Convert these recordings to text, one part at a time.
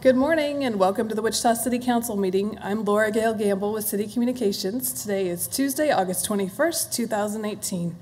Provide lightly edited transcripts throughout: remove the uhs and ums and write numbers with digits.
Good morning and welcome to the Wichita City Council meeting. I'm Laura Gail Gamble with City Communications. Today is Tuesday, August 21st, 2018.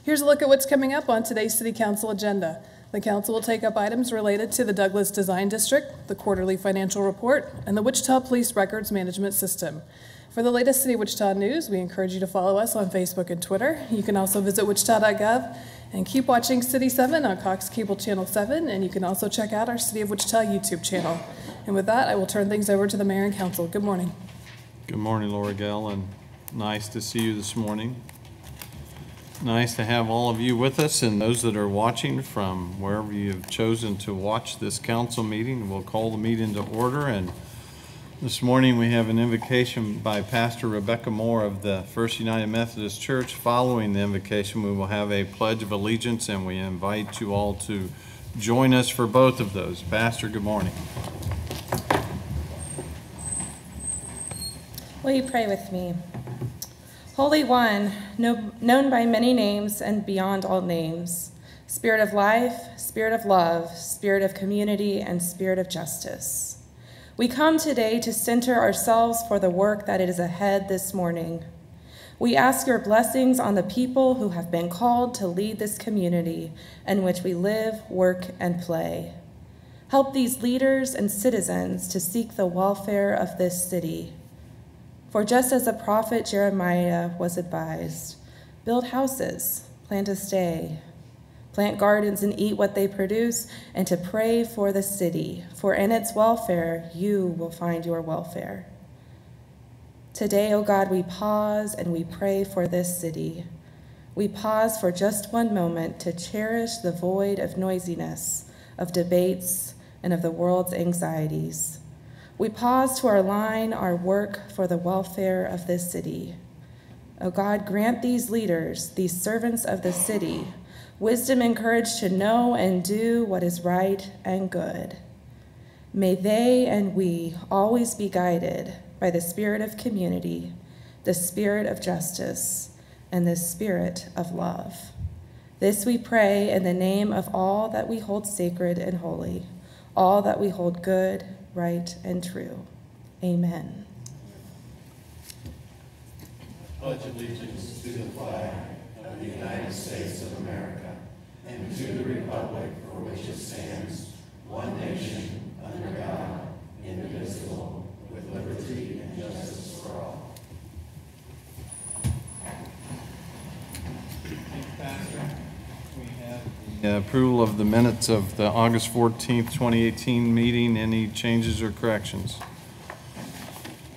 Here's a look at what's coming up on today's City Council agenda. The Council will take up items related to the Douglas Design District, the quarterly financial report, and the Wichita Police Records Management System. For the latest City of Wichita news, we encourage you to follow us on Facebook and Twitter. You can also visit wichita.gov and keep watching City 7 on Cox Cable Channel 7, and you can also check out our City of Wichita YouTube channel. And with that, I will turn things over to the Mayor and Council. Good morning. Good morning, Laura Gale, and nice to see you this morning. Nice to have all of you with us, and those that are watching from wherever you have chosen to watch this council meeting. We'll call the meeting to order, and this morning we have an invocation by Pastor Rebecca Moore of the First United Methodist Church. Following the invocation, we will have a Pledge of Allegiance, and we invite you all to join us for both of those. Pastor, good morning. Will you pray with me? Holy One, known by many names and beyond all names, Spirit of life, Spirit of love, Spirit of community, and Spirit of justice. We come today to center ourselves for the work that is ahead this morning. We ask your blessings on the people who have been called to lead this community in which we live, work, and play. Help these leaders and citizens to seek the welfare of this city. For just as the prophet Jeremiah was advised, build houses, plan to stay, plant gardens and eat what they produce, and to pray for the city, for in its welfare you will find your welfare. Today, O God, we pause and we pray for this city. We pause for just one moment to cherish the void of noisiness, of debates, and of the world's anxieties. We pause to align our work for the welfare of this city. O God, grant these leaders, these servants of the city, wisdom and courage to know and do what is right and good. May they and we always be guided by the spirit of community, the spirit of justice, and the spirit of love. This we pray in the name of all that we hold sacred and holy, all that we hold good, right, and true. Amen. Pledge allegiance to the flag of the United States of America and to the republic for which it stands, one nation, under God, indivisible, with liberty and justice for all. Thank you, Pastor. We have the approval of the minutes of the August 14th, 2018 meeting. Any changes or corrections?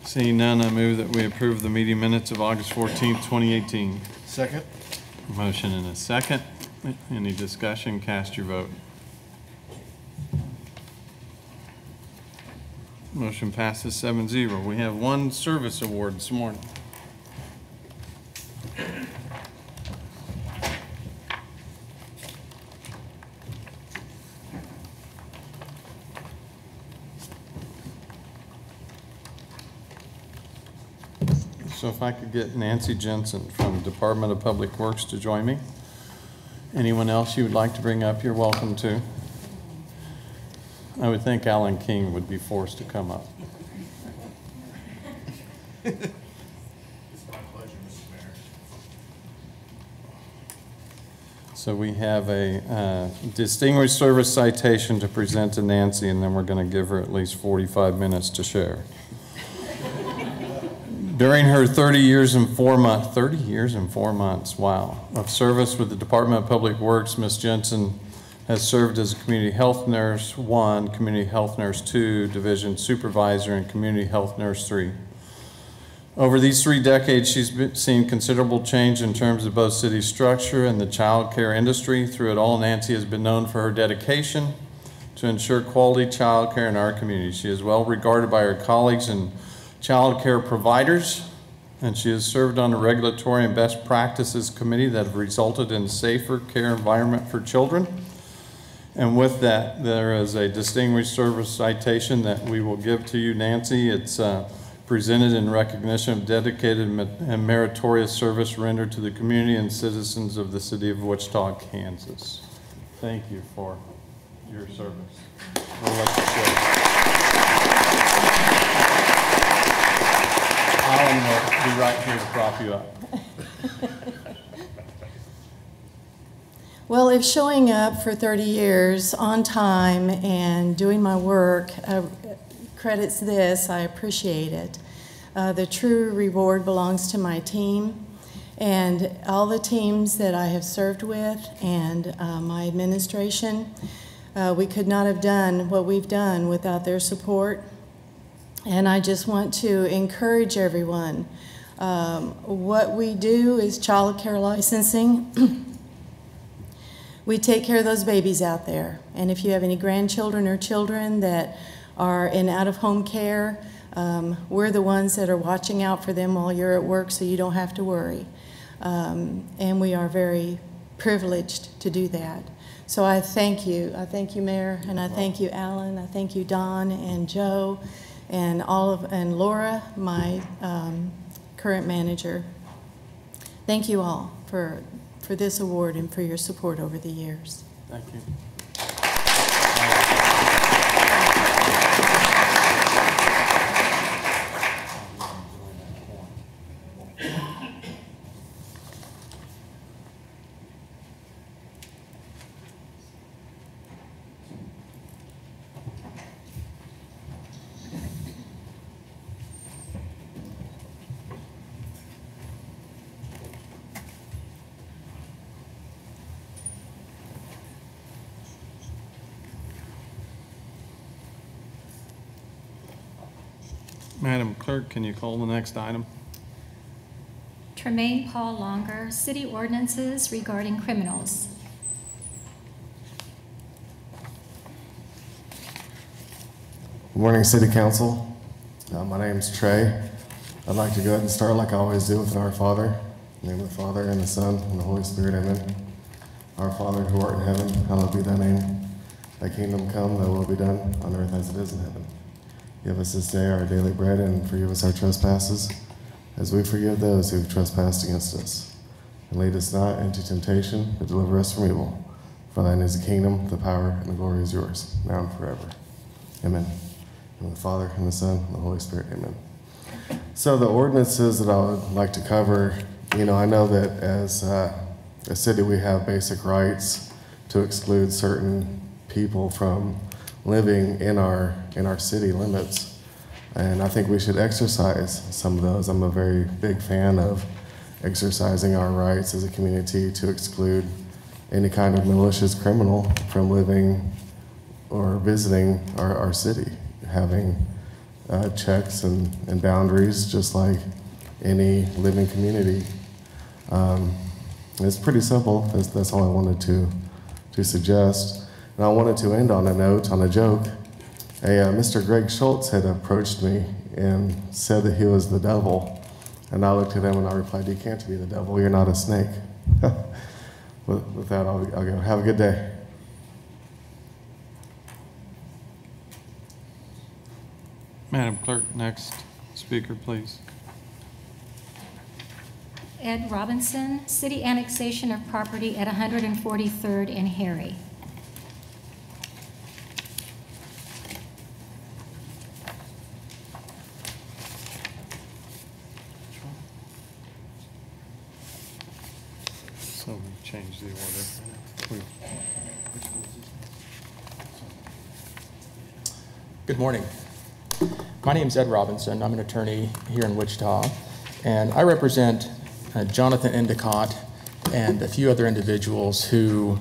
Seeing none, I move that we approve the meeting minutes of August 14th, 2018. Second. Motion and a second. Any discussion? Cast your vote. Motion passes 7-0. We have one service award this morning. So if I could get Nancy Jensen from Department of Public Works to join me. Anyone else you would like to bring up, you're welcome to. I would think Alan King would be forced to come up. It's my pleasure, Mr. Mayor. So we have a distinguished service citation to present to Nancy, and then we're going to give her at least 45 minutes to share. During her 30 years and 4 months, wow, of service with the Department of Public Works, Ms. Jensen has served as a Community Health Nurse 1, Community Health Nurse 2, Division Supervisor, and Community Health Nurse 3. Over these 3 decades, she's seen considerable change in terms of both city structure and the child care industry. Through it all, Nancy has been known for her dedication to ensure quality child care in our community. She is well regarded by her colleagues and child care providers, and she has served on the Regulatory and Best Practices Committee that have resulted in a safer care environment for children. And with that, there is a distinguished service citation that we will give to you, Nancy. It's presented in recognition of dedicated and meritorious service rendered to the community and citizens of the city of Wichita, Kansas. Thank you for your service. We'll let you sit. Alan will be right here to prop you up. Well, if showing up for 30 years on time and doing my work credits this, I appreciate it. The true reward belongs to my team and all the teams that I have served with and my administration. We could not have done what we've done without their support. And I just want to encourage everyone. What we do is child care licensing. We take care of those babies out there. And if you have any grandchildren or children that are in out-of-home care, we're the ones that are watching out for them while you're at work so you don't have to worry. And we are very privileged to do that. So I thank you. I thank you, Mayor, and I thank you, Alan. I thank you, Don and Joe, and and Laura, my current manager. Thank you all for this award and for your support over the years. Thank you. Madam Clerk, can you call the next item? Tremaine Paul Longar, City Ordinances Regarding Criminals. Good morning, City Council. My name's Trey. I'd like to go ahead and start like I always do with Our Father. In the name of the Father, and the Son, and the Holy Spirit, amen. Our Father, who art in heaven, hallowed be thy name. Thy kingdom come, thy will be done, on earth as it is in heaven. Give us this day our daily bread, and forgive us our trespasses, as we forgive those who have trespassed against us. And lead us not into temptation, but deliver us from evil. For thine is the kingdom, the power, and the glory is yours, now and forever. Amen. In the Father, and the Son, and the Holy Spirit, amen. So the ordinances that I would like to cover, I know that as a city we have basic rights to exclude certain people from living in our city limits, and I think we should exercise some of those. I'm a very big fan of exercising our rights as a community to exclude any kind of malicious criminal from living or visiting our city, having checks and boundaries just like any living community. It's pretty simple. That's all I wanted to suggest. And I wanted to end on a note, on a joke. Mr. Greg Schultz had approached me and said that he was the devil. And I looked at him and I replied, "You can't be the devil, you're not a snake." With that, I'll go. Have a good day. Madam Clerk, next speaker, please. Ed Robinson, City Annexation of Property at 143rd and Harry. So we changed the order. Good morning. My name is Ed Robinson. I'm an attorney here in Wichita, and I represent Jonathan Endicott and a few other individuals who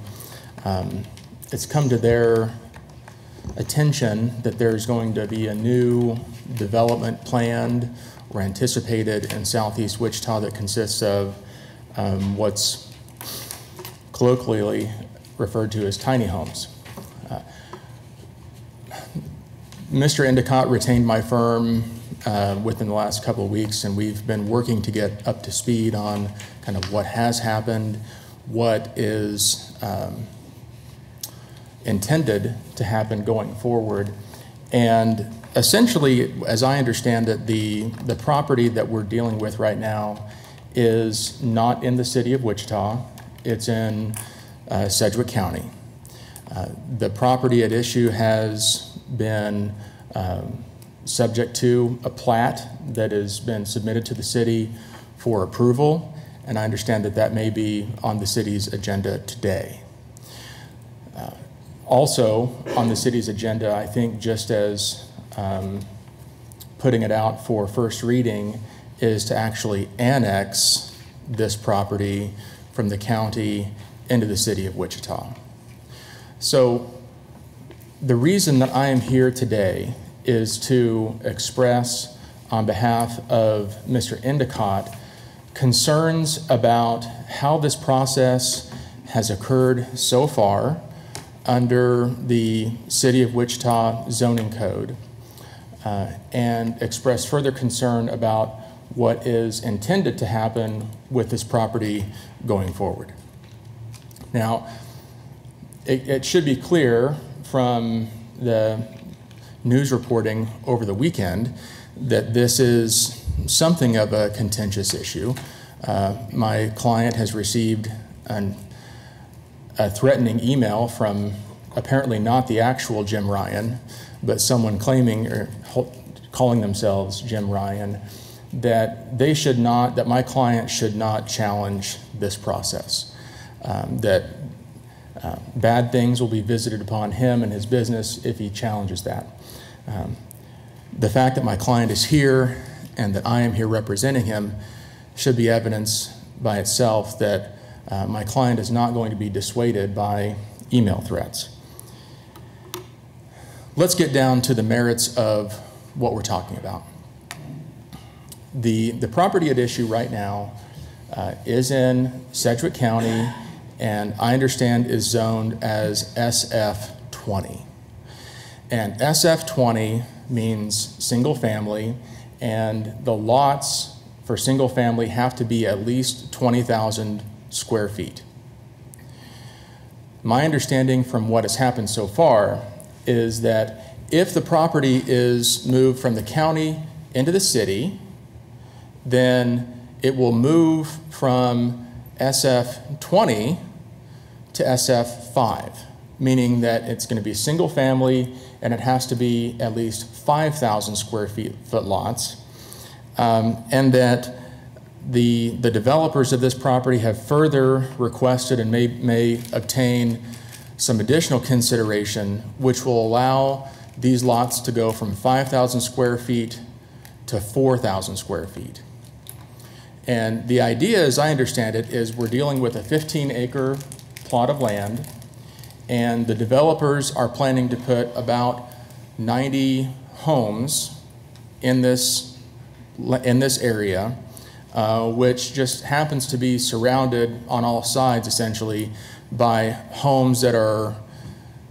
it's come to their attention that there's going to be a new development planned or anticipated in southeast Wichita that consists of what's colloquially referred to as tiny homes. Mr. Endicott retained my firm within the last couple of weeks, and we've been working to get up to speed on kind of what has happened, what is intended to happen going forward. And essentially, as I understand it, the property that we're dealing with right now is not in the city of Wichita. It's in Sedgwick County. The property at issue has been subject to a plat that has been submitted to the city for approval, and I understand that that may be on the city's agenda today. Also on the city's agenda, I think just as putting it out for first reading, is to actually annex this property from the county into the city of Wichita. So the reason that I am here today is to express on behalf of Mr. Endicott concerns about how this process has occurred so far under the City of Wichita zoning code, and express further concern about what is intended to happen with this property going forward. Now, it should be clear from the news reporting over the weekend that this is something of a contentious issue. My client has received a threatening email from apparently not the actual Jim Ryan, but someone claiming or calling themselves Jim Ryan, that they should not, that my client should not challenge this process, that bad things will be visited upon him and his business if he challenges that. The fact that my client is here and that I am here representing him should be evidence by itself that my client is not going to be dissuaded by email threats. Let's get down to the merits of what we're talking about. The property at issue right now is in Sedgwick County, and I understand is zoned as SF20. And SF20 means single family, and the lots for single family have to be at least 20,000 square feet. My understanding from what has happened so far is that if the property is moved from the county into the city, then it will move from SF20 to SF5, meaning that it's going to be single family and it has to be at least 5,000 square foot lots, and that the developers of this property have further requested and may obtain some additional consideration, which will allow these lots to go from 5,000 square feet to 4,000 square feet. And the idea, as I understand it, is we're dealing with a 15-acre plot of land, and the developers are planning to put about 90 homes in this area, which just happens to be surrounded on all sides, essentially, by homes that are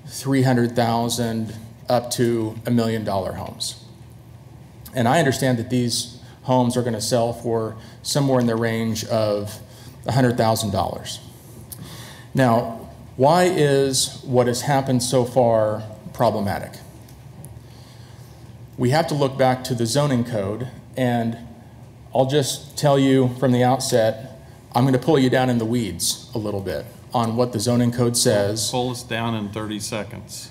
300,000 up to $1 million homes. And I understand that these homes are going to sell for somewhere in the range of $100,000. Now, why is what has happened so far problematic? We have to look back to the zoning code, and I'll just tell you from the outset, I'm going to pull you down in the weeds a little bit on what the zoning code says. Pull us down in 30 seconds.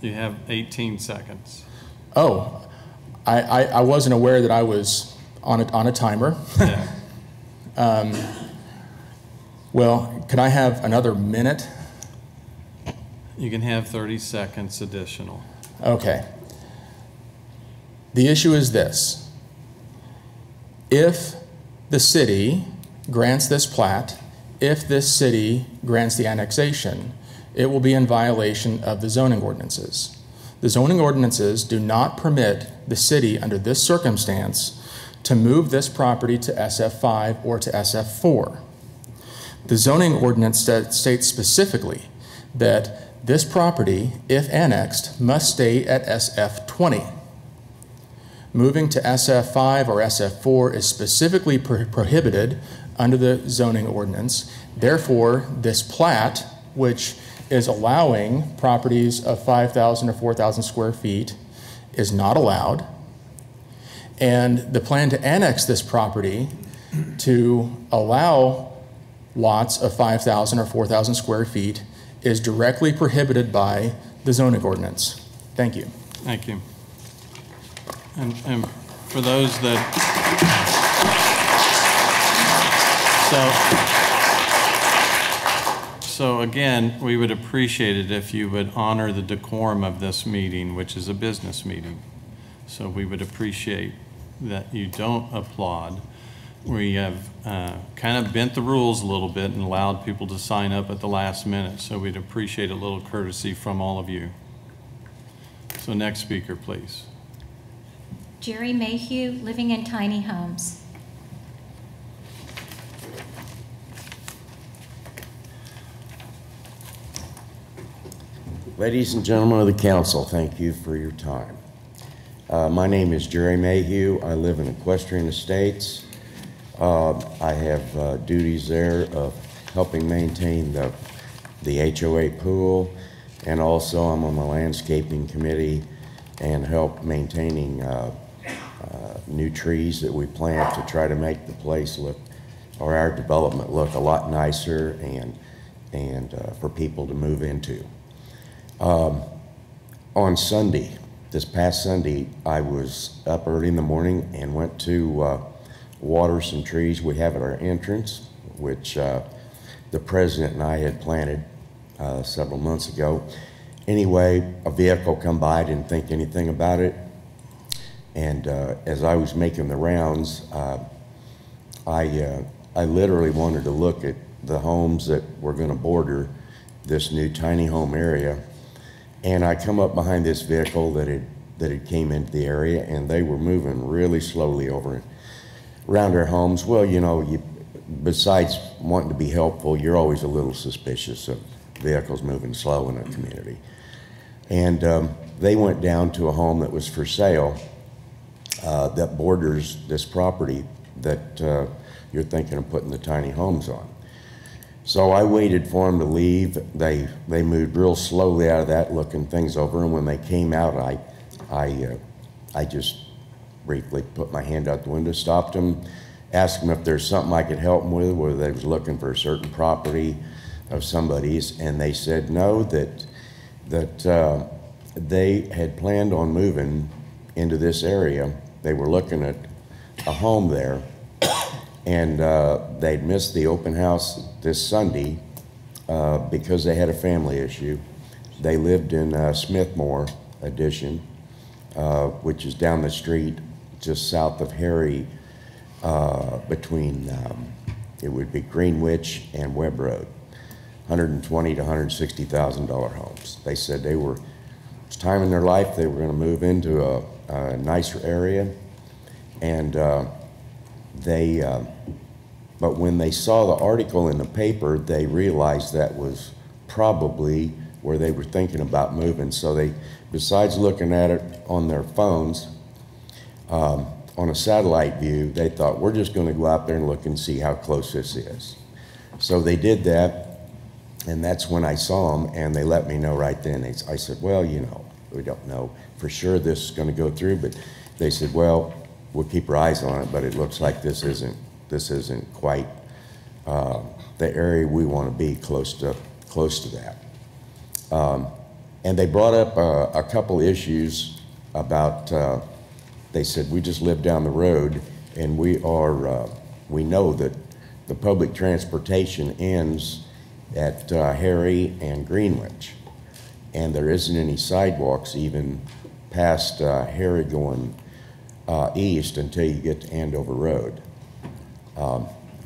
You have 18 seconds. Oh, I wasn't aware that I was on a timer. Yeah. Well, could I have another minute? You can have 30 seconds additional. Okay. The issue is this. If the city grants this plat, if this city grants the annexation, it will be in violation of the zoning ordinances. The zoning ordinances do not permit the city under this circumstance to move this property to SF5 or to SF4. The zoning ordinance states specifically that this property, if annexed, must stay at SF20. Moving to SF5 or SF4 is specifically prohibited under the zoning ordinance. Therefore, this plat, which is allowing properties of 5,000 or 4,000 square feet, is not allowed. And the plan to annex this property to allow lots of 5,000 or 4,000 square feet is directly prohibited by the zoning ordinance. Thank you. Thank you. And for those that, so again, we would appreciate it if you would honor the decorum of this meeting, which is a business meeting. So we would appreciate that you don't applaud. We have kind of bent the rules a little bit and allowed people to sign up at the last minute, so we'd appreciate a little courtesy from all of you. So next speaker, please. Jerry Mayhew, living in tiny homes. Ladies and gentlemen of the council, thank you for your time. My name is Jerry Mayhew. I live in Equestrian Estates. I have duties there of helping maintain the HOA pool, and also I'm on the landscaping committee and help maintaining new trees that we plant to try to make the place look, or our development look, a lot nicer and for people to move into. On Sunday, this past Sunday, I was up early in the morning and went to water some trees we have at our entrance, which the president and I had planted several months ago. Anyway, a vehicle come by, I didn't think anything about it. And as I was making the rounds, I literally wanted to look at the homes that were going to border this new tiny home area. And I come up behind this vehicle that had came into the area, and they were moving really slowly over around our homes. Well, you know, besides wanting to be helpful, you're always a little suspicious of vehicles moving slow in a community. And they went down to a home that was for sale that borders this property that you're thinking of putting the tiny homes on. So I waited for them to leave. They moved real slowly out of that, looking things over, and when they came out, I just briefly put my hand out the window, stopped them, asked them if there's something I could help them with, whether they was looking for a certain property of somebody's, and they said no, that they had planned on moving into this area. They were looking at a home there, and they'd missed the open house this Sunday because they had a family issue. They lived in Smithmore Addition, which is down the street just south of Harry, between, it would be Greenwich and Webb Road. $120,000 to $160,000 homes. They said it's time in their life they were going to move into a nicer area, and but when they saw the article in the paper, they realized that was probably where they were thinking about moving. So they, besides looking at it on their phones, on a satellite view, they thought, we're just going to go out there and look and see how close this is. So they did that, and that's when I saw them, and they let me know right then. I said, well, you know, we don't know for sure this is going to go through, but they said, well, we'll keep our eyes on it, but it looks like this isn't quite the area we want to be close to that. And they brought up a couple issues about, they said, we just live down the road, and we know that the public transportation ends at Harry and Greenwich, and there isn't any sidewalks even past Harry going east until you get to Andover Road,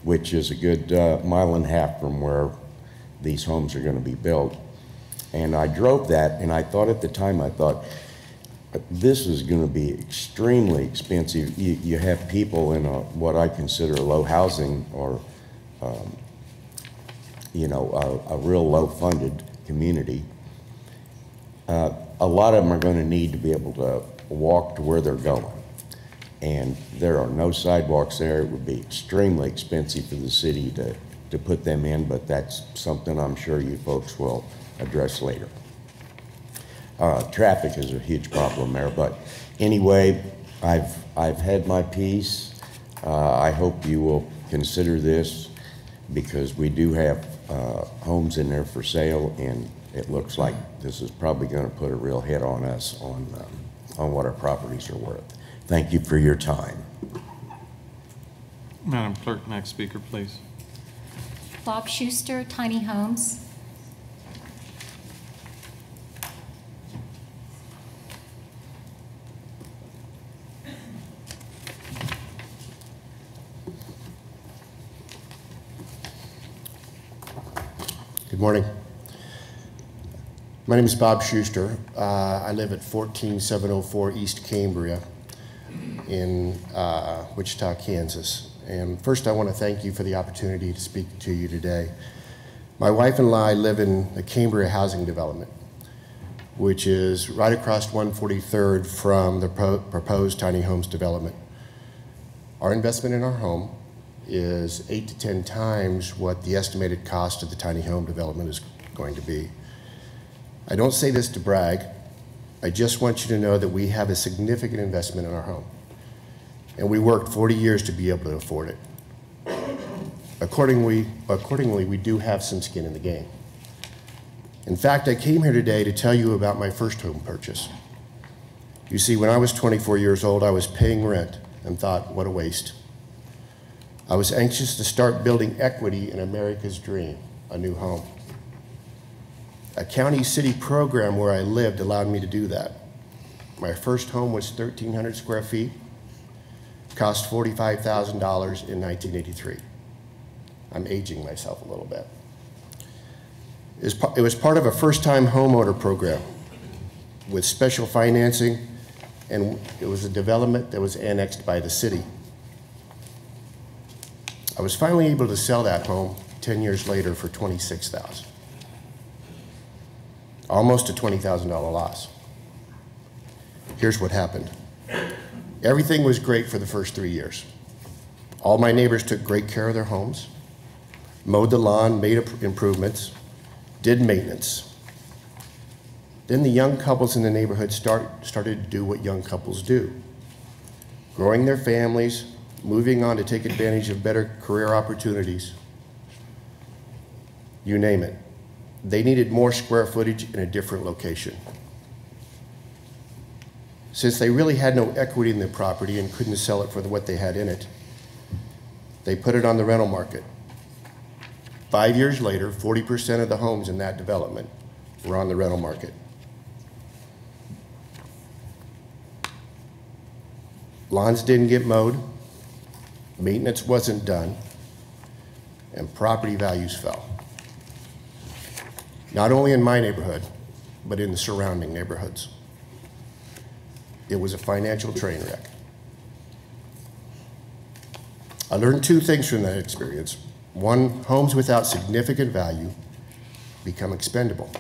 which is a good mile and a half from where these homes are going to be built. And I drove that, and I thought at the time, this is going to be extremely expensive. You have people in what I consider a low housing, or you know, a real low-funded community. A lot of them are going to need to be able to walk to where they're going, and there are no sidewalks there. It would be extremely expensive for the city to put them in, but that's something I'm sure you folks will address later. Traffic is a huge problem there, but anyway, I've had my piece. I hope you will consider this, because we do have homes in there for sale, and it looks like this is probably going to put a real hit on us on what our properties are worth. Thank you for your time. Madam Clerk, next speaker, please. Bob Schuster, Tiny Homes. Good morning. My name is Bob Schuster. I live at 14704 East Cambria in Wichita, Kansas. And first I want to thank you for the opportunity to speak to you today. My wife and I live in the Cambria housing development, which is right across 143rd from the proposed tiny homes development. Our investment in our home is 8 to 10 times what the estimated cost of the tiny home development is going to be. I don't say this to brag. I just want you to know that we have a significant investment in our home, and we worked 40 years to be able to afford it. Accordingly, we do have some skin in the game. In fact, I came here today to tell you about my first home purchase. You see, when I was 24 years old, I was paying rent and thought, what a waste. I was anxious to start building equity in America's dream, a new home. A county city program where I lived allowed me to do that. My first home was 1,300 square feet, cost $45,000 in 1983. I'm aging myself a little bit. It was part of a first-time homeowner program with special financing, and it was a development that was annexed by the city. I was finally able to sell that home 10 years later for $26,000. Almost a $20,000 loss. Here's what happened. Everything was great for the first 3 years. All my neighbors took great care of their homes, mowed the lawn, made improvements, did maintenance. Then the young couples in the neighborhood started to do what young couples do, growing their families, moving on to take advantage of better career opportunities. You name it. They needed more square footage in a different location. Since they really had no equity in the property and couldn't sell it for what they had in it, they put it on the rental market. 5 years later, 40% of the homes in that development were on the rental market. Lawns didn't get mowed, maintenance wasn't done, and property values fell. Not only in my neighborhood, but in the surrounding neighborhoods. It was a financial train wreck. I learned two things from that experience. One, homes without significant value become expendable.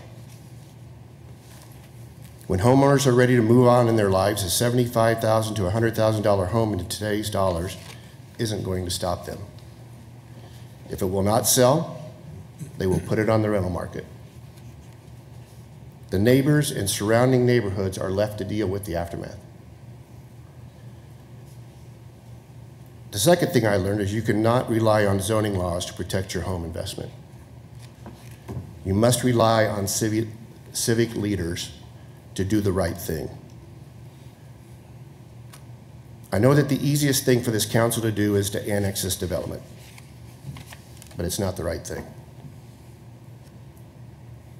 When homeowners are ready to move on in their lives, a $75,000 to $100,000 home in today's dollars isn't going to stop them. If it will not sell, they will put it on the rental market. The neighbors and surrounding neighborhoods are left to deal with the aftermath. The second thing I learned is you cannot rely on zoning laws to protect your home investment. You must rely on civic leaders to do the right thing. I know that the easiest thing for this council to do is to annex this development, but it's not the right thing.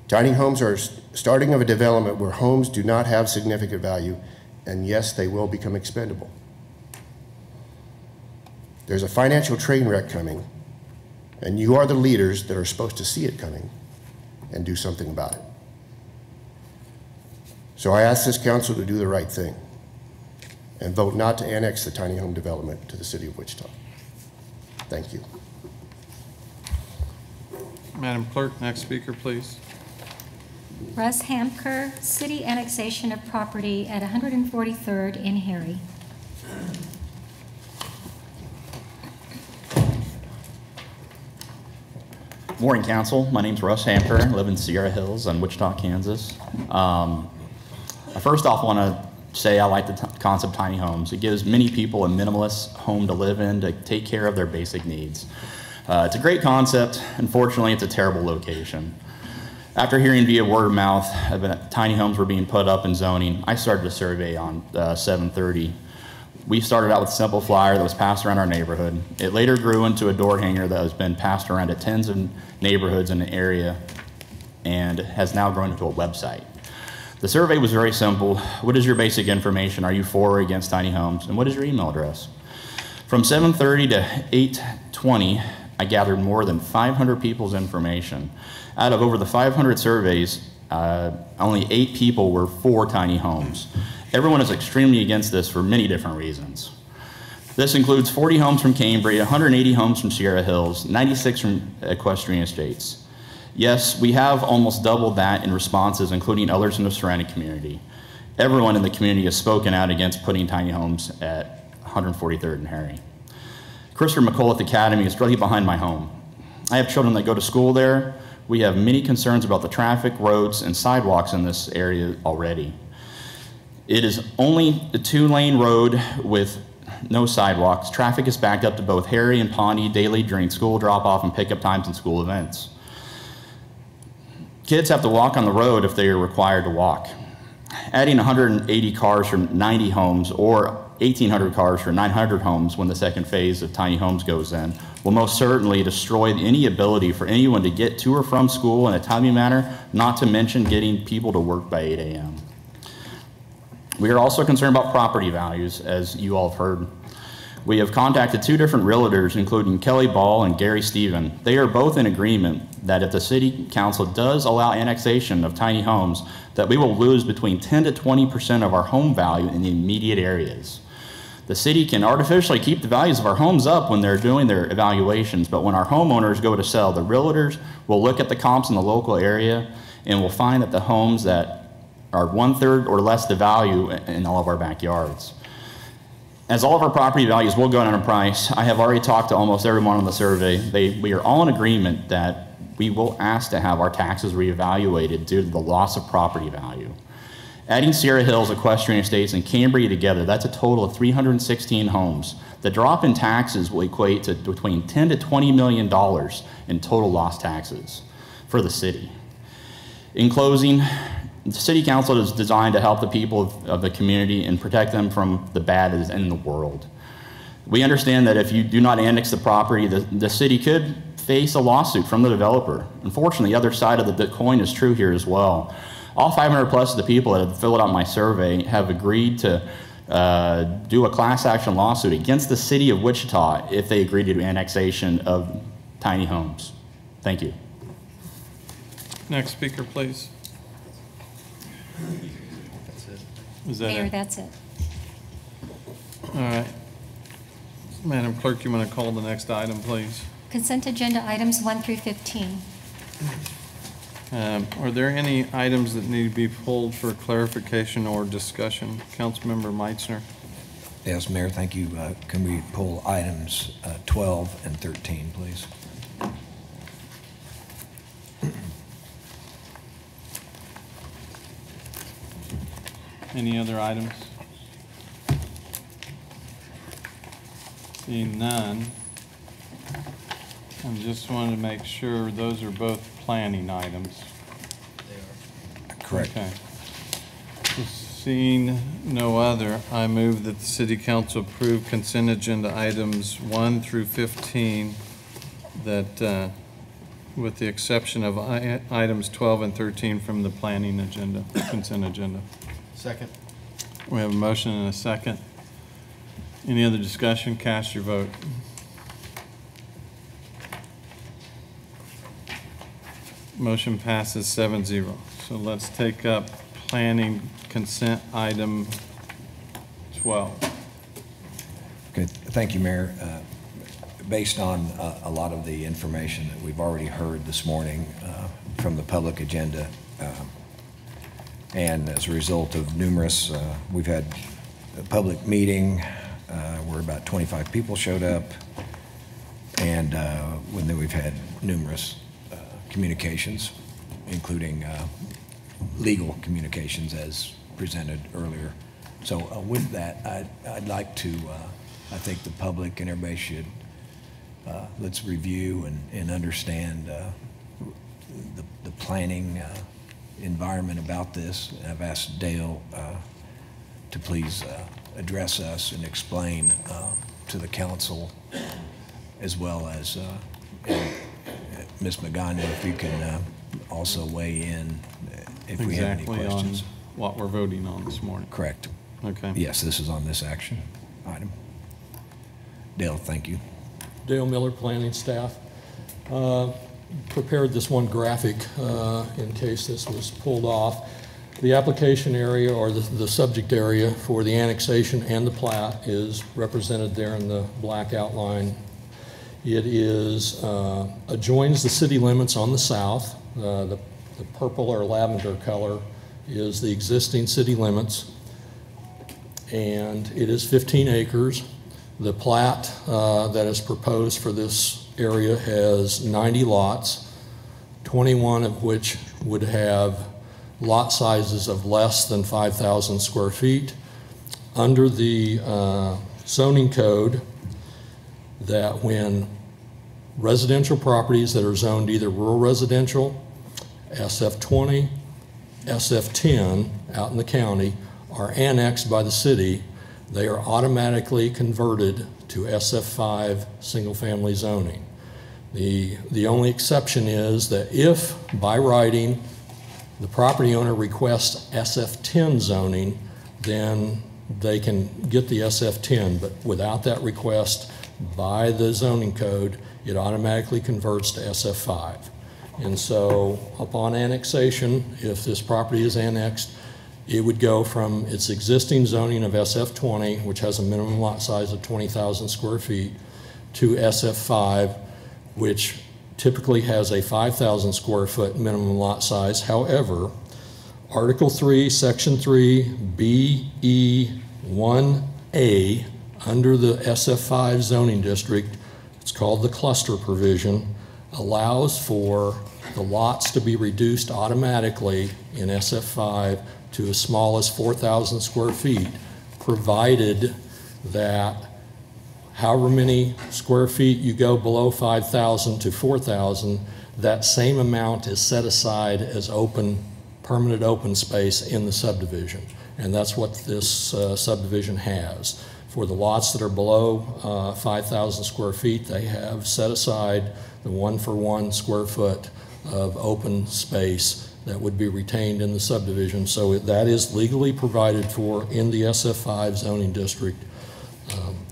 Tiny homes are starting of a development where homes do not have significant value, and yes, they will become expendable. There's a financial train wreck coming, and you are the leaders that are supposed to see it coming and do something about it. So I ask this council to do the right thing and vote not to annex the tiny home development to the city of Wichita. Thank you. Madam Clerk, next speaker, please. Russ Hamker, city annexation of property at 143rd in Harry. Morning, Council. My name's Russ Hamker. I live in Sierra Hills in Wichita, Kansas. First off, I want to say I like the concept of tiny homes. It gives many people a minimalist home to live in to take care of their basic needs. It's a great concept. Unfortunately, it's a terrible location. After hearing via word of mouth that tiny homes were being put up in zoning, I started a survey on 7:30. We started out with a simple flyer that was passed around our neighborhood. It later grew into a door hanger that has been passed around to tens of neighborhoods in the area and has now grown into a website. The survey was very simple. What is your basic information? Are you for or against tiny homes? And what is your email address? From 7:30 to 8:20, I gathered more than 500 people's information. Out of over the 500 surveys, only 8 people were for tiny homes. Everyone is extremely against this for many different reasons. This includes 40 homes from Cambria, 180 homes from Sierra Hills, 96 from Equestrian Estates. Yes, we have almost doubled that in responses, including others in the surrounding community. Everyone in the community has spoken out against putting tiny homes at 143rd and Harry. Christopher McCullough Academy is directly behind my home. I have children that go to school there. We have many concerns about the traffic, roads, and sidewalks in this area already. It is only a 2-lane road with no sidewalks. Traffic is backed up to both Harry and Pawnee daily during school drop-off and pickup times and school events. Kids have to walk on the road if they are required to walk. Adding 180 cars for 90 homes or 1,800 cars for 900 homes when the second phase of tiny homes goes in will most certainly destroy any ability for anyone to get to or from school in a timely manner, not to mention getting people to work by 8 a.m. We are also concerned about property values, as you all have heard. We have contacted 2 different realtors, including Kelly Ball and Gary Stephen. They are both in agreement that if the City Council does allow annexation of tiny homes, that we will lose between 10 to 20% of our home value in the immediate areas. The city can artificially keep the values of our homes up when they're doing their evaluations, but when our homeowners go to sell, the realtors will look at the comps in the local area and will find that the homes that are 1/3 or less the value in all of our backyards. As all of our property values will go down in price, I have already talked to almost everyone on the survey. We are all in agreement that we will ask to have our taxes reevaluated due to the loss of property value. Adding Sierra Hills, Equestrian Estates, and Cambria together, that's a total of 316 homes. The drop in taxes will equate to between $10 to $20 million in total lost taxes for the city. In closing, the City Council is designed to help the people of the community and protect them from the bad that is in the world. We understand that if you do not annex the property, the city could face a lawsuit from the developer. Unfortunately, the other side of the coin is true here as well. All 500 plus of the people that have filled out my survey have agreed to do a class action lawsuit against the city of Wichita if they agree to do annexation of tiny homes. Thank you. Next speaker, please. That's it. Is that Mayor, it? that's it. All right. Madam Clerk, you want to call the next item, please? Consent agenda items 1 through 15. Are there any items that need to be pulled for clarification or discussion? Councilmember Meitzner. Yes, Mayor, thank you. Can we pull items 12 and 13, please? Any other items? Seeing none, I just wanted to make sure those are both planning items. They are. Correct. Okay. Seeing no other, I move that the City Council approve consent agenda items 1 through 15, that with the exception of items 12 and 13 from the planning agenda, consent agenda. Second. We have a motion and a second. Any other discussion? Cast your vote. Motion passes 7-0. So let's take up planning consent item 12. Okay, thank you, Mayor. Based on a lot of the information that we've already heard this morning from the public agenda, and as a result of numerous, we've had a public meeting where about 25 people showed up, and then we've had numerous communications, including legal communications as presented earlier. So with that, I'd like to, I think the public and everybody should let's review and understand the planning environment about this. I've asked Dale to please address us and explain to the council, as well as Ms. Magana, if you can also weigh in if we have any questions. On what we're voting on this morning. Correct. Okay. Yes, this is on this action item. Dale, thank you. Dale Miller, planning staff. Prepared this one graphic in case this was pulled off. The application area, or the subject area for the annexation and the plat, is represented there in the black outline. It is adjoins the city limits on the south. The purple or lavender color is the existing city limits, and it is 15 acres. The plat that is proposed for this area has 90 lots, 21 of which would have lot sizes of less than 5,000 square feet. Under the zoning code, that when residential properties that are zoned either rural residential, SF20, SF10 out in the county are annexed by the city, they are automatically converted to SF5 single-family zoning. The only exception is that if, by writing, the property owner requests SF10 zoning, then they can get the SF10, but without that request by the zoning code, it automatically converts to SF5. And so upon annexation, if this property is annexed, it would go from its existing zoning of SF20, which has a minimum lot size of 20,000 square feet, to SF5, which typically has a 5,000 square foot minimum lot size. However, Article 3, Section 3, BE 1A, under the SF5 zoning district, it's called the cluster provision, allows for the lots to be reduced automatically in SF5 to as small as 4,000 square feet, provided that however many square feet you go below 5,000 to 4,000, that same amount is set aside as permanent open space in the subdivision. And that's what this subdivision has. For the lots that are below 5,000 square feet, they have set aside the 1-for-1 square foot of open space that would be retained in the subdivision. So that is legally provided for in the SF5 zoning district,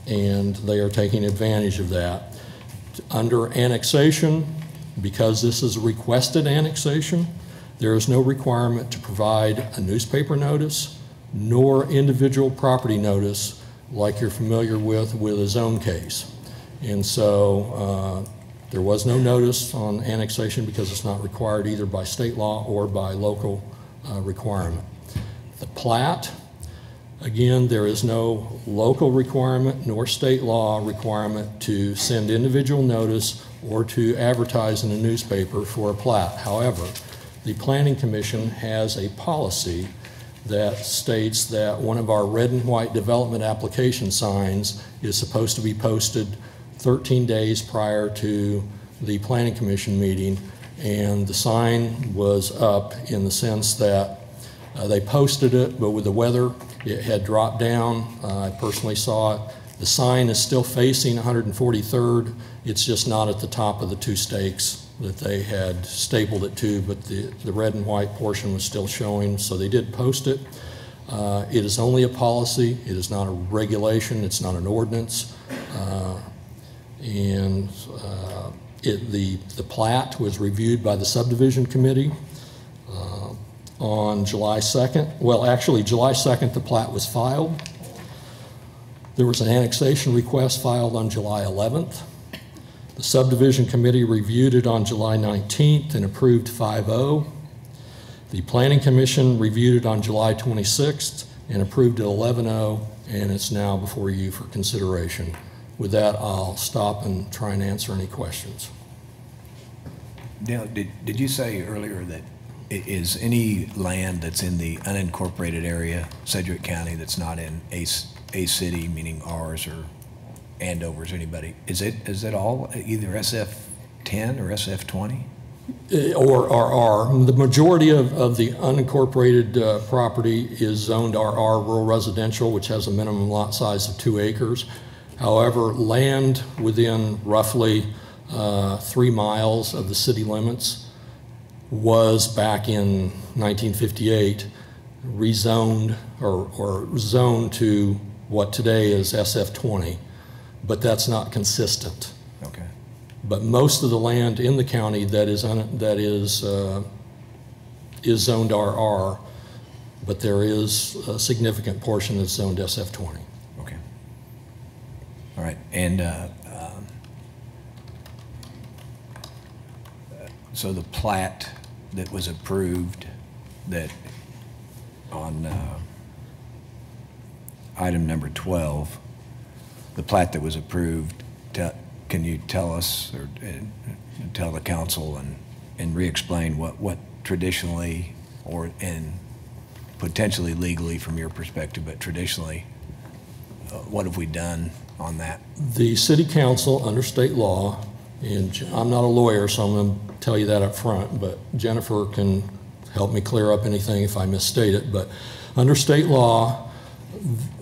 and they are taking advantage of that. Under annexation, because this is a requested annexation, there is no requirement to provide a newspaper notice nor individual property notice like you're familiar with a zone case. And so there was no notice on annexation because it's not required either by state law or by local requirement. The plat, again, there is no local requirement nor state law requirement to send individual notice or to advertise in a newspaper for a plat. However, the Planning Commission has a policy that states that one of our red and white development application signs is supposed to be posted 13 days prior to the Planning Commission meeting, and the sign was up in the sense that they posted it, but with the weather, it had dropped down. I personally saw it. The sign is still facing 143rd. It's just not at the top of the two stakes that they had stapled it to, but the red and white portion was still showing, so they did post it. It is only a policy. It is not a regulation. It's not an ordinance. The plat was reviewed by the subdivision committee on July 2nd. Well, actually, July 2nd, the plat was filed. There was an annexation request filed on July 11th. The subdivision committee reviewed it on July 19th and approved 5-0. The Planning Commission reviewed it on July 26th and approved it 11-0, and it's now before you for consideration. With that, I'll stop and try and answer any questions. Dale, did you say earlier that is any land that's in the unincorporated area, Sedgwick County, that's not in a city, meaning ours or Andovers, anybody. Is it all either SF10 or SF20? Or RR. The majority of the unincorporated property is zoned RR, rural residential, which has a minimum lot size of 2 acres. However, land within roughly 3 miles of the city limits was back in 1958 rezoned or zoned to what today is SF20, but that's not consistent. Okay. But most of the land in the county that is zoned RR, but there is a significant portion that's zoned SF20. Okay. All right. And so the plat that was approved that on item number 12, the plat that was approved, can you tell us or tell the council and re-explain what traditionally and potentially legally from your perspective, but traditionally, what have we done on that? The city council under state law, and I'm not a lawyer, so I'm going to tell you that up front, but Jennifer can help me clear up anything if I misstate it. But under state law,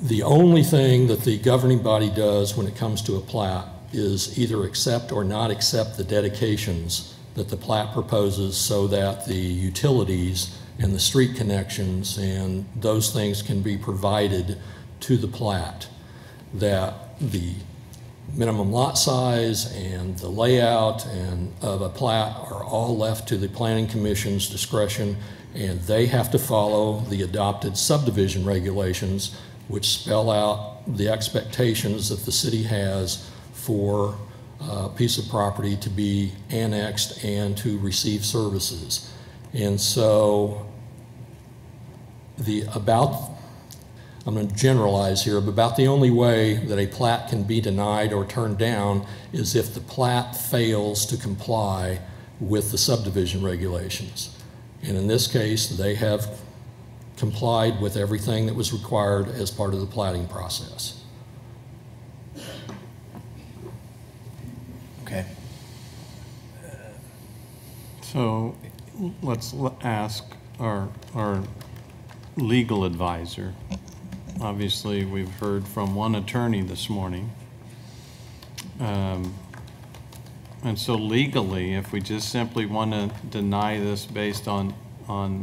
the only thing that the governing body does when it comes to a plat is either accept or not accept the dedications that the plat proposes so that the utilities and the street connections and those things can be provided to the plat. That the minimum lot size and the layout and of a plat are all left to the Planning Commission's discretion, and they have to follow the adopted subdivision regulations, which spell out the expectations that the city has for a piece of property to be annexed and to receive services. And so I'm going to generalize here, but about the only way that a plat can be denied or turned down is if the plat fails to comply with the subdivision regulations. And in this case, they have complied with everything that was required as part of the platting process. Okay. So let's ask our legal advisor. Obviously, we've heard from one attorney this morning. And so legally, if we just simply want to deny this based on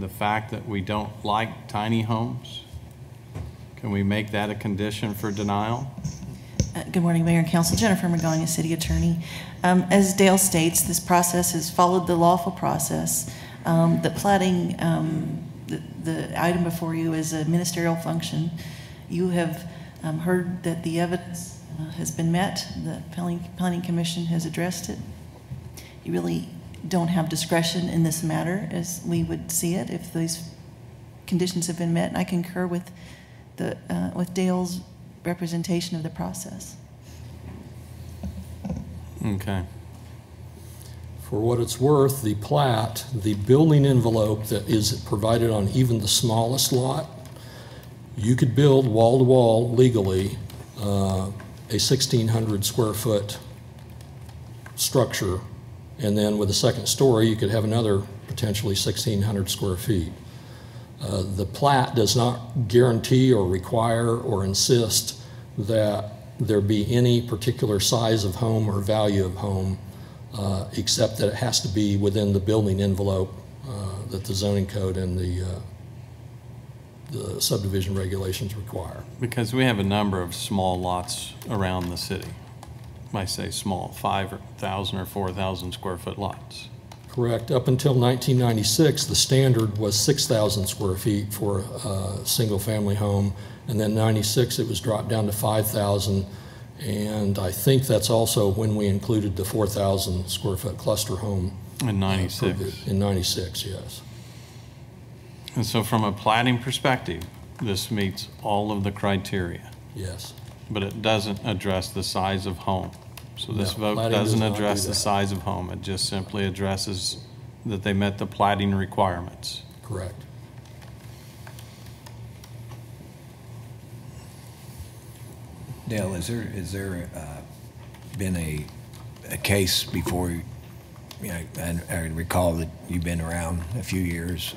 the fact that we don't like tiny homes, can we make that a condition for denial? Good morning, Mayor and Council. Jennifer Magana, City Attorney. As Dale states, this process has followed the lawful process. The platting, the item before you is a ministerial function. You have heard that the evidence has been met. The Planning Commission has addressed it. You really don't have discretion in this matter as we would see it if those conditions have been met. And I concur with Dale's representation of the process. Okay. For what it's worth, the plat, the building envelope that is provided on even the smallest lot, you could build wall to wall legally a 1,600 square foot structure, and then with a second story you could have another potentially 1,600 square feet. The plat does not guarantee or require or insist that there be any particular size of home or value of home, except that it has to be within the building envelope that the zoning code and the subdivision regulations require. Because we have a number of small lots around the city. I say small, 5,000 or 4,000 square foot lots. Correct. Up until 1996, the standard was 6,000 square feet for a single family home, and then 96 it was dropped down to 5,000, and I think that's also when we included the 4,000 square foot cluster home. In 96. In 96, yes. And so from a platting perspective, this meets all of the criteria. Yes. But it doesn't address the size of home. So this vote platting doesn't does not address do the that. size of home. It just simply addresses that they met the platting requirements. Correct. Dale, is there been a case before, you know, I recall that you've been around a few years,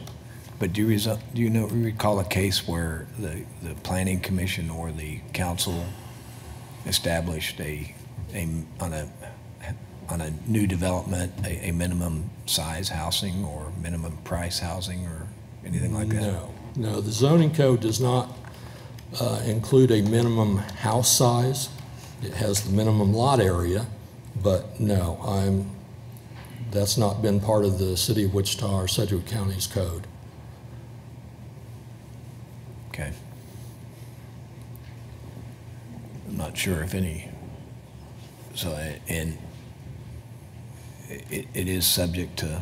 but do you recall a case where the Planning Commission or the council established on a new development a minimum size housing or minimum price housing or anything like that? No, the zoning code does not include a minimum house size. It has the minimum lot area, but no, that's not been part of the City of Wichita or Sedgwick County's code. Okay. I'm not sure if any. So, and it is subject to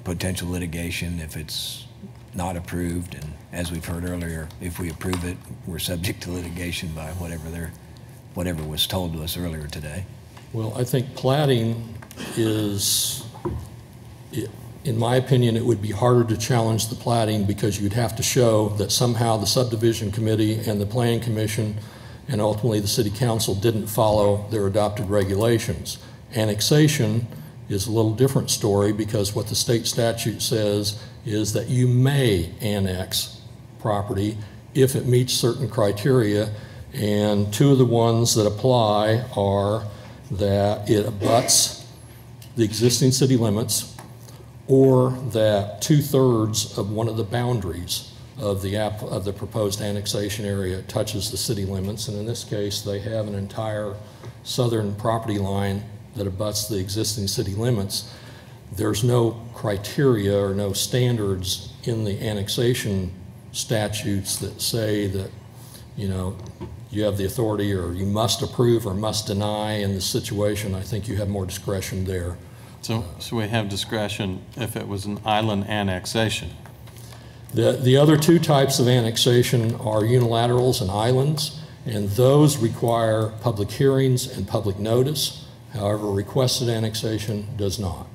potential litigation if it's not approved, and as we've heard earlier, if we approve it, we're subject to litigation by whatever was told to us earlier today. Well, I think plating is, in my opinion, it would be harder to challenge the plating because you'd have to show that somehow the subdivision committee and the planning commission and ultimately the city council didn't follow their adopted regulations. Annexation is a little different story because what the state statute says is that you may annex property if it meets certain criteria, and two of the ones that apply are that it abuts the existing city limits or that 2/3 of one of the boundaries of the proposed annexation area touches the city limits, and in this case they have an entire southern property line that abuts the existing city limits. There's no criteria or no standards in the annexation statutes that say that, you know, you have the authority or you must approve or must deny in the situation. I think you have more discretion there. So we have discretion if it was an island annexation. The other two types of annexation are unilaterals and islands, and those require public hearings and public notice. However, requested annexation does not.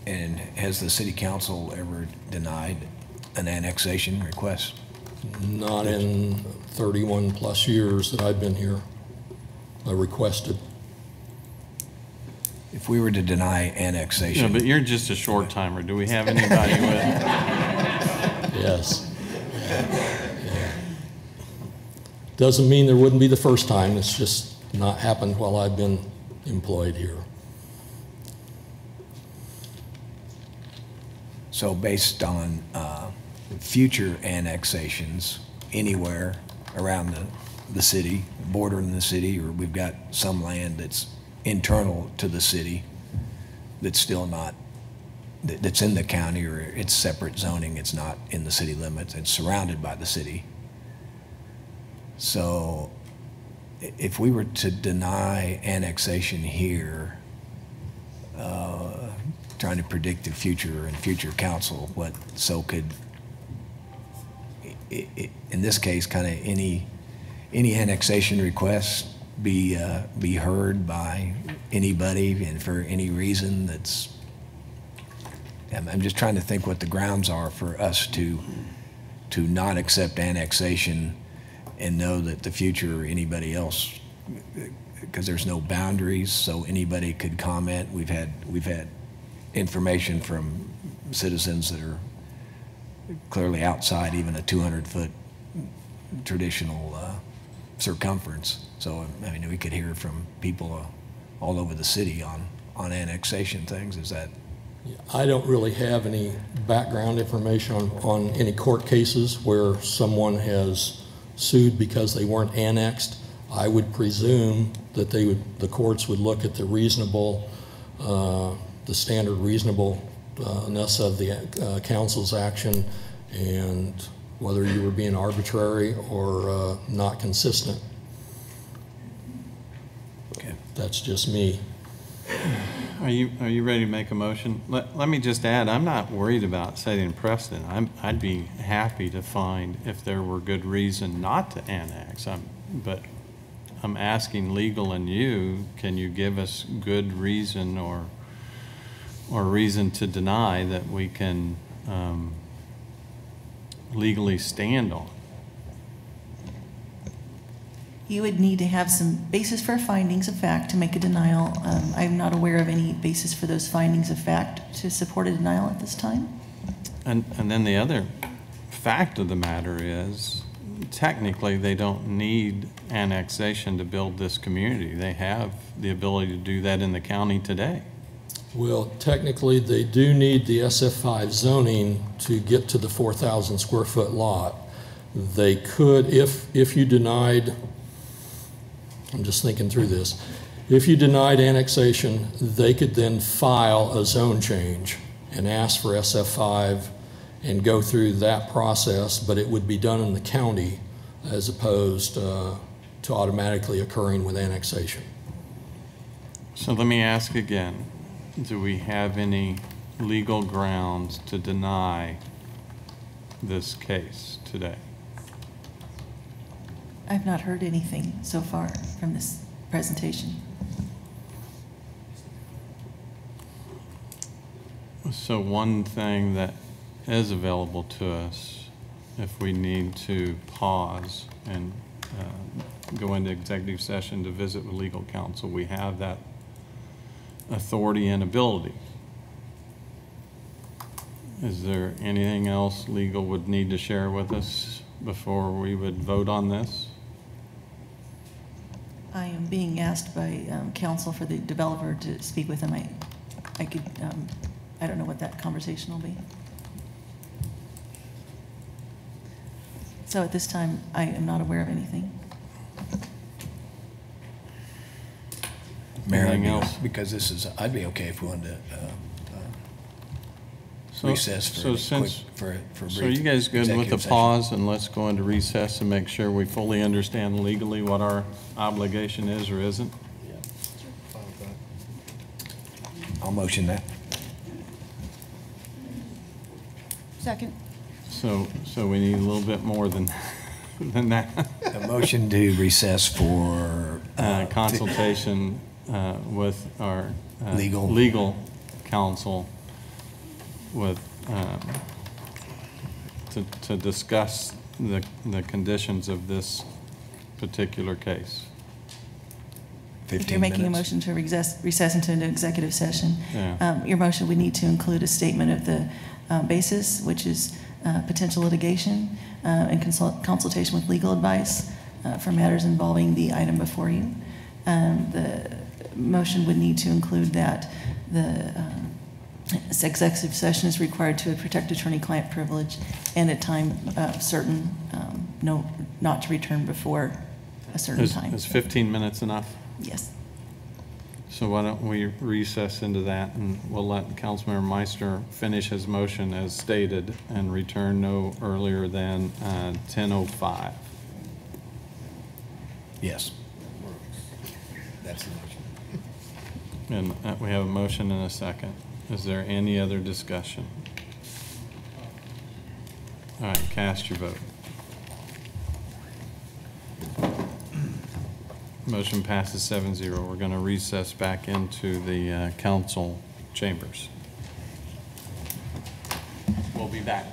And has the city council ever denied an annexation request? Not in 31 plus years that I've been here. I requested. If we were to deny annexation. Yeah, but you're just a short timer. Do we have anybody with? Yes. Yeah. Doesn't mean there wouldn't be the first time. It's just not happened while I've been employed here. So based on future annexations anywhere around the city, bordering the city, or we've got some land that's internal to the city that's still not, that's in the county or it's separate zoning, it's not in the city limits, it's surrounded by the city. So if we were to deny annexation here, trying to predict the future and future council, could, in this case, kind of any annexation request be heard by anybody and for any reason that's, I'm just trying to think what the grounds are for us to not accept annexation and know that the future or anybody else, because there's no boundaries, so anybody could comment. We've had information from citizens that are clearly outside even a 200-foot traditional circumference. So, I mean, we could hear from people all over the city on annexation things. Is that? I don't really have any background information on any court cases where someone has sued because they weren't annexed. I would presume that the courts would look at the reasonable, the standard reasonableness of the council's action and whether you were being arbitrary or not consistent. Okay. That's just me. Are you ready to make a motion? Let me just add, I'm not worried about setting precedent. I'd be happy to find if there were good reason not to annex. But I'm asking legal and you, can you give us good reason or reason to deny that we can legally stand on? You would need to have some basis for findings of fact to make a denial. I'm not aware of any basis for those findings of fact to support a denial at this time. And then the other fact of the matter is, technically, they don't need annexation to build this community. They have the ability to do that in the county today. Well, technically, they do need the SF5 zoning to get to the 4,000 square foot lot. They could, if you denied, I'm just thinking through this, if you denied annexation, they could then file a zone change and ask for SF5 and go through that process, but it would be done in the county as opposed to automatically occurring with annexation. So let me ask again, do we have any legal grounds to deny this case today? I've not heard anything so far from this presentation. So one thing that is available to us, if we need to pause and go into executive session to visit with legal counsel, we have that authority and ability. Is there anything else legal would need to share with us before we would vote on this? I am being asked by counsel for the developer to speak with him. I could, I don't know what that conversation will be. So at this time, I am not aware of anything. Mayor, Anything else? because this is, I'd be okay if we wanted to recess for so a since, quick, for a brief so you guys good with the executive session. pause, and let's go into recess and make sure we fully understand legally what our obligation is or isn't? I'll motion that. Second. So we need a little bit more than than that. A motion to recess for Consultation with our legal counsel with to discuss the conditions of this particular case. If you're making a motion to recess into an executive session, Yeah. Your motion would need to include a statement of the basis, which is potential litigation and consultation with legal advice for matters involving the item before you. The motion would need to include that the executive session is required to protect attorney-client privilege and at time certain, not to return before a certain time. Is 15 minutes enough? Yes. So why don't we recess into that, and we'll let Councilmember Meister finish his motion as stated and return no earlier than 10:05. Yes. That's the motion. And we have a motion and a second. Is there any other discussion? All right, cast your vote. Motion passes 7-0. We're going to recess back into the council chambers. We'll be back.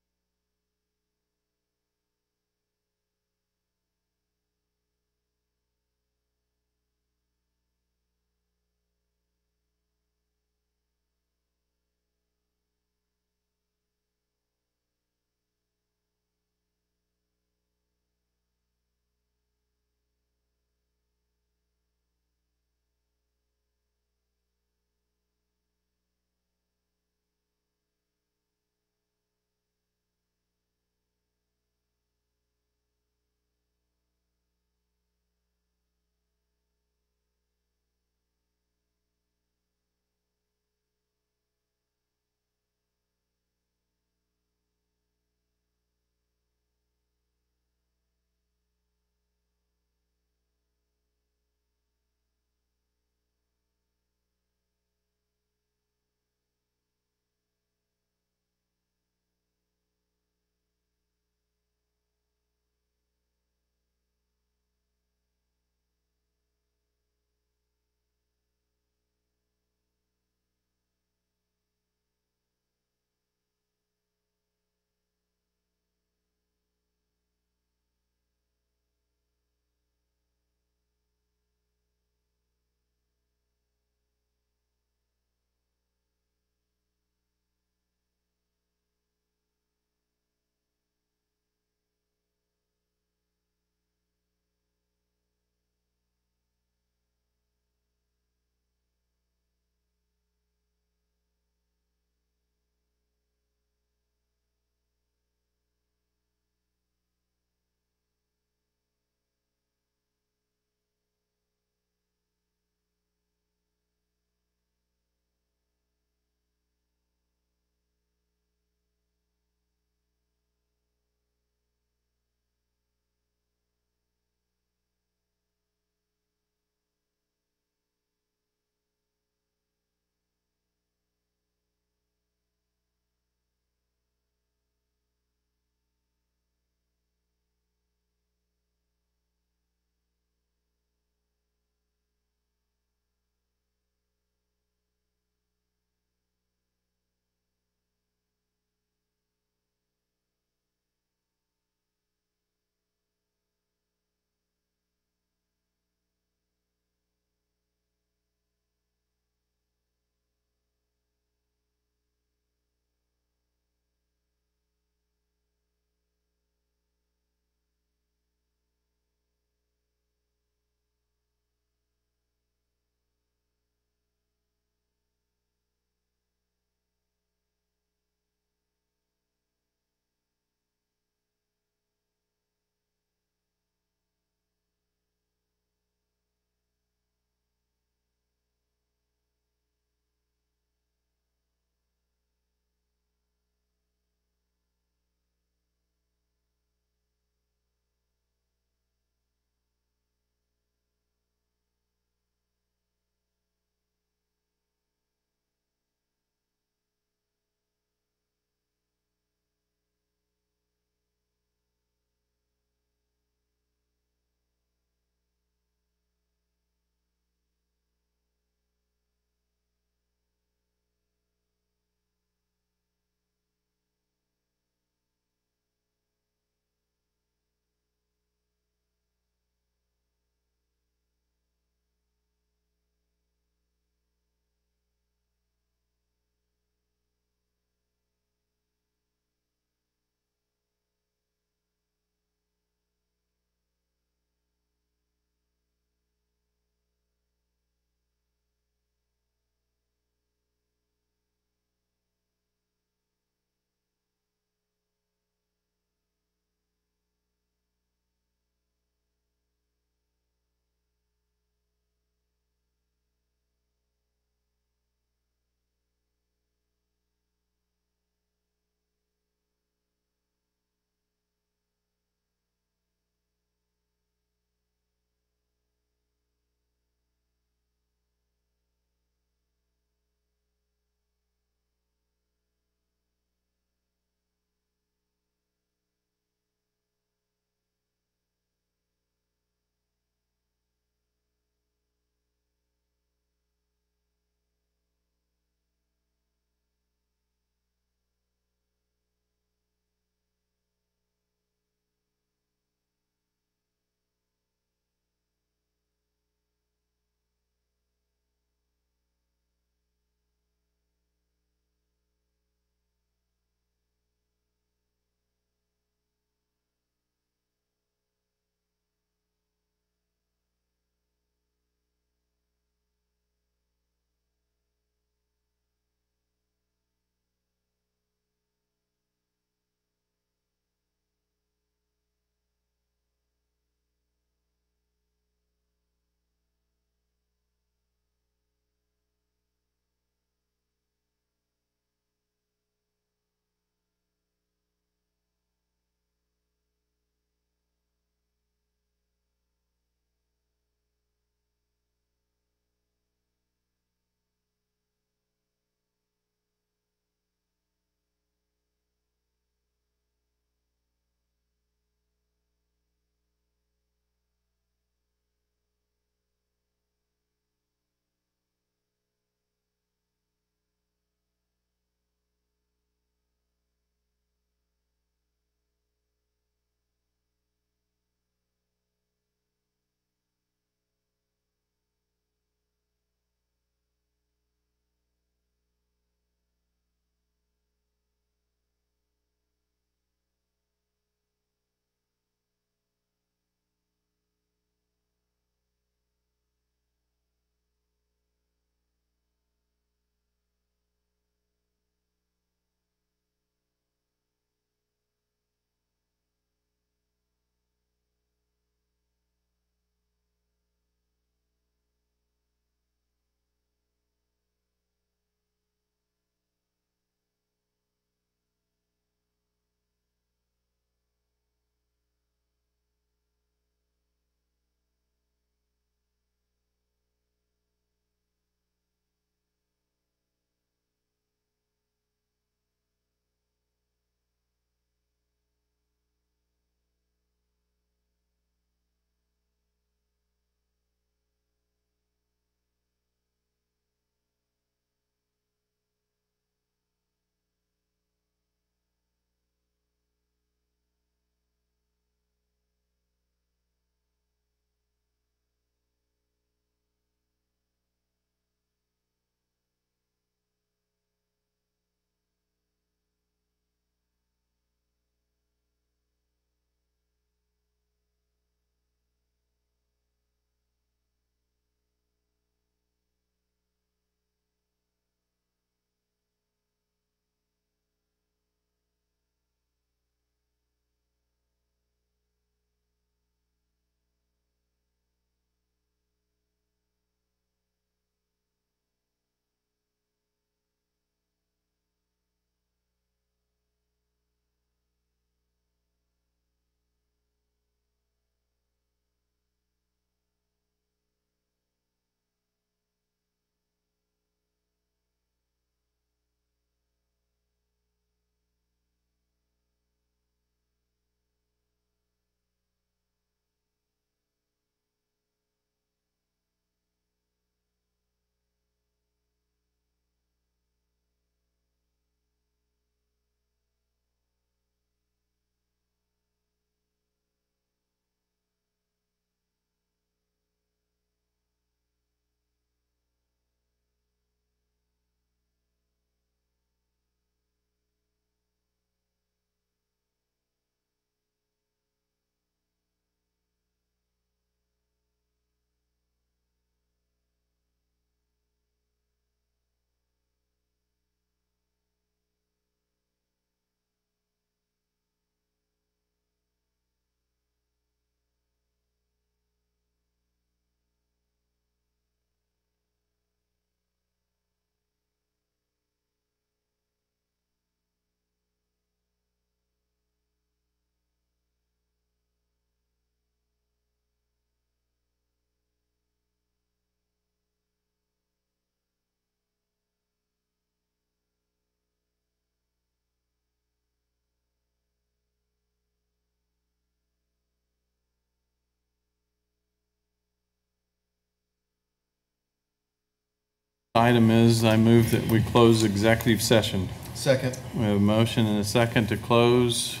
Item is, I move that we close executive session. Second. We have a motion and a second to close.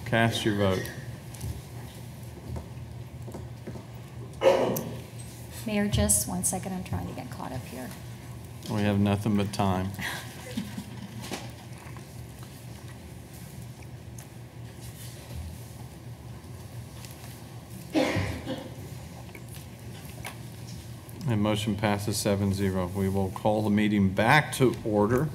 Cast your vote. Mayor, just 1 second, I'm trying to get caught up here. We have nothing but time. And motion passes 7-0. We will call the meeting back to order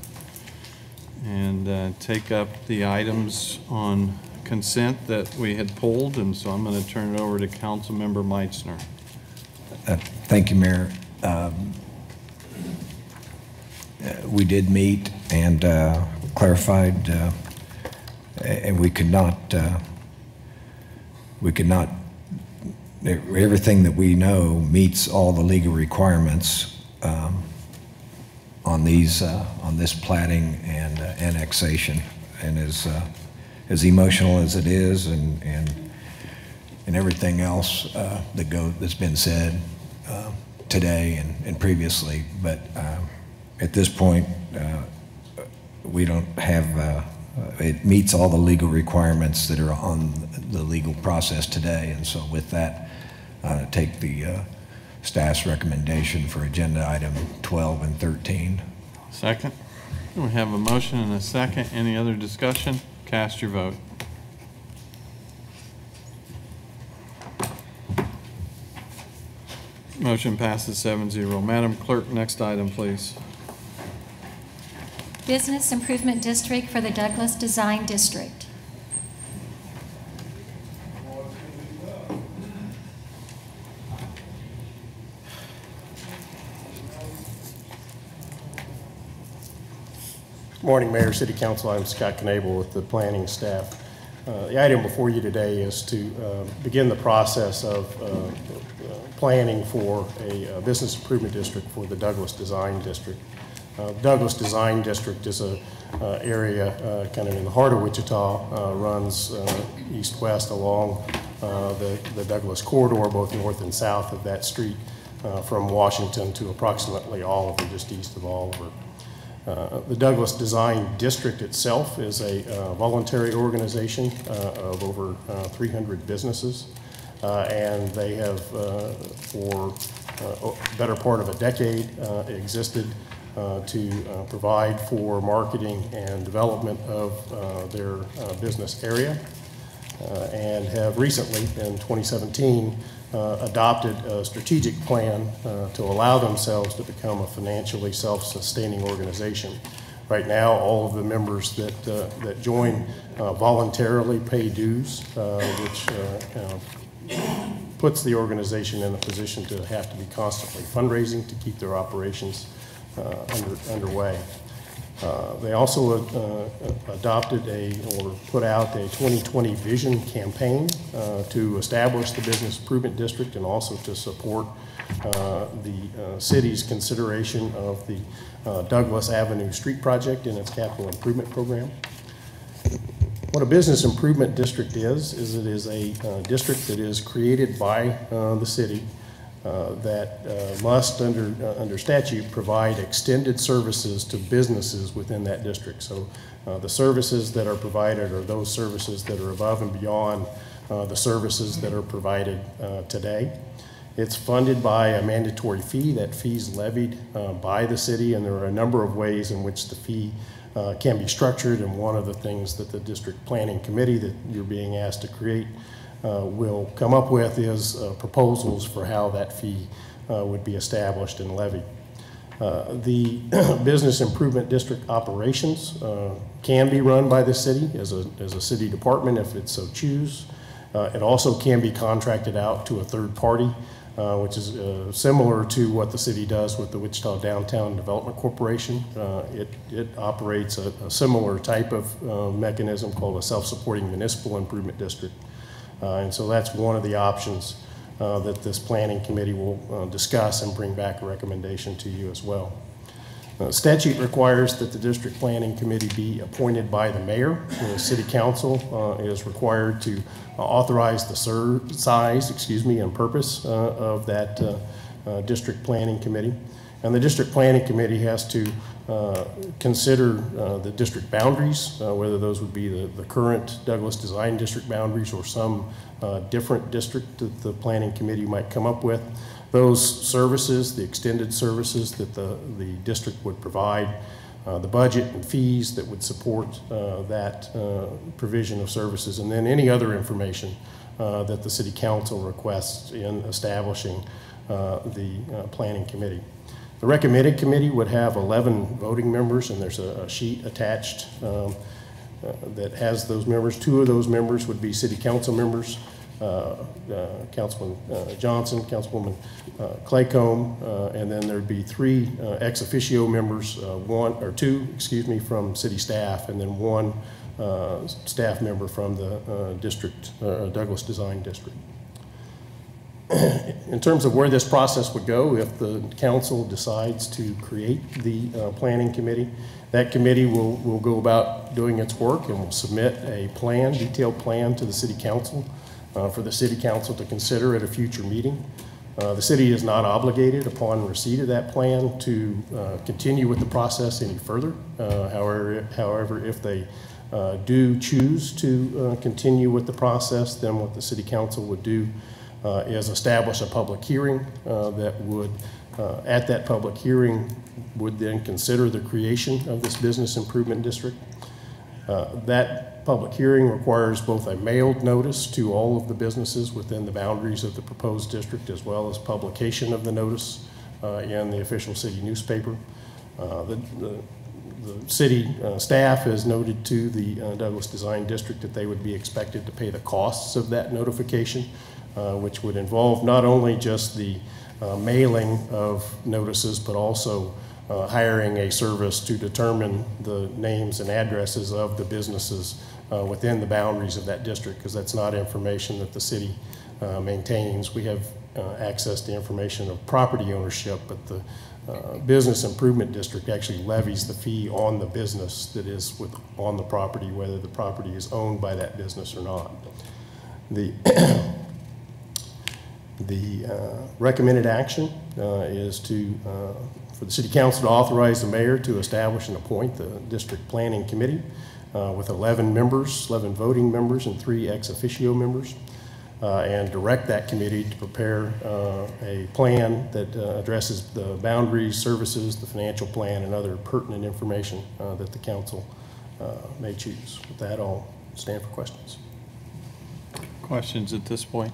and take up the items on consent that we had pulled, and so I'm going to turn it over to Councilmember Meitzner. Thank you, Mayor. We did meet and clarified, and we could not, everything that we know meets all the legal requirements on this platting and annexation, and as emotional as it is, and everything else that's been said today and previously, but at this point we don't have it meets all the legal requirements that are on the legal process today, and so with that take the staff's recommendation for agenda item 12 and 13. Second. We have a motion and a second. Any other discussion? Cast your vote. Motion passes 7-0. Madam Clerk, next item, please. Business Improvement District for the Douglas Design District. Good morning, Mayor, City Council. I'm Scott Knable with the planning staff. The item before you today is to begin the process of planning for a business improvement district for the Douglas Design District. Douglas Design District is a area kind of in the heart of Wichita, runs east-west along the Douglas corridor, both north and south of that street, from Washington to approximately Oliver, just east of Oliver. The Douglas Design District itself is a voluntary organization of over 300 businesses, and they have, for a better part of a decade, existed to provide for marketing and development of their business area, and have recently, in 2017, adopted a strategic plan to allow themselves to become a financially self-sustaining organization. Right now, all of the members that join voluntarily pay dues, which puts the organization in a position to have to be constantly fundraising to keep their operations underway. They also adopted or put out a 2020 vision campaign to establish the business improvement district and also to support the city's consideration of the Douglas Avenue Street project in its capital improvement program. What a business improvement district is it is a district that is created by the city that must, under statute, provide extended services to businesses within that district. So the services that are provided are those services that are above and beyond the services that are provided today. It's funded by a mandatory fee. That fee is levied by the city, and there are a number of ways in which the fee can be structured, and one of the things that the district planning committee that you're being asked to create will come up with is proposals for how that fee would be established and levied. The business improvement district operations can be run by the city as a city department if it so choose. It also can be contracted out to a third party, which is similar to what the city does with the Wichita Downtown Development Corporation. It operates a similar type of mechanism called a self-supporting municipal improvement district. And so that's one of the options that this planning committee will discuss and bring back a recommendation to you as well. Statute requires that the district planning committee be appointed by the mayor. The city council is required to authorize the size and purpose of that district planning committee. And the district planning committee has to consider the district boundaries, whether those would be the current Douglas Design District boundaries or some different district that the planning committee might come up with. Those services, the extended services that the district would provide, the budget and fees that would support that provision of services, and then any other information that the city council requests in establishing the planning committee. The recommended committee would have 11 voting members, and there's a sheet attached that has those members. 2 of those members would be city council members, Councilman Johnson, Councilwoman Claycomb, and then there'd be 3 ex officio members, 2 from city staff, and then 1 staff member from the district, Douglas Design District. In terms of where this process would go, if the council decides to create the planning committee, that committee will go about doing its work and will submit a plan, detailed plan to the city council for the city council to consider at a future meeting. The city is not obligated upon receipt of that plan to continue with the process any further. However, if they do choose to continue with the process, then what the city council would do is establish a public hearing that would, at that public hearing, would then consider the creation of this business improvement district. That public hearing requires both a mailed notice to all of the businesses within the boundaries of the proposed district, as well as publication of the notice in the official city newspaper. The city staff has noted to the Douglas Design District that they would be expected to pay the costs of that notification, which would involve not only just the mailing of notices, but also hiring a service to determine the names and addresses of the businesses within the boundaries of that district, because that's not information that the city maintains. We have access to information of property ownership, but the business improvement district actually levies the fee on the business that is on the property, whether the property is owned by that business or not. The recommended action is for the city council to authorize the mayor to establish and appoint the district planning committee with 11 members, 11 voting members, and 3 ex officio members, and direct that committee to prepare a plan that addresses the boundaries, services, the financial plan, and other pertinent information that the council may choose. With that, I'll stand for questions. Questions at this point?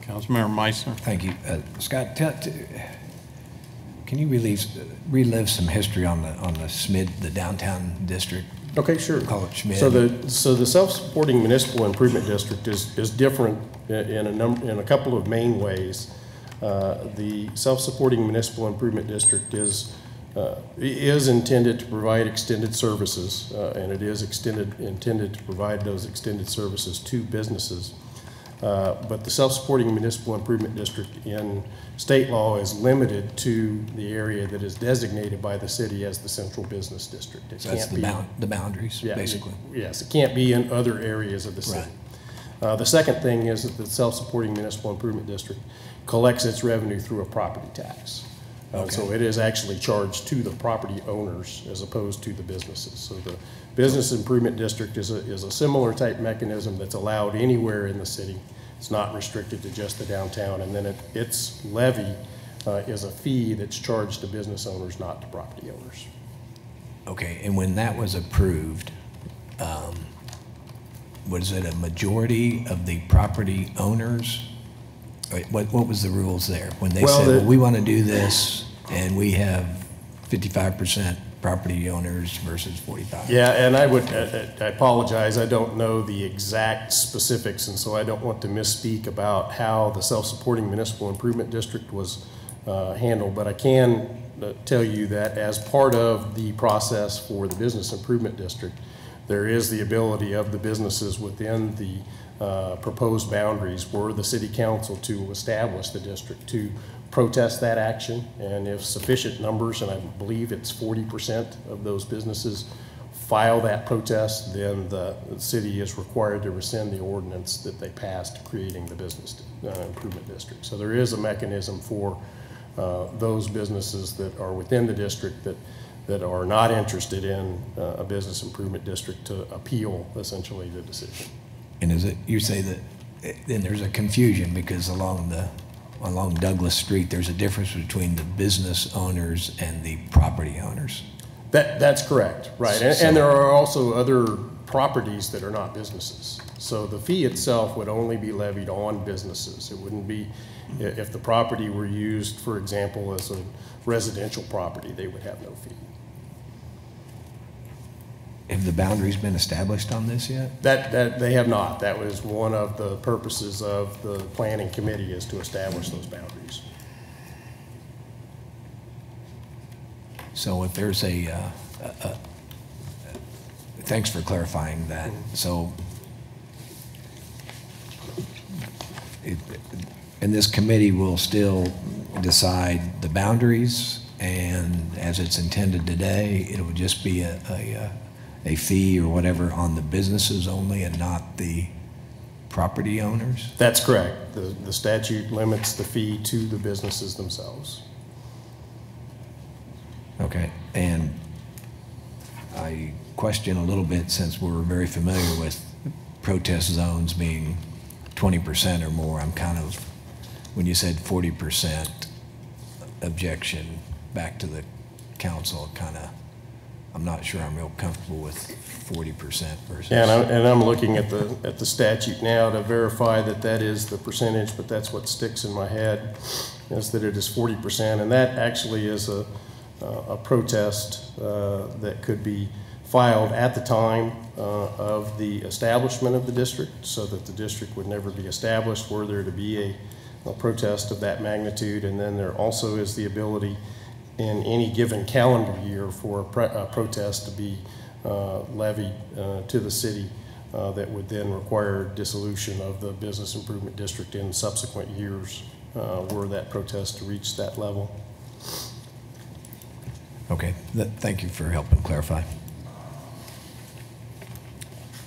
Councilmember Meissner. Thank you. Scott, can you relive some history on the SMID, the downtown district? Okay, sure. Call it SMID. So the self-supporting municipal improvement district is different in a couple of main ways. The self-supporting municipal improvement district is intended to provide extended services, and it is intended to provide those extended services to businesses. But the self-supporting municipal improvement district in state law is limited to the area that is designated by the city as the central business district. So that's the boundaries, basically. Yes, it can't be in other areas of the city. Right. The second thing is that the self-supporting municipal improvement district collects its revenue through a property tax. So it is actually charged to the property owners as opposed to the businesses. So the business improvement district is a similar type mechanism that's allowed anywhere in the city. It's not restricted to just the downtown. And then its levy is a fee that's charged to business owners, not to property owners. Okay, and when that was approved, was it a majority of the property owners? What was the rules there? When they said, well, we want to do this, and we have 55% property owners versus 45%. Yeah, and I apologize, I don't know the exact specifics, and so I don't want to misspeak about how the self-supporting municipal improvement district was handled, but I can tell you that as part of the process for the business improvement district, there is the ability of the businesses within the proposed boundaries for the city council to establish the district to protest that action, and if sufficient numbers, and I believe it's 40% of those businesses file that protest, then the city is required to rescind the ordinance that they passed creating the business improvement district. So there is a mechanism for those businesses that are within the district that are not interested in a business improvement district to appeal essentially the decision. And is it, you say that, then there's a confusion because along Douglas Street, there's a difference between the business owners and the property owners. That's correct, right. And there are also other properties that are not businesses. So the fee itself would only be levied on businesses. It wouldn't be, if the property were used, for example, as a residential property, they would have no fee. Have the boundaries been established on this yet? That they have not. That was one of the purposes of the planning committee, is to establish those boundaries. So if there's thanks for clarifying that. So and this committee will still decide the boundaries, and as it's intended today, it would just be a fee or whatever on the businesses only and not the property owners? That's correct. The statute limits the fee to the businesses themselves. Okay, and I question a little bit, since we're very familiar with protest zones being 20% or more, I'm kind of, when you said 40% objection back to the council, kind of, I'm not sure I'm real comfortable with 40% versus. Yeah, and I'm looking at the statute now to verify that is the percentage, but that's what sticks in my head, is that it is 40%, and that actually is a protest that could be filed at the time of the establishment of the district, so that the district would never be established were there to be a protest of that magnitude. And then there also is the ability in any given calendar year for a protest to be levied to the city that would then require dissolution of the business improvement district in subsequent years were that protest to reach that level. Okay, thank you for helping clarify.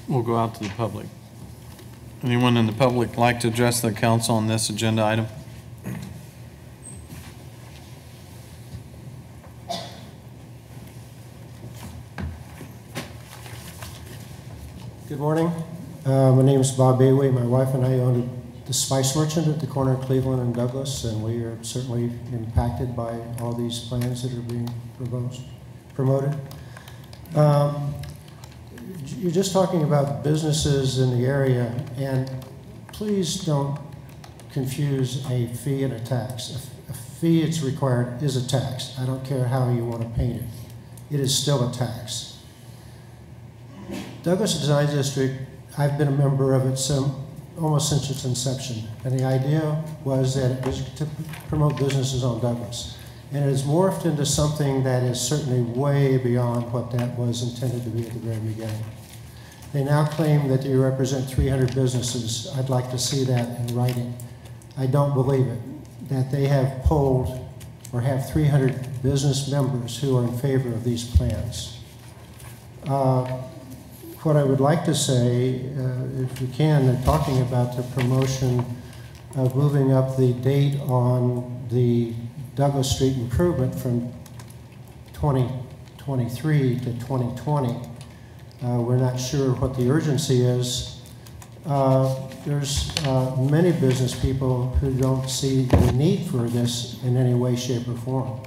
We'll go out to the public. Anyone in the public like to address the council on this agenda item? Good morning. My name is Bob Bayway. My wife and I own the Spice Merchant at the corner of Cleveland and Douglas, and we are certainly impacted by all these plans that are being promoted. You're just talking about businesses in the area, and please don't confuse a fee and a tax. A fee, it's required, is a tax. I don't care how you want to paint it. It is still a tax. Douglas Design District, I've been a member of it almost since its inception, and the idea was that it was to promote businesses on Douglas. And it has morphed into something that is certainly way beyond what that was intended to be at the very beginning. They now claim that they represent 300 businesses. I'd like to see that in writing. I don't believe it, that they have polled or have 300 business members who are in favor of these plans. What I would like to say, if we can, talking about the promotion of moving up the date on the Douglas Street improvement from 2023 to 2020. We're not sure what the urgency is. There's many business people who don't see the need for this in any way, shape, or form.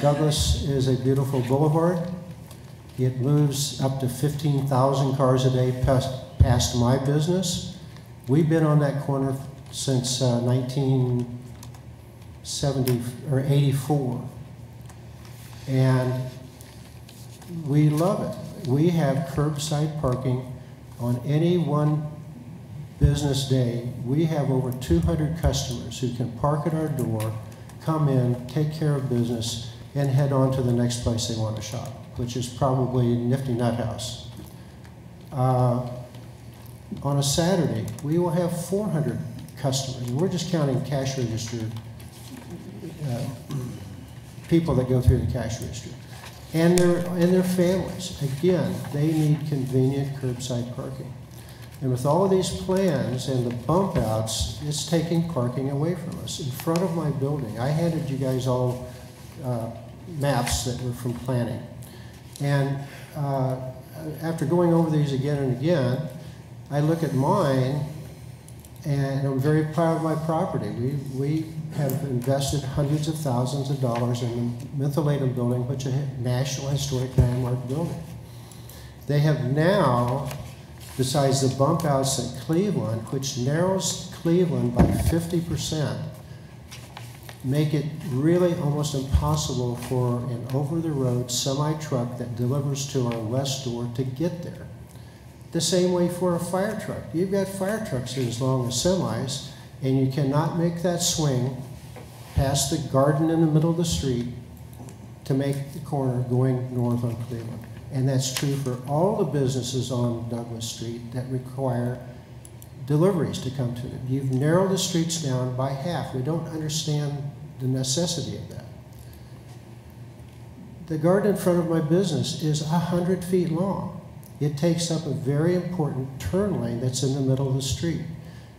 Douglas is a beautiful boulevard. It moves up to 15,000 cars a day past my business. We've been on that corner since 1970 or 84, and we love it. We have curbside parking on any one business day. We have over 200 customers who can park at our door, come in, take care of business, and head on to the next place they want to shop, which is probably Nifty Nut House. On a Saturday, we will have 400 customers. We're just counting cash register people that go through the cash register. And their families. Again, they need convenient curbside parking. And with all of these plans and the bump outs, it's taking parking away from us. In front of my building, I handed you guys all maps that were from planning. And after going over these again and again, I look at mine, and I'm very proud of my property. We have invested hundreds of thousands of dollars in the Mentholatum building, which is a National Historic Landmark building. They have now, besides the bump outs at Cleveland, which narrows Cleveland by 50%, make it really almost impossible for an over-the-road semi-truck that delivers to our west door to get there. The same way for a fire truck. You've got fire trucks that are as long as semis, and you cannot make that swing past the garden in the middle of the street to make the corner going north on Cleveland. And that's true for all the businesses on Douglas Street that require deliveries to come to them. You've narrowed the streets down by half. We don't understand the necessity of that. The garden in front of my business is 100 feet long. It takes up a very important turn lane that's in the middle of the street.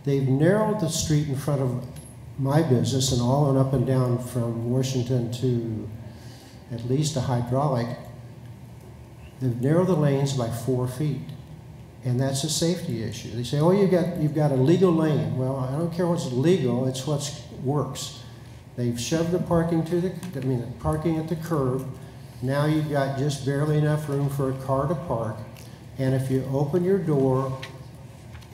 They've narrowed the street in front of my business and all and up and down from Washington to at least a hydraulic. They've narrowed the lanes by 4 feet. And that's a safety issue. They say, oh, you've got a legal lane. Well, I don't care what's legal, it's what works. They've shoved the parking parking at the curb. Now you've got just barely enough room for a car to park. And if you open your door,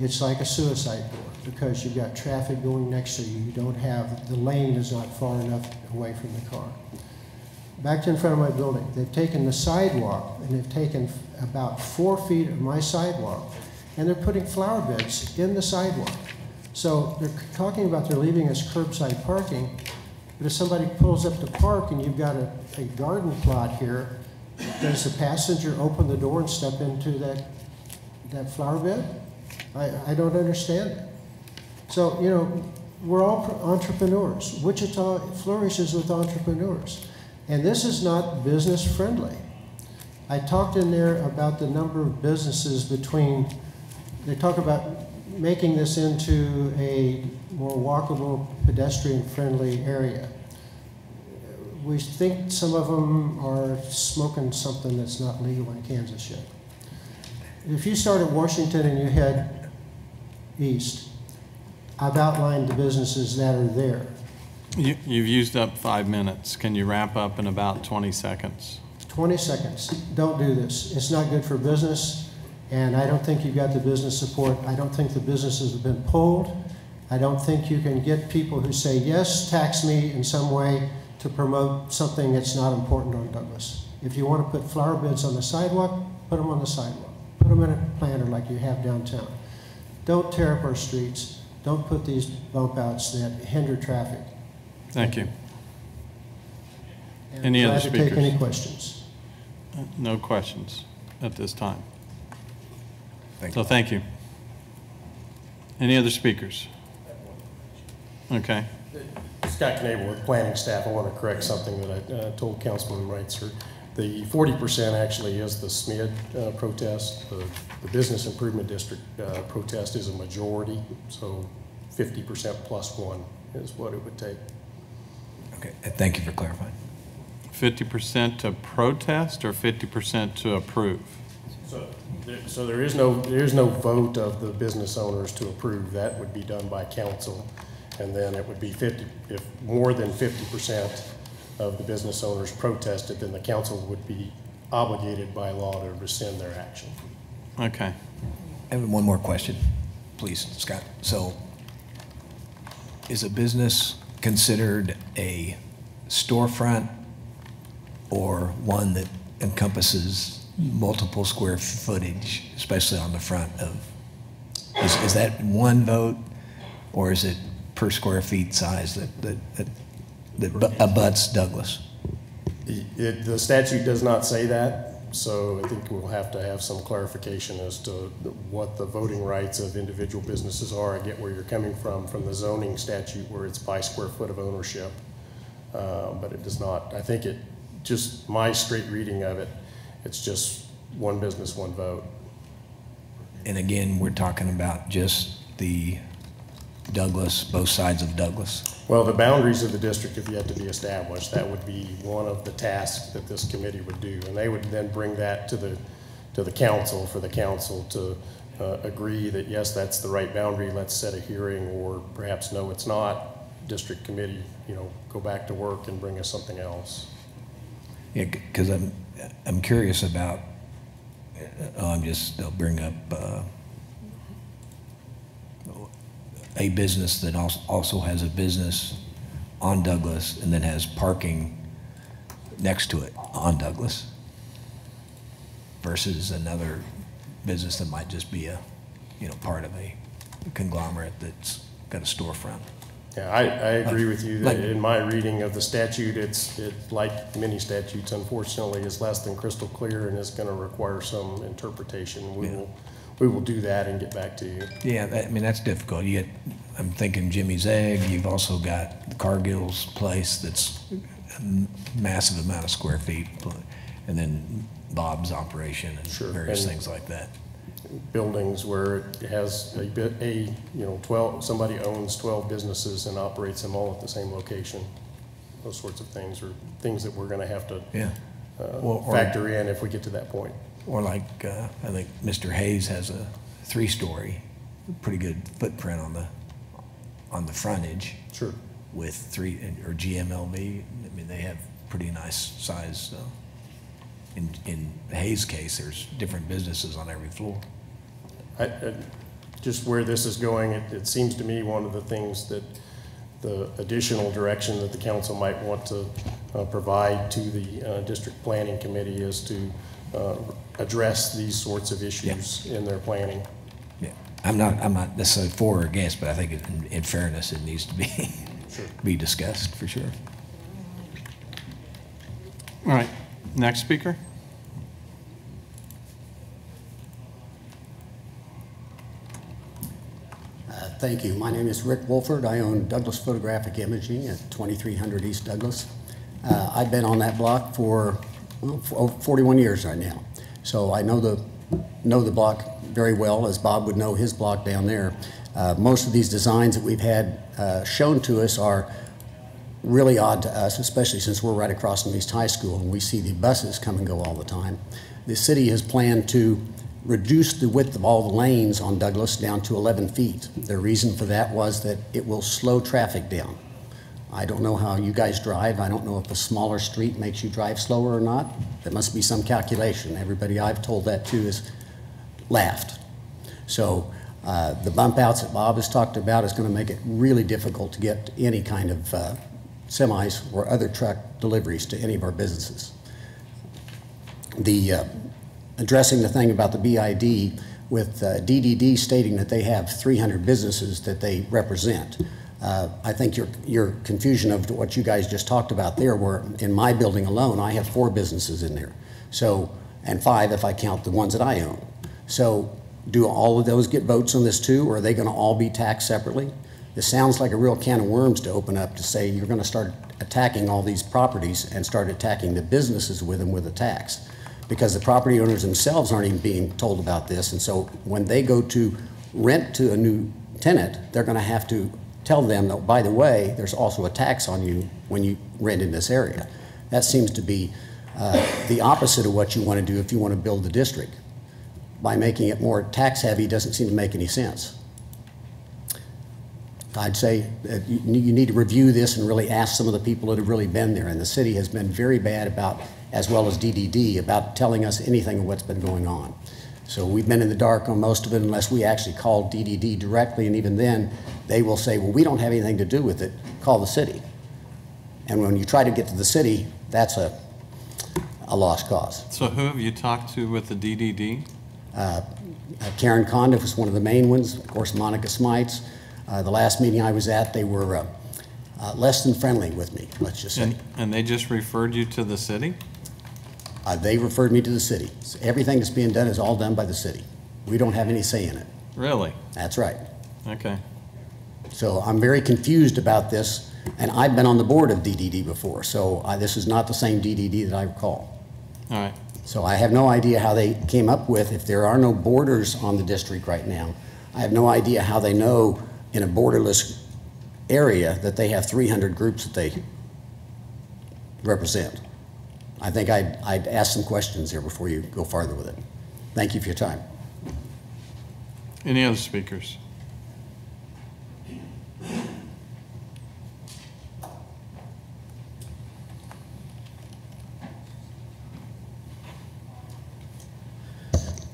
it's like a suicide door because you've got traffic going next to you. You don't have, the lane is not far enough away from the car. Back to in front of my building, they've taken the sidewalk and they've taken about 4 feet of my sidewalk and they're putting flower beds in the sidewalk. So they're talking about they're leaving us curbside parking, but if somebody pulls up to park and you've got a garden plot here, does the passenger open the door and step into that flower bed? I don't understand it. So, you know, we're all entrepreneurs. Wichita flourishes with entrepreneurs. And this is not business friendly. I talked in there about the number of businesses they talk about making this into a more walkable, pedestrian friendly area. We think some of them are smoking something that's not legal in Kansas yet. If you start at Washington and you head east, I've outlined the businesses that are there. You've used up 5 minutes. Can you wrap up in about 20 seconds? 20 seconds. Don't do this. It's not good for business, and I don't think you've got the business support. I don't think the businesses have been pulled. I don't think you can get people who say, yes, tax me in some way to promote something that's not important on Douglas. If you want to put flower beds on the sidewalk, put them on the sidewalk. Put them in a planter like you have downtown. Don't tear up our streets. Don't put these bump outs that hinder traffic. Thank you. And Any other glad to speakers? take any questions. No questions at this time. Thank So thank you. Any other speakers? Okay. Scott Knable with planning staff. I want to correct something that I told Councilman Reitzer. The 40% actually is the SMID protest. The Business Improvement District protest is a majority, so 50% plus 1 is what it would take. Okay, thank you for clarifying. 50% to protest or 50% to approve? So there is no vote of the business owners to approve. That would be done by council, and then it would be 50. If more than 50% of the business owners protested, then the council would be obligated by law to rescind their action. Okay. I have one more question, please, Scott. So, is a business considered a storefront or one that encompasses multiple square footage, especially on the front of? Is that one vote, or is it per square feet size that abuts Douglas? The statute does not say that, so I think we'll have to have some clarification as to what the voting rights of individual businesses are. I get where you're coming from the zoning statute where it's by square foot of ownership, but it does not. I think it, just my straight reading of it, it's just one business, one vote. And again, we're talking about just the Douglas, both sides of Douglas. Well, the boundaries of the district have yet to be established. That would be one of the tasks that this committee would do. And they would then bring that to the council for the council to agree that, yes, that's the right boundary, let's set a hearing, or perhaps, no, it's not. District committee, go back to work and bring us something else. Yeah, because I'm curious about, I'll bring up a business that also has a business on Douglas and then has parking next to it on Douglas versus another business that might just be a, part of a conglomerate that's got a storefront. Yeah, I agree with you that in my reading of the statute, it's like many statutes, unfortunately, is less than crystal clear and is going to require some interpretation. We will do that and get back to you. Yeah, that's difficult. I'm thinking Jimmy's Egg. You've also got Cargill's place that's a massive amount of square feet, and then Bob's operation and various things like that. Buildings where it has 12, somebody owns 12 businesses and operates them all at the same location. Those sorts of things are things that we're going to have to factor in if we get to that point. Or like, I think Mr. Hayes has a 3-story, pretty good footprint on the frontage. Sure. With or GMLV. They have pretty nice size. In Hayes' case, there's different businesses on every floor. Just where this is going, it seems to me one of the things that the additional direction that the council might want to provide to the district planning committee is to address these sorts of issues in their planning. Yeah, I'm not necessarily for or against, but I think in fairness, it needs to be be discussed for sure. All right, next speaker. Thank you. My name is Rick Wolford. I own Douglas Photographic Imaging at 2300 East Douglas. I've been on that block for 41 years right now. So I know the block very well, as Bob would know his block down there. Most of these designs that we've had shown to us are really odd to us, especially since we're right across from East High School and we see the buses come and go all the time. The city has planned to reduce the width of all the lanes on Douglas down to 11 feet. The reason for that was that it will slow traffic down. I don't know how you guys drive. I don't know if a smaller street makes you drive slower or not. There must be some calculation. Everybody I've told that to has laughed. So the bump outs that Bob has talked about is going to make it really difficult to get any kind of semis or other truck deliveries to any of our businesses. Addressing the thing about the BID with DDD stating that they have 300 businesses that they represent. I think your confusion of what you guys just talked about there, where in my building alone, I have 4 businesses in there. So, and 5 if I count the ones that I own. So do all of those get votes on this too, or are they going to all be taxed separately? This sounds like a real can of worms to open up to say you're going to start attacking all these properties and start attacking the businesses with them with a tax. Because the property owners themselves aren't even being told about this. And so when they go to rent to a new tenant, they're going to have to tell them that, by the way, there's also a tax on you when you rent in this area. That seems to be the opposite of what you want to do if you want to build the district. By making it more tax heavy doesn't seem to make any sense. I'd say that you need to review this and really ask some of the people that have really been there. And the city has been very bad about, as well as DDD, about telling us anything of what's been going on. So we've been in the dark on most of it unless we actually call DDD directly, and even then they will say, well, we don't have anything to do with it, call the city. And when you try to get to the city, that's a lost cause. So who have you talked to with the DDD? Karen Condiff was one of the main ones, of course Monica Smites. The last meeting I was at, they were less than friendly with me, let's just say. And they just referred you to the city? They referred me to the city. So everything that's being done is all done by the city. We don't have any say in it. Really? That's right. Okay. So I'm very confused about this, and I've been on the board of DDD before, so this is not the same DDD that I recall. All right. So I have no idea how they came up with, if there are no borders on the district right now, I have no idea how they know in a borderless area that they have 300 groups that they represent. I think I'd ask some questions here before you go farther with it. Thank you for your time. Any other speakers?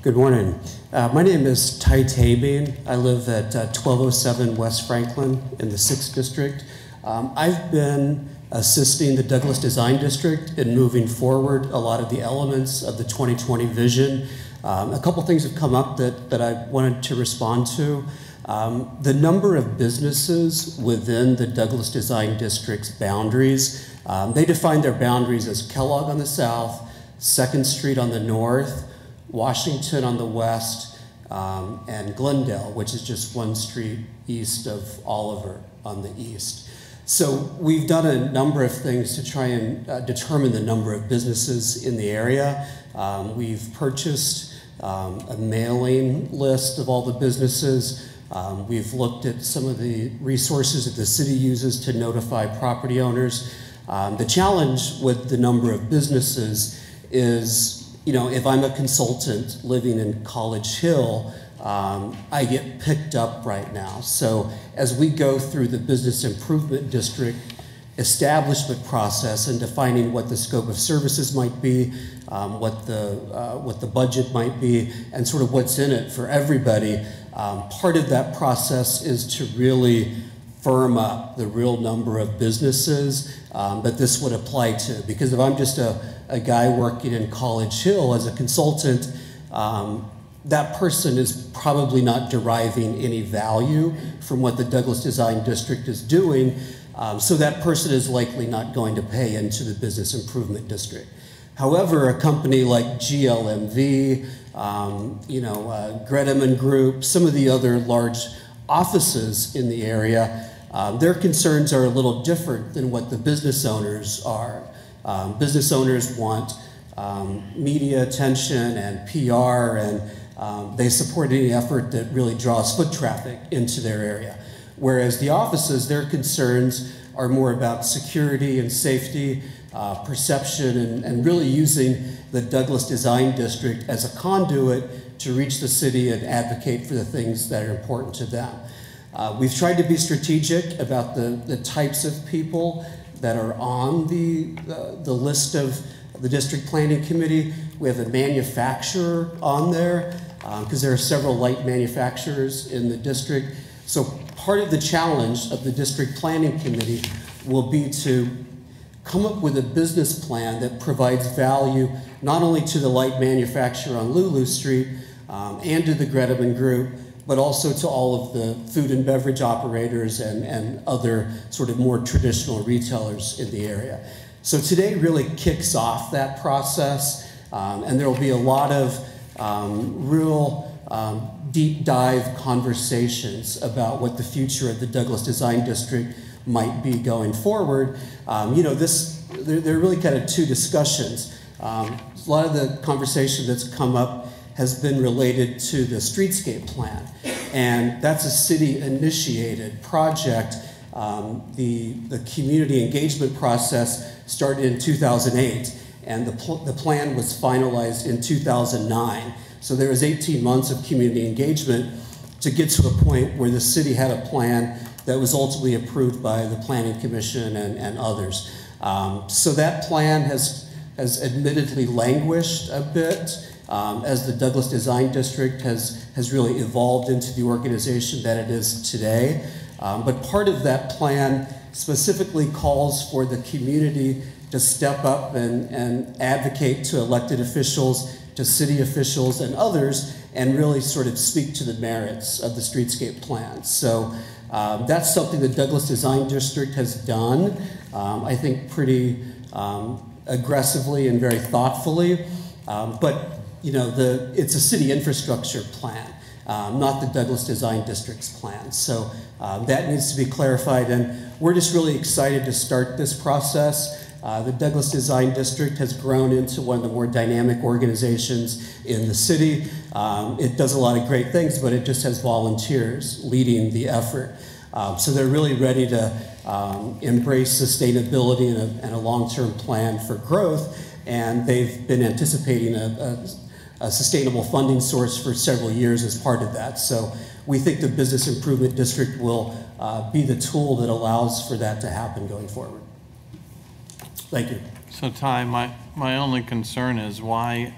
Good morning. My name is Ty Tabine. I live at 1207 West Franklin in the 6th District. I've been assisting the Douglas Design District in moving forward a lot of the elements of the 2020 vision. A couple things have come up that I wanted to respond to. The number of businesses within the Douglas Design District's boundaries, they define their boundaries as Kellogg on the south, 2nd Street on the north, Washington on the west, and Glendale, which is just 1 street east of Oliver on the east. So we've done a number of things to try and determine the number of businesses in the area. We've purchased a mailing list of all the businesses. We've looked at some of the resources that the city uses to notify property owners. The challenge with the number of businesses is, you know, if I'm a consultant living in College Hill, I get picked up right now. So as we go through the business improvement district establishment process and defining what the scope of services might be, what the budget might be, and sort of what's in it for everybody, part of that process is to really firm up the real number of businesses that this would apply to. Because if I'm just a guy working in College Hill as a consultant, that person is probably not deriving any value from what the Douglas Design District is doing, so that person is likely not going to pay into the Business Improvement District. However, a company like GLMV, Greteman Group, some of the other large offices in the area, their concerns are a little different than what the business owners are. Business owners want media attention and PR, and they support any effort that really draws foot traffic into their area. Whereas the offices, their concerns are more about security and safety, perception, and really using the Douglas Design District as a conduit to reach the city and advocate for the things that are important to them. We've tried to be strategic about the types of people that are on the list of the District Planning Committee. We have a manufacturer on there because there are several light manufacturers in the district. So part of the challenge of the District Planning Committee will be to come up with a business plan that provides value not only to the light manufacturer on Lulu Street and to the Greteman Group, but also to all of the food and beverage operators and other sort of more traditional retailers in the area. So today really kicks off that process, and there will be a lot of real deep dive conversations about what the future of the Douglas Design District might be going forward. There are really kind of two discussions. A lot of the conversation that's come up has been related to the streetscape plan, and that's a city-initiated project. The community engagement process started in 2008, and the plan was finalized in 2009. So there was 18 months of community engagement to get to a point where the city had a plan that was ultimately approved by the Planning Commission and others. So that plan has admittedly languished a bit as the Douglas Design District has really evolved into the organization that it is today. But part of that plan specifically calls for the community to step up and advocate to elected officials, to city officials and others, and really sort of speak to the merits of the streetscape plan. So that's something the Douglas Design District has done, I think pretty aggressively and very thoughtfully. But it's a city infrastructure plan, not the Douglas Design District's plan. So that needs to be clarified, and we're just really excited to start this process. The Douglas Design District has grown into one of the more dynamic organizations in the city. It does a lot of great things, but it just has volunteers leading the effort. So they're really ready to embrace sustainability and a long-term plan for growth, and they've been anticipating a sustainable funding source for several years as part of that. So we think the Business Improvement District will be the tool that allows for that to happen going forward. Thank you. So Ty, my only concern is why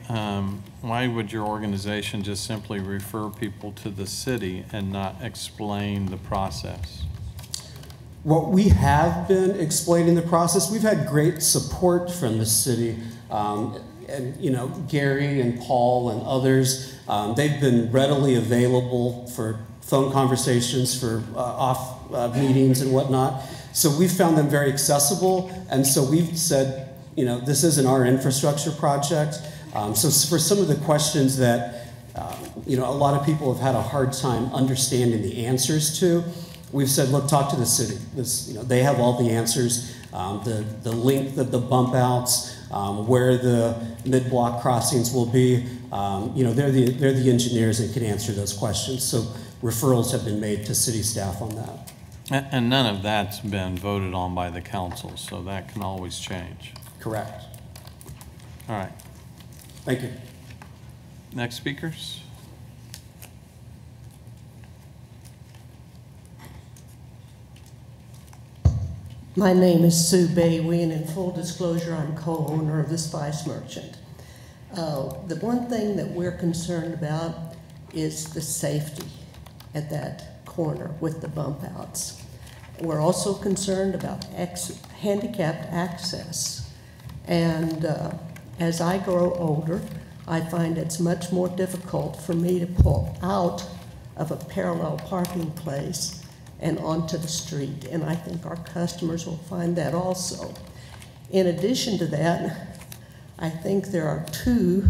would your organization just simply refer people to the city and not explain the process? Well, we have been explaining the process. We've had great support from the city. And you know, Gary and Paul and others, they've been readily available for phone conversations, for off meetings and whatnot. So we've found them very accessible. And so we've said, you know, this isn't our infrastructure project. So for some of the questions that, you know, a lot of people have had a hard time understanding the answers to, we've said, look, talk to the city. You know, they have all the answers. The length of the bump outs, where the mid-block crossings will be, you know, they're the engineers that can answer those questions. So referrals have been made to city staff on that. And none of that's been voted on by the council, so that can always change. Correct. All right. Thank you. Next speakers. My name is Sue Baywee, and in full disclosure, I'm co-owner of the Spice Merchant. The one thing that we're concerned about is the safety at that corner with the bump outs. We're also concerned about handicapped access. And as I grow older, I find it's much more difficult for me to pull out of a parallel parking place and onto the street, and I think our customers will find that also. In addition to that, I think there are 2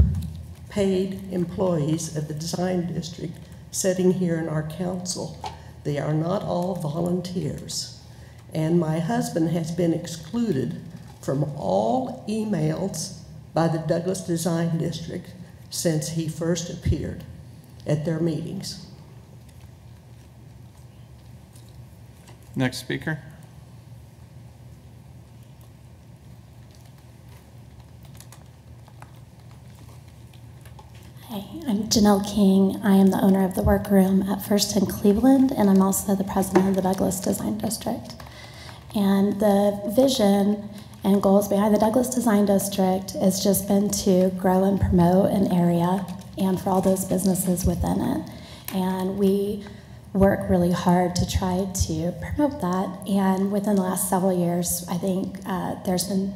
paid employees of the design district sitting here in our council. They are not all volunteers, and my husband has been excluded from all emails by the Douglas Design District since he first appeared at their meetings. Next speaker. Hi, I'm Janelle King. I am the owner of the workroom at First in Cleveland, and I'm also the president of the Douglas Design District. And the vision and goals behind the Douglas Design District has just been to grow and promote an area and for all those businesses within it. And we work really hard to try to promote that. And within the last several years, I think there's been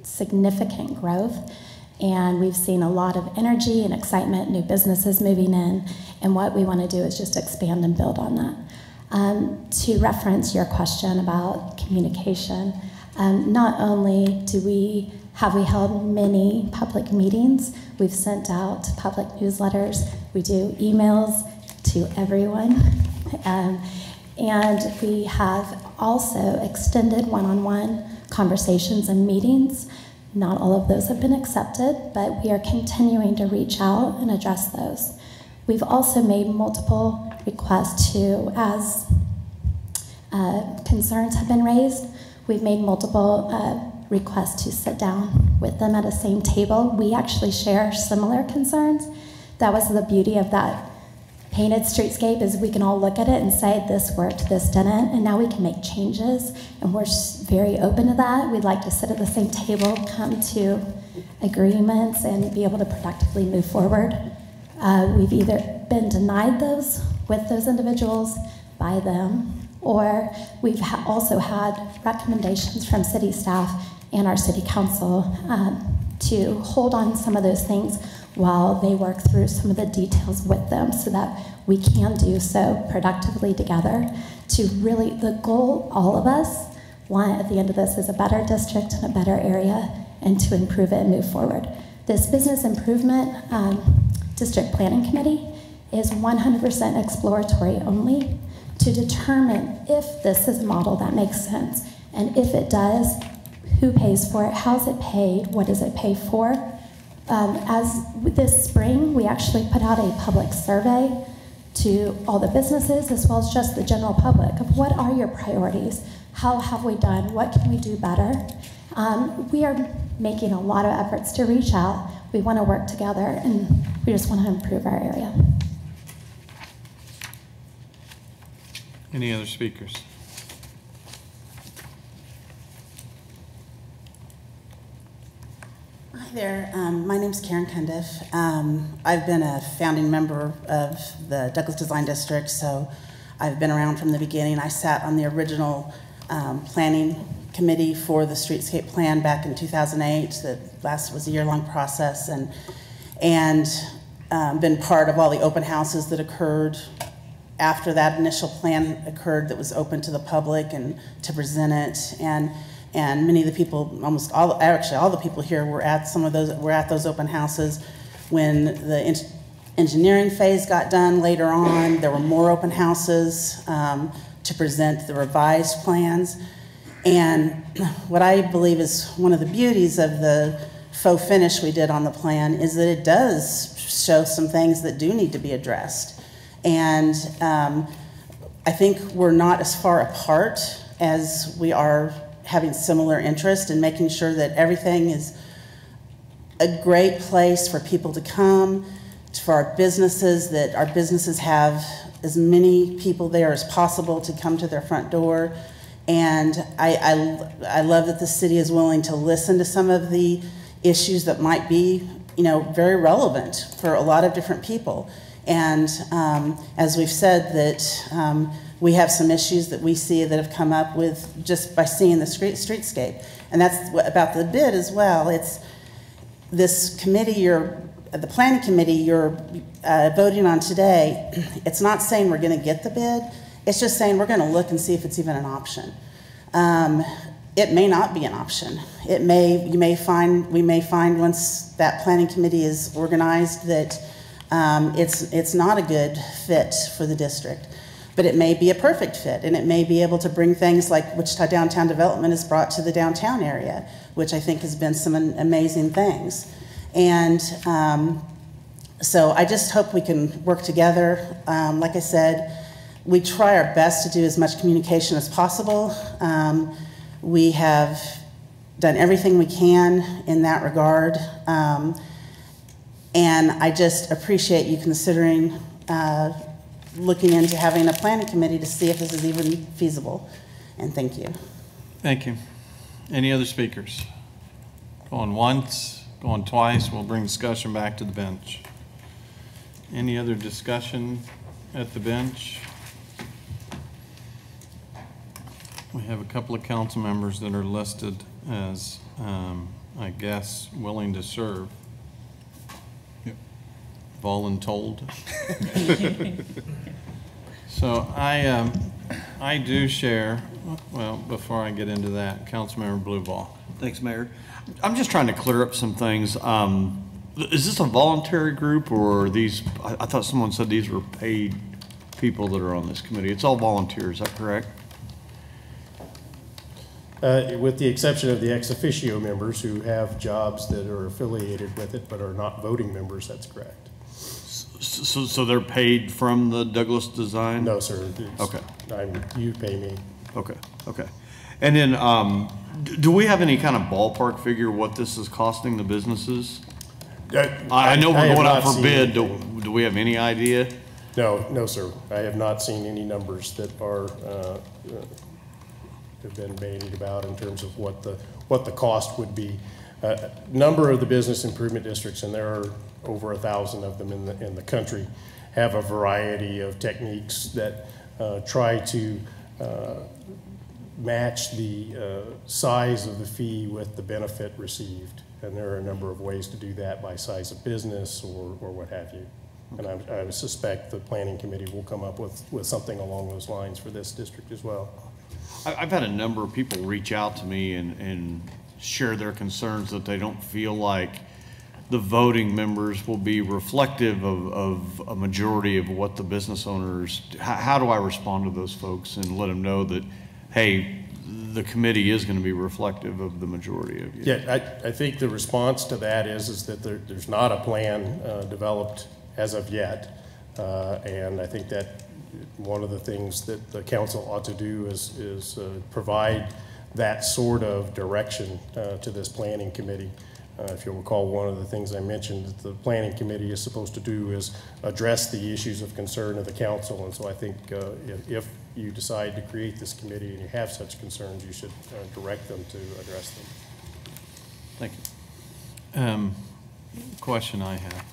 significant growth. And we've seen a lot of energy and excitement, new businesses moving in. And what we want to do is just expand and build on that. To reference your question about communication, not only have we held many public meetings, we've sent out public newsletters, we do emails to everyone, and we have also extended one-on-one conversations and meetings. Not all of those have been accepted, but we are continuing to reach out and address those. We've also made multiple requests to, as concerns have been raised, we've made multiple requests to sit down with them at a same table. We actually share similar concerns. That was the beauty of that painted streetscape, is we can all look at it and say, this worked, this didn't, and now we can make changes, and we're very open to that. We'd like to sit at the same table, come to agreements, and be able to productively move forward. We've either been denied those with those individuals by them, or we've also had recommendations from city staff and our city council to hold on some of those things while they work through some of the details with them so that we can do so productively together to really, the goal all of us want at the end of this is a better district and a better area, and to improve it and move forward. This Business Improvement District Planning Committee is 100% exploratory only to determine if this is a model that makes sense, and if it does, who pays for it, how's it paid, what does it pay for. As this spring, we actually put out a public survey to all the businesses as well as just the general public of what are your priorities, how have we done, what can we do better. We are making a lot of efforts to reach out. We want to work together, and we just want to improve our area. Any other speakers? Hi there, my name's Karen Cundiff. I've been a founding member of the Douglas Design District, so I've been around from the beginning. I sat on the original planning committee for the streetscape plan back in 2008. That was a year-long process, and been part of all the open houses that occurred after that initial plan occurred, that was open to the public and to present it. And many of the people, almost all, actually all the people here were at some of those, were at those open houses. When the engineering phase got done later on, there were more open houses to present the revised plans. And what I believe is one of the beauties of the faux finish we did on the plan is that it does show some things that do need to be addressed. And I think we're not as far apart as we are having similar interest in making sure that everything is a great place for people to come, for our businesses, that our businesses have as many people there as possible to come to their front door. And I love that the city is willing to listen to some of the issues that might be, very relevant for a lot of different people. And as we've said, that we have some issues that we see that have come up with just by seeing the streetscape. And that's about the bid as well. It's this committee, the planning committee you're voting on today, it's not saying we're going to get the bid. It's just saying we're going to look and see if it's even an option. It may not be an option. We may find once that planning committee is organized that it's not a good fit for the district. But it may be a perfect fit, and it may be able to bring things like Wichita Downtown Development has brought to the downtown area, which I think has been some amazing things. And so I just hope we can work together. Like I said, we try our best to do as much communication as possible. We have done everything we can in that regard. And I just appreciate you considering looking into having a planning committee to see if this is even feasible. And thank you. Thank you. Any other speakers? Going once, going twice, we'll bring discussion back to the bench. Any other discussion at the bench? We have a couple of council members that are listed as, I guess, willing to serve. Yep. Voluntold. So I do share, well, before I get into that, Councilmember Blueball. Thanks, Mayor. I'm just trying to clear up some things. Is this a voluntary group, or are these, I thought someone said these were paid people that are on this committee. It's all volunteers, is that correct? With the exception of the ex officio members who have jobs that are affiliated with it but are not voting members, that's correct. So they're paid from the Douglas Design? No, sir. Okay. You pay me. Okay, okay. And then do we have any kind of ballpark figure what this is costing the businesses? I know we're going out for bid. Do we have any idea? No, sir. I have not seen any numbers that are have been bandied about in terms of what the cost would be. A number of the business improvement districts, and there are over 1,000 of them in the country, have a variety of techniques that try to match the size of the fee with the benefit received. And there are a number of ways to do that by size of business or what have you. And I suspect the planning committee will come up with something along those lines for this district as well. I've had a number of people reach out to me and share their concerns that they don't feel like the voting members will be reflective of a majority of what the business owners, how do I respond to those folks and let them know that, hey, the committee is going to be reflective of the majority of you. Yeah, I think the response to that is that there's not a plan developed as of yet. And I think that one of the things that the council ought to do is provide that sort of direction to this planning committee. If you'll recall, one of the things I mentioned that the planning committee is supposed to do is address the issues of concern of the council. And so I think if you decide to create this committee and you have such concerns, you should direct them to address them. Thank you. Question I have.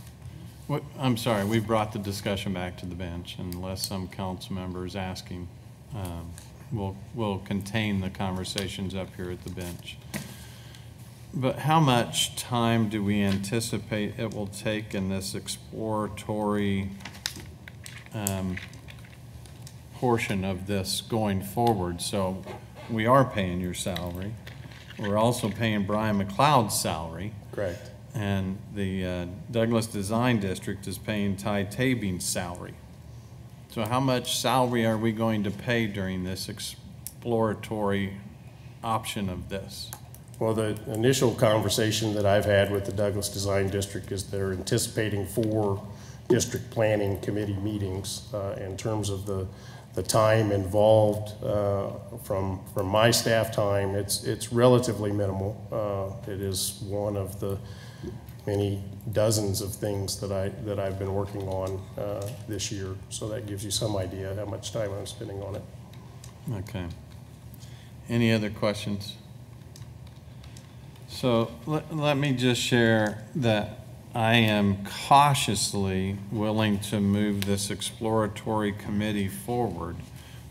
I'm sorry, we brought the discussion back to the bench, unless some council member is asking. We'll contain the conversations up here at the bench. But how much time do we anticipate it will take in this exploratory portion of this going forward? So we are paying your salary. We're also paying Brian McLeod's salary. Correct. And the Douglas Design District is paying Ty Tabing's salary. So how much salary are we going to pay during this exploratory option of this? Well, the initial conversation that I've had with the Douglas Design District is they're anticipating 4 district planning committee meetings. In terms of the time involved from my staff time, it's relatively minimal. It is one of the many dozens of things that I've been working on this year. So that gives you some idea how much time I'm spending on it. Okay. Any other questions? So let me just share that I am cautiously willing to move this exploratory committee forward,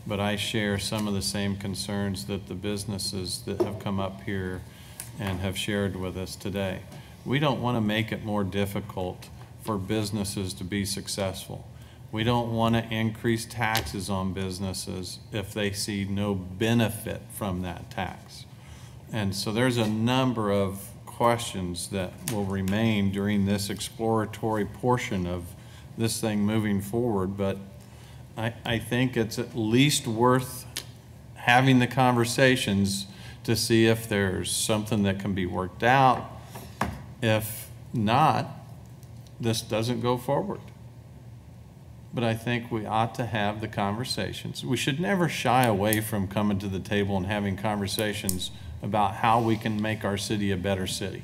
but I share some of the same concerns that the businesses that have come up here and have shared with us today. We don't want to make it more difficult for businesses to be successful. We don't want to increase taxes on businesses if they see no benefit from that tax. And so there's a number of questions that will remain during this exploratory portion of this thing moving forward, but I think it's at least worth having the conversations to see if there's something that can be worked out. If not, this doesn't go forward. But I think we ought to have the conversations. We should never shy away from coming to the table and having conversations about how we can make our city a better city.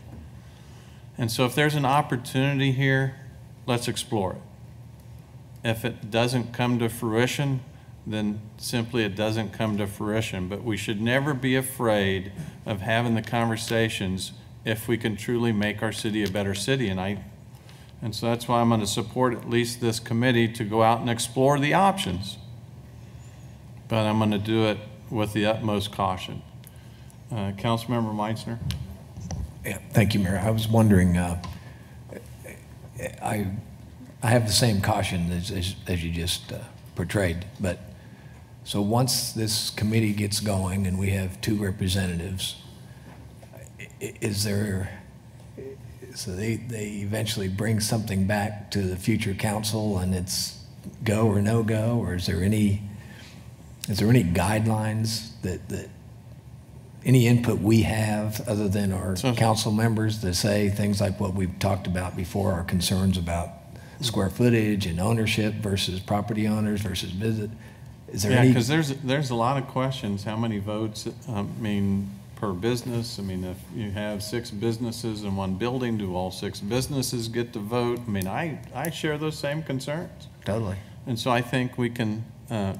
And so if there's an opportunity here, let's explore it. If it doesn't come to fruition, then simply it doesn't come to fruition. But we should never be afraid of having the conversations if we can truly make our city a better city. And so that's why I'm going to support at least this committee to go out and explore the options. But I'm going to do it with the utmost caution. Councilmember Meitzner. Yeah, thank you, Mayor. I was wondering, I have the same caution as you just portrayed, but so once this committee gets going and we have 2 representatives, is there, so they eventually bring something back to the future council and it's go or no go, or is there any guidelines that any input we have other than our council members to say things like what we've talked about before, our concerns about square footage and ownership versus property owners versus visit? Is there any? Yeah, because there's a lot of questions. How many votes, per business? If you have 6 businesses in one building, do all 6 businesses get to vote? I share those same concerns. Totally. And so I think we can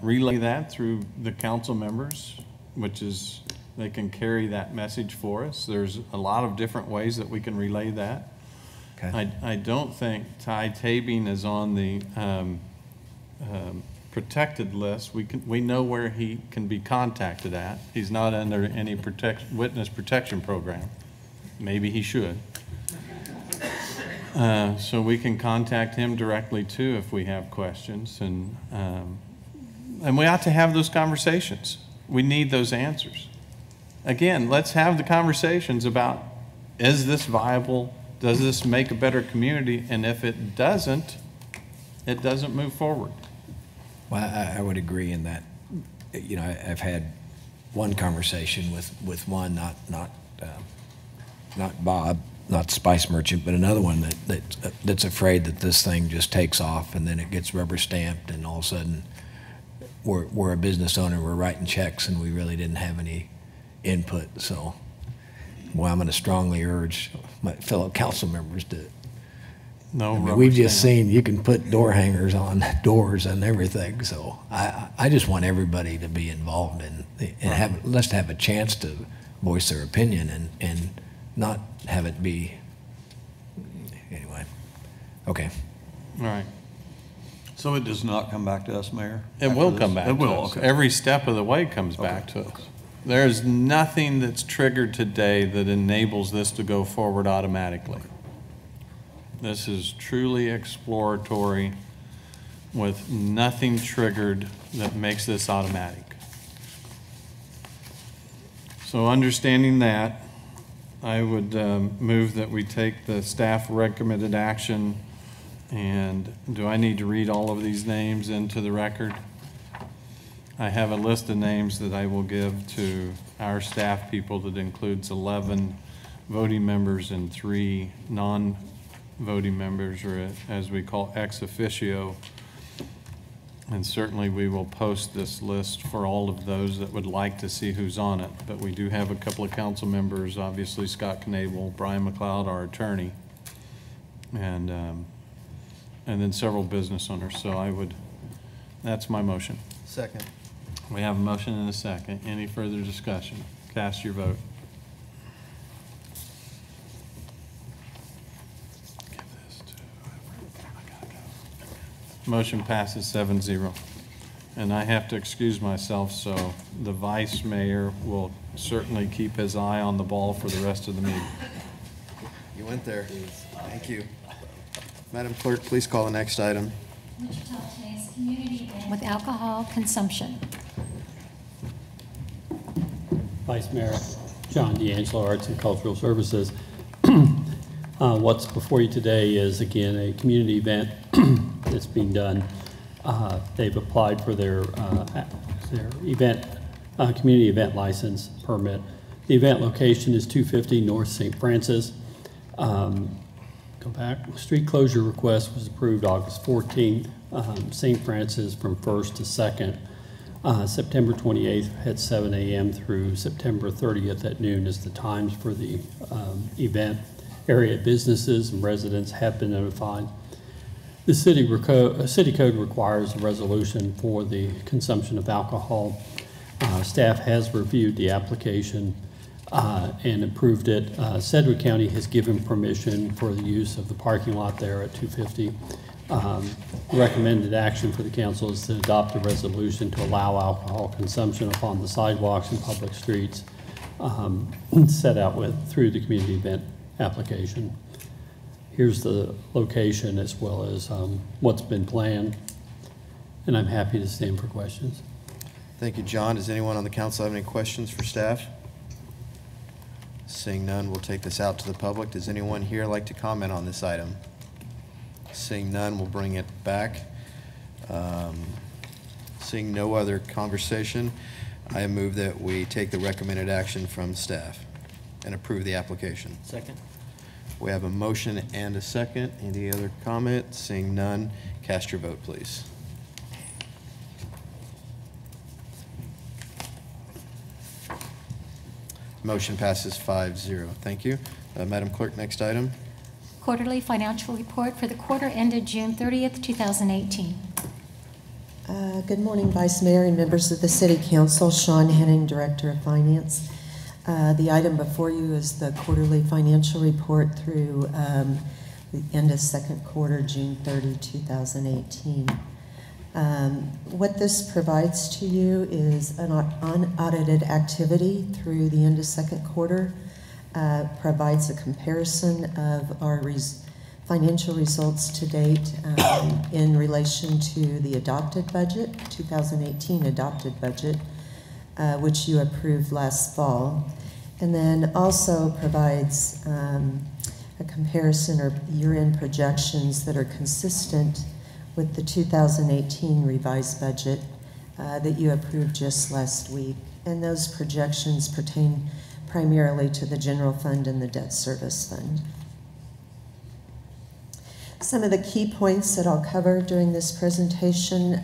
relay that through the council members, which is, they can carry that message for us. There's a lot of different ways that we can relay that. Okay. I don't think Ty Tabing is on the protected list. We know where he can be contacted at. He's not under any witness protection program. Maybe he should. So we can contact him directly too if we have questions, and we ought to have those conversations. We need those answers. Again, let's have the conversations about, is this viable? Does this make a better community? And if it doesn't move forward. Well, I would agree in that, I've had one conversation with one, not Bob, not Spice Merchant, but another one that's afraid that this thing just takes off and then it gets rubber stamped and all of a sudden we're a business owner, we're writing checks and we really didn't have any input. So, well, I'm going to strongly urge my fellow council members to. No, I mean, we've just seen you can put door hangers on doors and everything. So I just want everybody to be involved and let's have a chance to voice their opinion and not have it be, anyway. Okay. All right. So it does not come back to us, Mayor? It will come back to us. It will, okay. Every step of the way comes back to us. There's nothing that's triggered today that enables this to go forward automatically. This is truly exploratory with nothing triggered that makes this automatic. So understanding that, I would move that we take the staff recommended action. And do I need to read all of these names into the record? I have a list of names that I will give to our staff people that includes 11 voting members and 3 non-voting members, or as we call ex officio. And certainly we will post this list for all of those that would like to see who's on it. But we do have a couple of council members, obviously Scott Knable, Brian McLeod, our attorney, and then several business owners. So that's my motion. Second. We have a motion and a second. Any further discussion? Cast your vote. Give this to whoever. I gotta go. Motion passes 7-0. And I have to excuse myself, so the vice mayor will certainly keep his eye on the ball for the rest of the meeting. You went there. Thank you. Madam Clerk, please call the next item. Wichita today's community event with alcohol consumption. Vice Mayor John D'Angelo, Arts and Cultural Services. What's before you today is, again, a community event that's being done. They've applied for their event, community event license permit. The event location is 250 North St. Francis. Go back. Street closure request was approved August 14th. St. Francis from 1st to 2nd. September 28th at 7 a.m. through September 30th at noon is the times for the event. Area businesses and residents have been notified. The city code requires a resolution for the consumption of alcohol. Staff has reviewed the application and approved it. Sedgwick County has given permission for the use of the parking lot there at 250. Recommended action for the council is to adopt a resolution to allow alcohol consumption upon the sidewalks and public streets set out through the community event application. Here's the location as well as what's been planned, and I'm happy to stand for questions. Thank you, John. Does anyone on the council have any questions for staff? Seeing none, we'll take this out to the public. Does anyone here like to comment on this item? Seeing none, we'll bring it back. Seeing no other conversation, I move that we take the recommended action from staff and approve the application. Second. We have a motion and a second. Any other comment? Seeing none, cast your vote, please. Motion passes 5-0. Thank you. Madam Clerk, next item. Quarterly financial report for the quarter ended June 30th, 2018. Good morning, Vice Mayor and members of the City Council. Sean Henning, Director of Finance. The item before you is the quarterly financial report through the end of second quarter, June 30, 2018. What this provides to you is an unaudited activity through the end of second quarter, provides a comparison of our financial results to date in relation to the adopted budget, 2018 adopted budget, which you approved last fall, and then also provides a comparison or year-end projections that are consistent with the 2018 revised budget that you approved just last week and those projections pertain primarily to the general fund and the debt service fund. Some of the key points that I'll cover during this presentation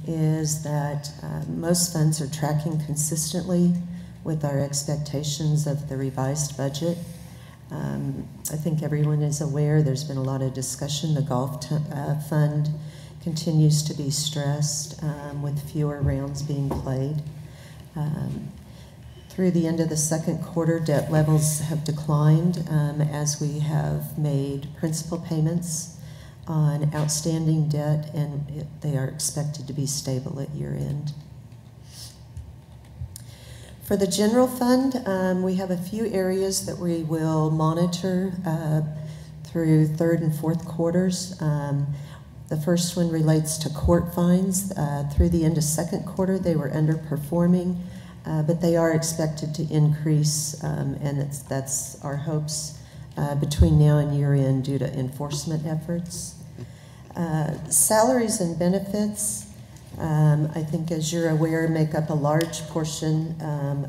is that most funds are tracking consistently with our expectations of the revised budget. I think everyone is aware there's been a lot of discussion. The golf fund continues to be stressed with fewer rounds being played. Through the end of the second quarter, debt levels have declined as we have made principal payments on outstanding debt, and they are expected to be stable at year end. For the general fund, we have a few areas that we will monitor through third and fourth quarters. The first one relates to court fines. Through the end of second quarter, they were underperforming, but they are expected to increase, and that's our hopes between now and year end due to enforcement efforts. Salaries and benefits, I think as you're aware, make up a large portion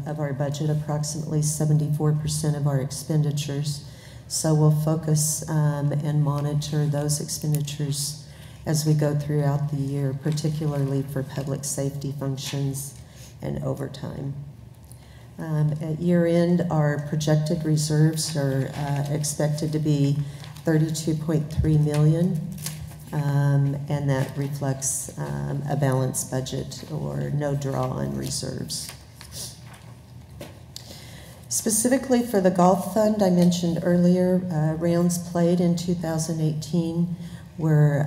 of our budget, approximately 74% of our expenditures. So we'll focus and monitor those expenditures as we go throughout the year, particularly for public safety functions and overtime. At year end, our projected reserves are expected to be $32.3 million, and that reflects a balanced budget or no draw on reserves. Specifically for the golf fund, I mentioned earlier, rounds played in 2018 were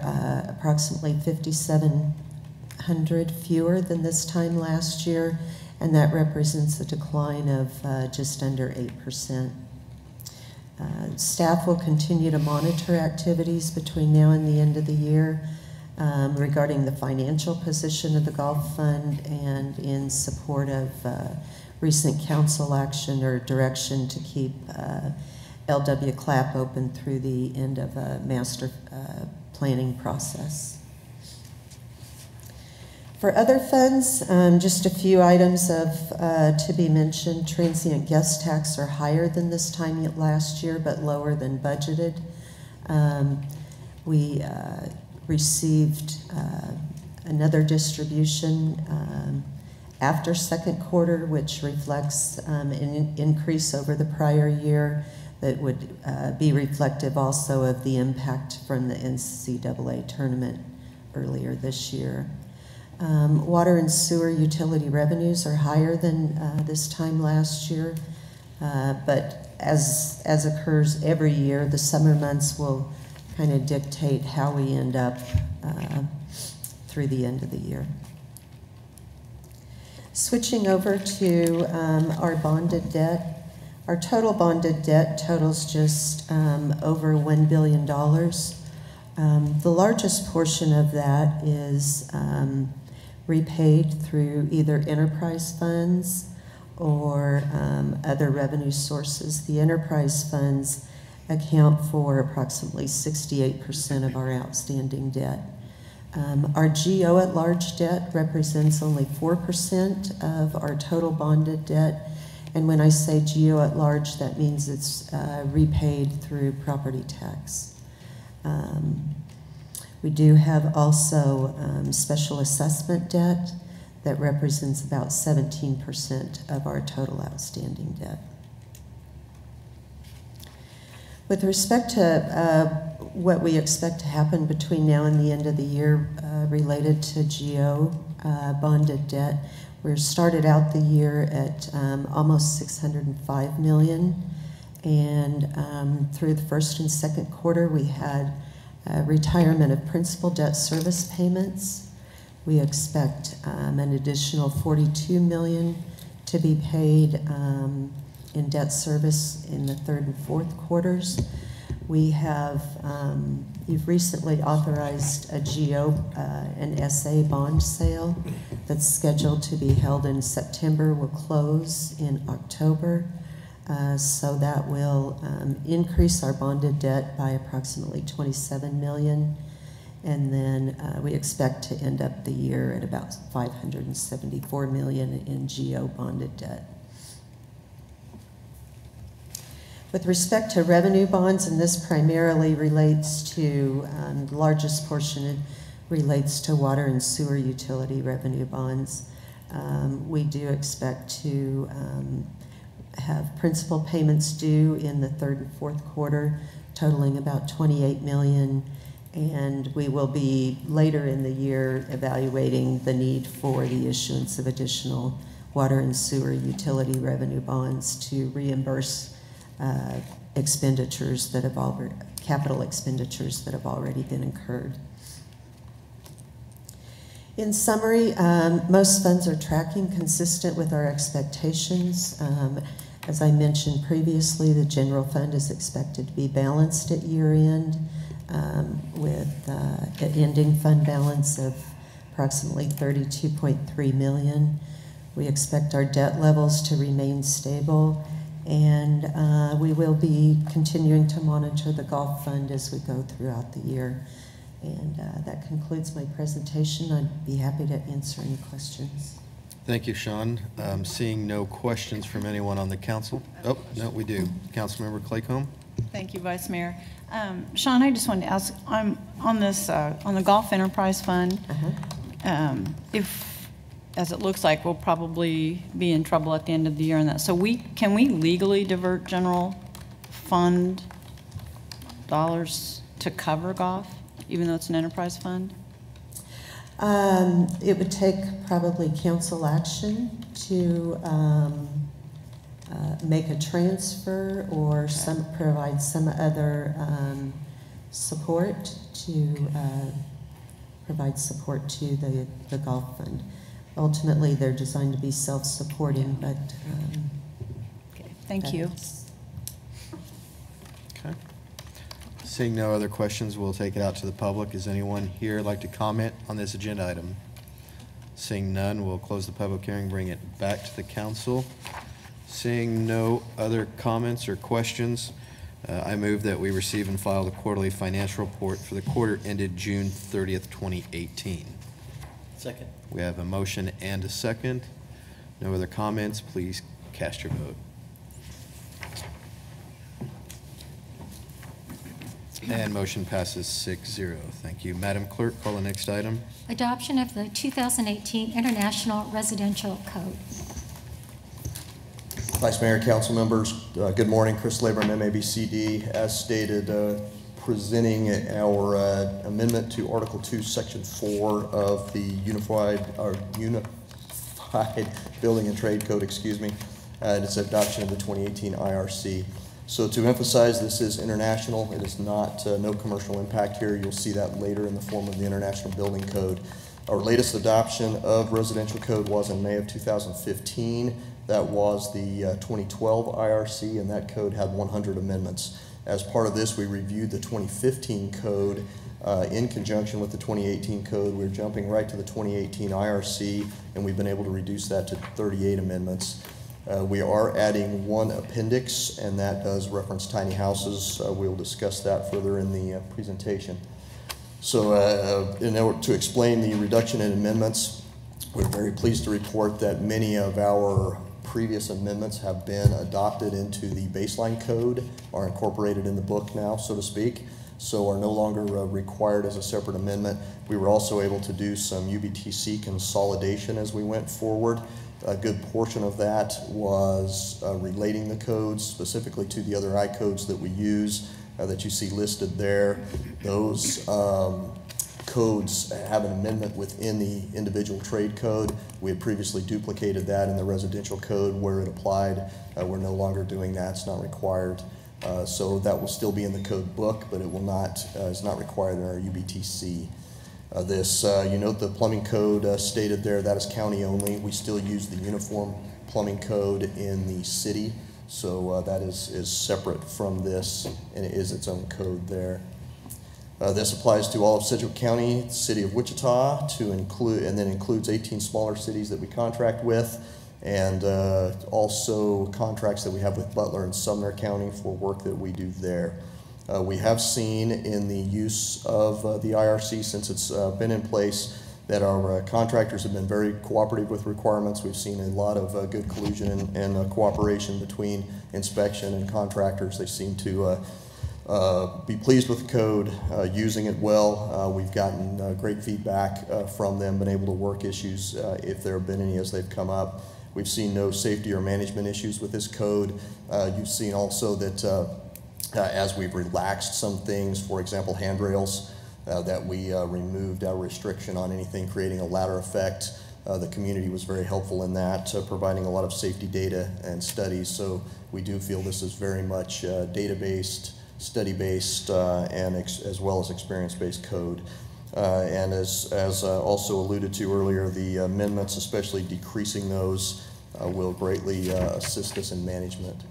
approximately 5,700 fewer than this time last year, and that represents a decline of just under 8%. Staff will continue to monitor activities between now and the end of the year regarding the financial position of the golf fund and in support of recent council action or direction to keep LW Clapp open through the end of a master planning process. For other funds, just a few items to be mentioned. Transient guest tax are higher than this time last year, but lower than budgeted. We received another distribution after second quarter, which reflects an increase over the prior year that would be reflective also of the impact from the NCAA tournament earlier this year. Water and sewer utility revenues are higher than this time last year, but as occurs every year, the summer months will kind of dictate how we end up through the end of the year. Switching over to our bonded debt, our total bonded debt totals just over $1 billion. The largest portion of that is repaid through either enterprise funds or other revenue sources. The enterprise funds account for approximately 68% of our outstanding debt. Our GO at large debt represents only 4% of our total bonded debt. And when I say GO at large, that means it's repaid through property tax. We do have also special assessment debt that represents about 17% of our total outstanding debt. With respect to what we expect to happen between now and the end of the year related to GO bonded debt, we started out the year at almost $605 million, and through the first and second quarter we had retirement of principal debt service payments. We expect an additional $42 million to be paid in debt service in the third and fourth quarters. We have, you've recently authorized a GO, an SA bond sale that's scheduled to be held in September, will close in October. So that will increase our bonded debt by approximately $27 million. And then we expect to end up the year at about $574 million in GO bonded debt. With respect to revenue bonds, and this primarily relates to, the largest portion relates to water and sewer utility revenue bonds. We do expect to have principal payments due in the third and fourth quarter, totaling about $28 million. And we will be later in the year evaluating the need for the issuance of additional water and sewer utility revenue bonds to reimburse expenditures that have already, capital expenditures that have already been incurred. In summary, most funds are tracking consistent with our expectations. As I mentioned previously, the general fund is expected to be balanced at year end with an ending fund balance of approximately $32.3 million. We expect our debt levels to remain stable, and we will be continuing to monitor the Gulf Fund as we go throughout the year. And that concludes my presentation. I'd be happy to answer any questions. Thank you, Sean. Seeing no questions from anyone on the council. Oh, no, we do. Councilmember Claycomb. Thank you, Vice Mayor. Sean, I just wanted to ask, I'm on this, on the Gulf Enterprise Fund, if, as it looks like, we'll probably be in trouble at the end of the year on that. So can we legally divert general fund dollars to cover Gulf, even though it's an enterprise fund? It would take probably council action to make a transfer or provide some other support to provide support to the Gulf Fund. Ultimately, they're designed to be self-supporting, but okay. Thank you. Okay. Seeing no other questions, we'll take it out to the public. Is anyone here like to comment on this agenda item? Seeing none, we'll close the public hearing, bring it back to the council. Seeing no other comments or questions, I move that we receive and file the quarterly financial report for the quarter ended June 30th, 2018. Second. We have a motion and a second. No other comments. Please cast your vote. And motion passes 6-0. Thank you. Madam Clerk, call the next item. Adoption of the 2018 International Residential Code. Vice Mayor, council members, good morning. Chris Labrum, MABCD. As stated, presenting our amendment to Article 2, Section 4 of the Unified Building and Trade Code, and its adoption of the 2018 IRC. So to emphasize, this is international. It is not no commercial impact here. You'll see that later in the form of the International Building Code. Our latest adoption of residential code was in May of 2015. That was the 2012 IRC, and that code had 100 amendments. As part of this, we reviewed the 2015 code in conjunction with the 2018 code. We're jumping right to the 2018 IRC, and we've been able to reduce that to 38 amendments. We are adding one appendix, and that does reference tiny houses. We'll discuss that further in the presentation. So in order to explain the reduction in amendments, we're very pleased to report that many of our previous amendments have been adopted into the baseline code, are incorporated in the book now, so to speak, so are no longer required as a separate amendment. We were also able to do some UBTC consolidation as we went forward. A good portion of that was relating the codes specifically to the other I codes that we use that you see listed there. Those codes have an amendment within the individual trade code. We had previously duplicated that in the residential code where it applied. We're no longer doing that. It's not required. So that will still be in the code book, but it will not, is not required in our UBTC. You note the plumbing code stated there, that is county only. We still use the uniform plumbing code in the city, so that is separate from this, and it is its own code there. This applies to all of Sedgwick County, city of Wichita, and then includes 18 smaller cities that we contract with, and also contracts that we have with Butler and Sumner County for work that we do there. We have seen in the use of the IRC since it's been in place that our contractors have been very cooperative with requirements. We've seen a lot of good collusion and cooperation between inspection and contractors. They seem to be pleased with the code, using it well. We've gotten great feedback from them, been able to work issues if there have been any as they've come up. We've seen no safety or management issues with this code. You've seen also that as we've relaxed some things, for example, handrails, that we removed our restriction on anything creating a ladder effect. The community was very helpful in that, providing a lot of safety data and studies. So we do feel this is very much data-based, study-based, and as well as experience-based code. And as also alluded to earlier, the amendments, especially decreasing those, will greatly assist us in management.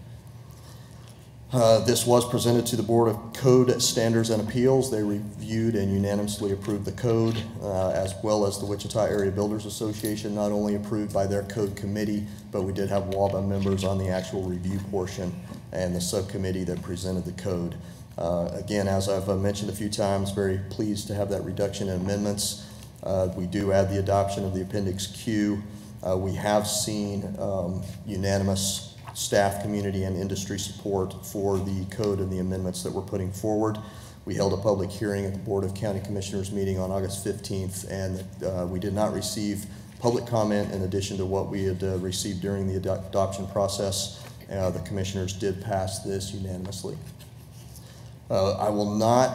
This was presented to the Board of Code Standards and Appeals. They reviewed and unanimously approved the code, as well as the Wichita Area Builders Association, not only approved by their code committee, but we did have WABA members on the actual review portion and the subcommittee that presented the code. Again, as I've mentioned a few times, very pleased to have that reduction in amendments. We do add the adoption of the Appendix Q. We have seen unanimous staff, community, and industry support for the code and the amendments that we're putting forward. We held a public hearing at the Board of County Commissioners meeting on August 15th, and we did not receive public comment in addition to what we had received during the adoption process. The commissioners did pass this unanimously. I will not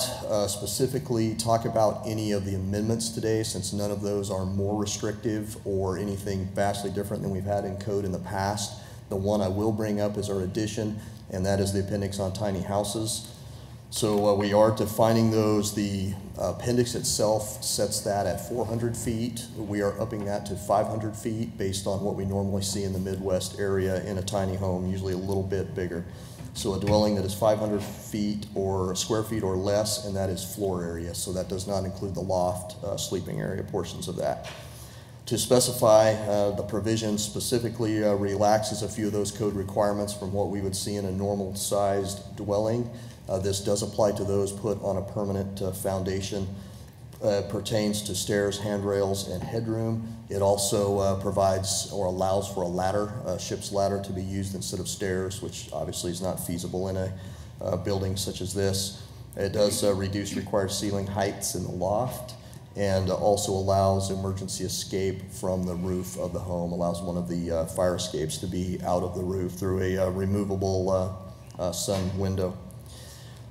specifically talk about any of the amendments today, since none of those are more restrictive or anything vastly different than we've had in code in the past. The one I will bring up is our addition, and that is the appendix on tiny houses. So we are defining those. The appendix itself sets that at 400 feet. We are upping that to 500 feet based on what we normally see in the Midwest area in a tiny home, usually a little bit bigger. So a dwelling that is 500 feet or square feet or less, and that is floor area. So that does not include the loft, sleeping area portions of that. To specify, the provision specifically relaxes a few of those code requirements from what we would see in a normal sized dwelling. This does apply to those put on a permanent foundation. Pertains to stairs, handrails, and headroom. It also provides or allows for a ladder, a ship's ladder, to be used instead of stairs, which obviously is not feasible in a building such as this. It does reduce required ceiling heights in the loft, and also allows emergency escape from the roof of the home, allows one of the fire escapes to be out of the roof through a removable sun window.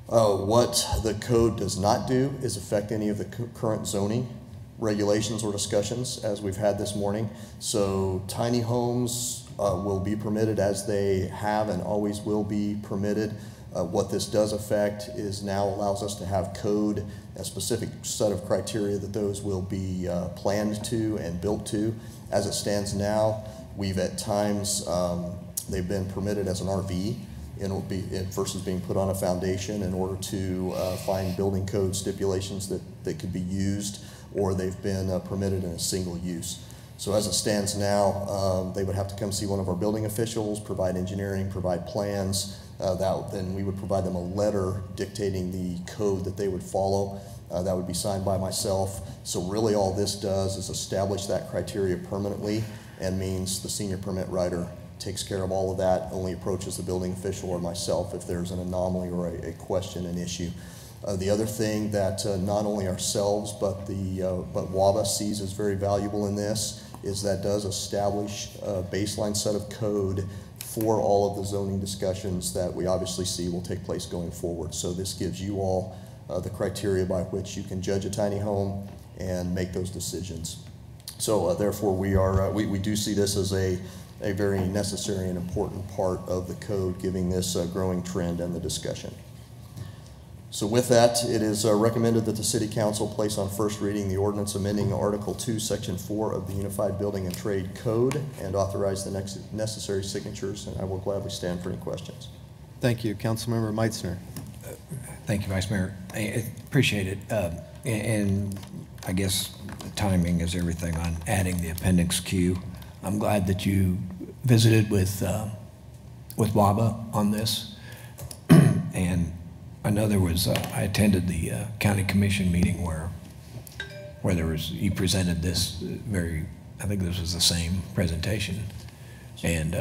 What the code does not do is affect any of the current zoning regulations or discussions as we've had this morning. So tiny homes will be permitted as they have and always will be permitted. What this does affect is now allows us to have code, a specific set of criteria that those will be planned to and built to. As it stands now, we've at times, they've been permitted as an RV versus being put on a foundation in order to find building code stipulations that could be used, or they've been permitted in a single use. So as it stands now, they would have to come see one of our building officials, provide engineering, provide plans. Then we would provide them a letter dictating the code that they would follow. That would be signed by myself. So really all this does is establish that criteria permanently, and means the senior permit writer takes care of all of that, only approaches the building official or myself if there's an anomaly or a question, an issue. The other thing that not only ourselves but WABA sees as very valuable in this is that does establish a baseline set of code for all of the zoning discussions that we obviously see will take place going forward. So this gives you all the criteria by which you can judge a tiny home and make those decisions. So therefore we do see this as a very necessary and important part of the code, giving this growing trend and the discussion. So with that, it is recommended that the City Council place on first reading the ordinance amending Article 2, Section 4 of the Unified Building and Trade Code, and authorize the necessary signatures, and I will gladly stand for any questions. Thank you. Councilmember Meitzner. Thank you, Vice Mayor. I appreciate it. And I guess the timing is everything on adding the Appendix Q. I'm glad that you visited with WABA on this. And I know there was, I attended the county commission meeting where there was, you presented this very, I think this was the same presentation. And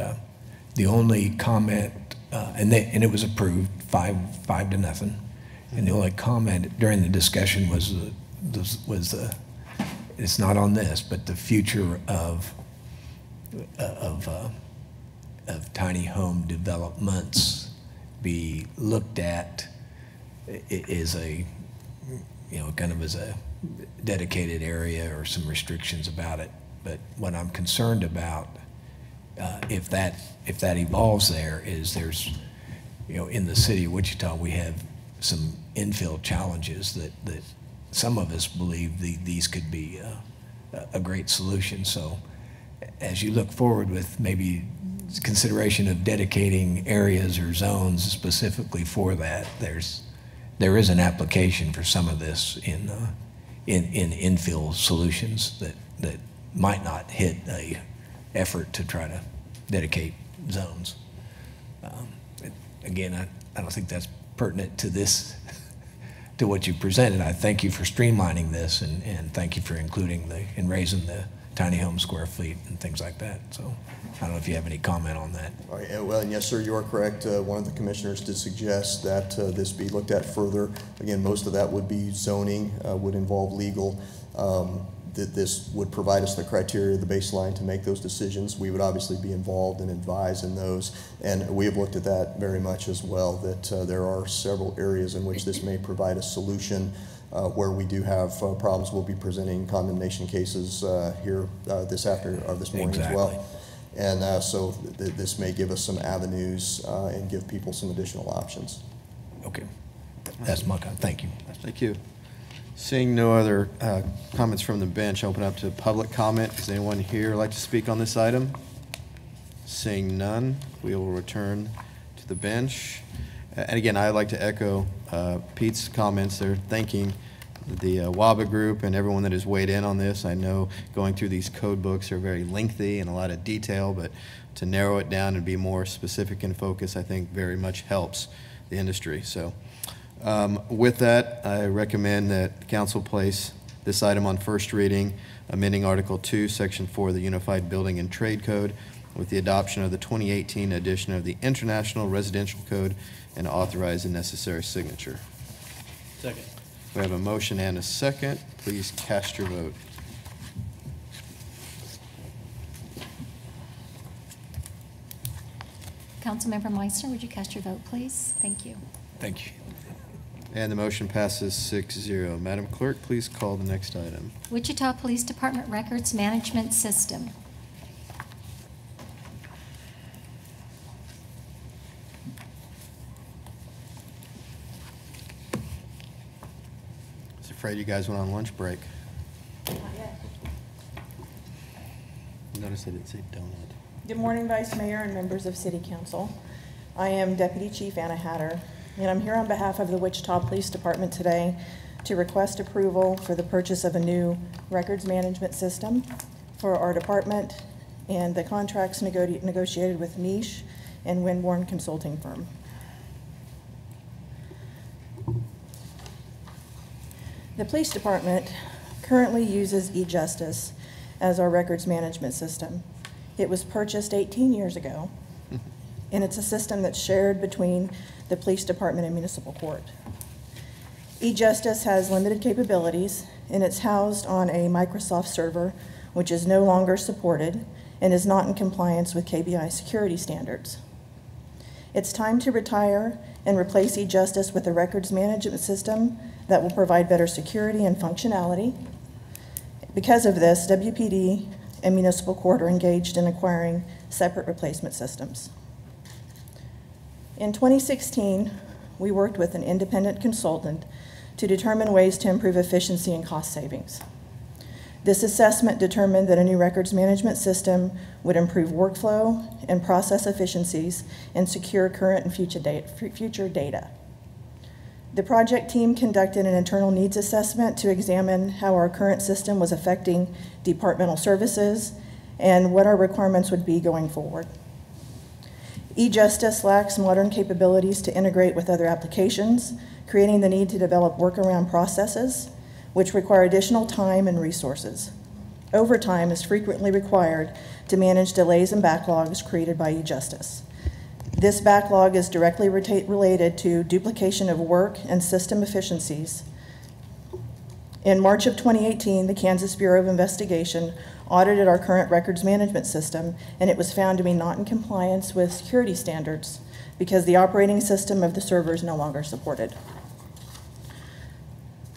the only comment, and it was approved, 5-0. And the only comment during the discussion was it's not on this, but the future of tiny home developments be looked at is a, you know, kind of as a dedicated area or some restrictions about it. But what I'm concerned about, if that evolves there, is there's, you know, in the city of Wichita, we have some infill challenges that some of us believe these could be a great solution. So as you look forward with maybe consideration of dedicating areas or zones specifically for that, there is an application for some of this in infill solutions that might not hit a effort to try to dedicate zones. Again, I don't think that's pertinent to this, to what you presented. I thank you for streamlining this and thank you for including and raising the tiny home square feet and things like that. So I don't know if you have any comment on that. All right, well, and yes, sir, you are correct. One of the commissioners did suggest that this be looked at further. Again, most of that would be zoning, would involve legal. That this would provide us the criteria, the baseline to make those decisions. We would obviously be involved and advise in those. And we have looked at that very much as well, that there are several areas in which this may provide a solution. Where we do have problems, we'll be presenting condemnation cases here this morning exactly. as well. And so this may give us some avenues and give people some additional options. Okay, that's my comment. Thank you. Thank you. Seeing no other comments from the bench, open up to public comment. Does anyone here like to speak on this item? Seeing none, we will return to the bench. And again, I'd like to echo Pete's comments there, thanking the WABA group and everyone that has weighed in on this. I know going through these code books are very lengthy and a lot of detail, but to narrow it down and be more specific and focused, I think very much helps the industry. So with that, I recommend that council place this item on first reading, amending Article 2, Section 4 of the Unified Building and Trade Code with the adoption of the 2018 edition of the International Residential Code and authorize the necessary signature. Second. We have a motion and a second. Please cast your vote. Councilmember Meissner, would you cast your vote, please? Thank you. Thank you. And the motion passes 6-0. Madam Clerk, please call the next item. Wichita Police Department Records Management System. I was afraid you guys went on lunch break. Notice I didn't say donut. Good morning, Vice Mayor and members of City Council. I am Deputy Chief Anna Hatter, and I'm here on behalf of the Wichita Police Department today to request approval for the purchase of a new records management system for our department and the contracts negotiated with Niche and Winborn Consulting Firm. The police department currently uses eJustice as our records management system. It was purchased 18 years ago, and it's a system that's shared between the police department and municipal court. eJustice has limited capabilities, and it's housed on a Microsoft server, which is no longer supported and is not in compliance with KBI security standards. It's time to retire and replace eJustice with a records management system that will provide better security and functionality. Because of this, WPD and municipal court are engaged in acquiring separate replacement systems. In 2016, we worked with an independent consultant to determine ways to improve efficiency and cost savings. This assessment determined that a new records management system would improve workflow and process efficiencies and secure current and future data. The project team conducted an internal needs assessment to examine how our current system was affecting departmental services and what our requirements would be going forward. E-Justice lacks modern capabilities to integrate with other applications, creating the need to develop workaround processes, which require additional time and resources. Overtime is frequently required to manage delays and backlogs created by E-Justice. This backlog is directly related to duplication of work and system efficiencies. In March of 2018, the Kansas Bureau of Investigation audited our current records management system, and it was found to be not in compliance with security standards because the operating system of the server is no longer supported.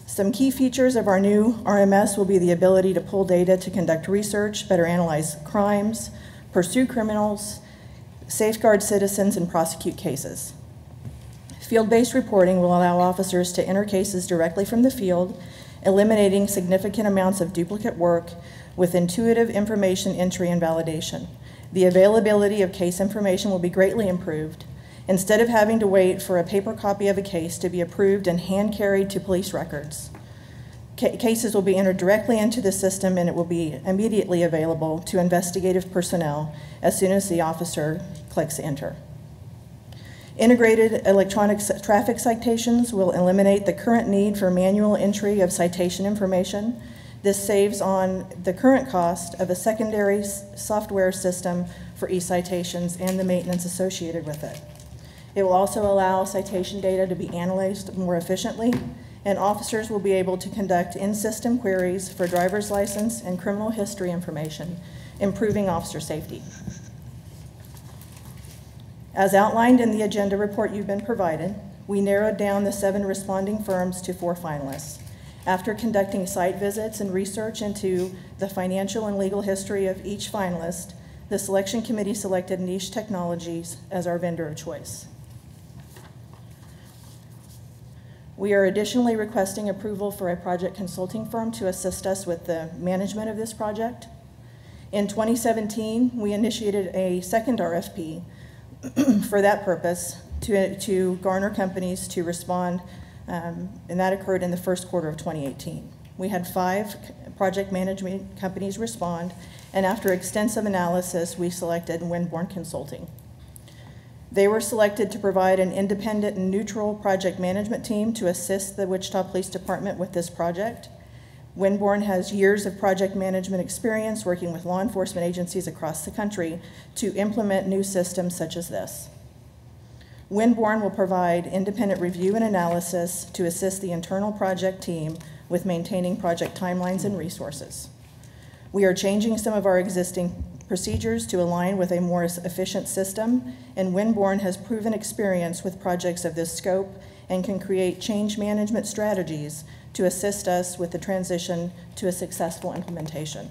Some key features of our new RMS will be the ability to pull data to conduct research, better analyze crimes, pursue criminals, safeguard citizens, and prosecute cases. Field-based reporting will allow officers to enter cases directly from the field, eliminating significant amounts of duplicate work with intuitive information entry and validation. The availability of case information will be greatly improved. Instead of having to wait for a paper copy of a case to be approved and hand-carried to police records, cases will be entered directly into the system, and it will be immediately available to investigative personnel as soon as the officer clicks enter. Integrated electronic traffic citations will eliminate the current need for manual entry of citation information. This saves on the current cost of a secondary software system for e-citations and the maintenance associated with it. It will also allow citation data to be analyzed more efficiently, and officers will be able to conduct in-system queries for driver's license and criminal history information, improving officer safety. As outlined in the agenda report you've been provided, we narrowed down the 7 responding firms to 4 finalists. After conducting site visits and research into the financial and legal history of each finalist, the selection committee selected Niche Technologies as our vendor of choice. We are additionally requesting approval for a project consulting firm to assist us with the management of this project. In 2017, we initiated a second RFP for that purpose to garner companies to respond, and that occurred in the first quarter of 2018. We had 5 project management companies respond, and after extensive analysis, we selected Winborn Consulting. They were selected to provide an independent and neutral project management team to assist the Wichita Police Department with this project. Winborn has years of project management experience working with law enforcement agencies across the country to implement new systems such as this. Winborn will provide independent review and analysis to assist the internal project team with maintaining project timelines and resources. We are changing some of our existing procedures to align with a more efficient system, and Winborn has proven experience with projects of this scope and can create change management strategies to assist us with the transition to a successful implementation.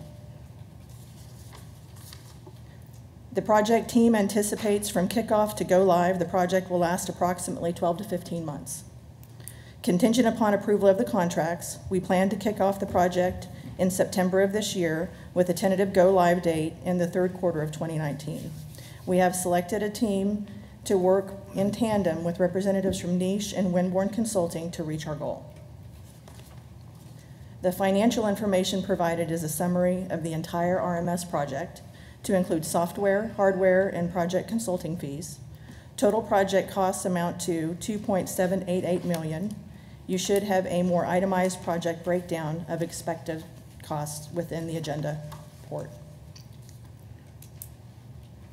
The project team anticipates from kickoff to go live, the project will last approximately 12 to 15 months. Contingent upon approval of the contracts, we plan to kick off the project in September of this year with a tentative go-live date in the 3rd quarter of 2019. We have selected a team to work in tandem with representatives from Niche and Winborn Consulting to reach our goal. The financial information provided is a summary of the entire RMS project to include software, hardware, and project consulting fees. Total project costs amount to $2.788 million. You should have a more itemized project breakdown of expected costs within the agenda report.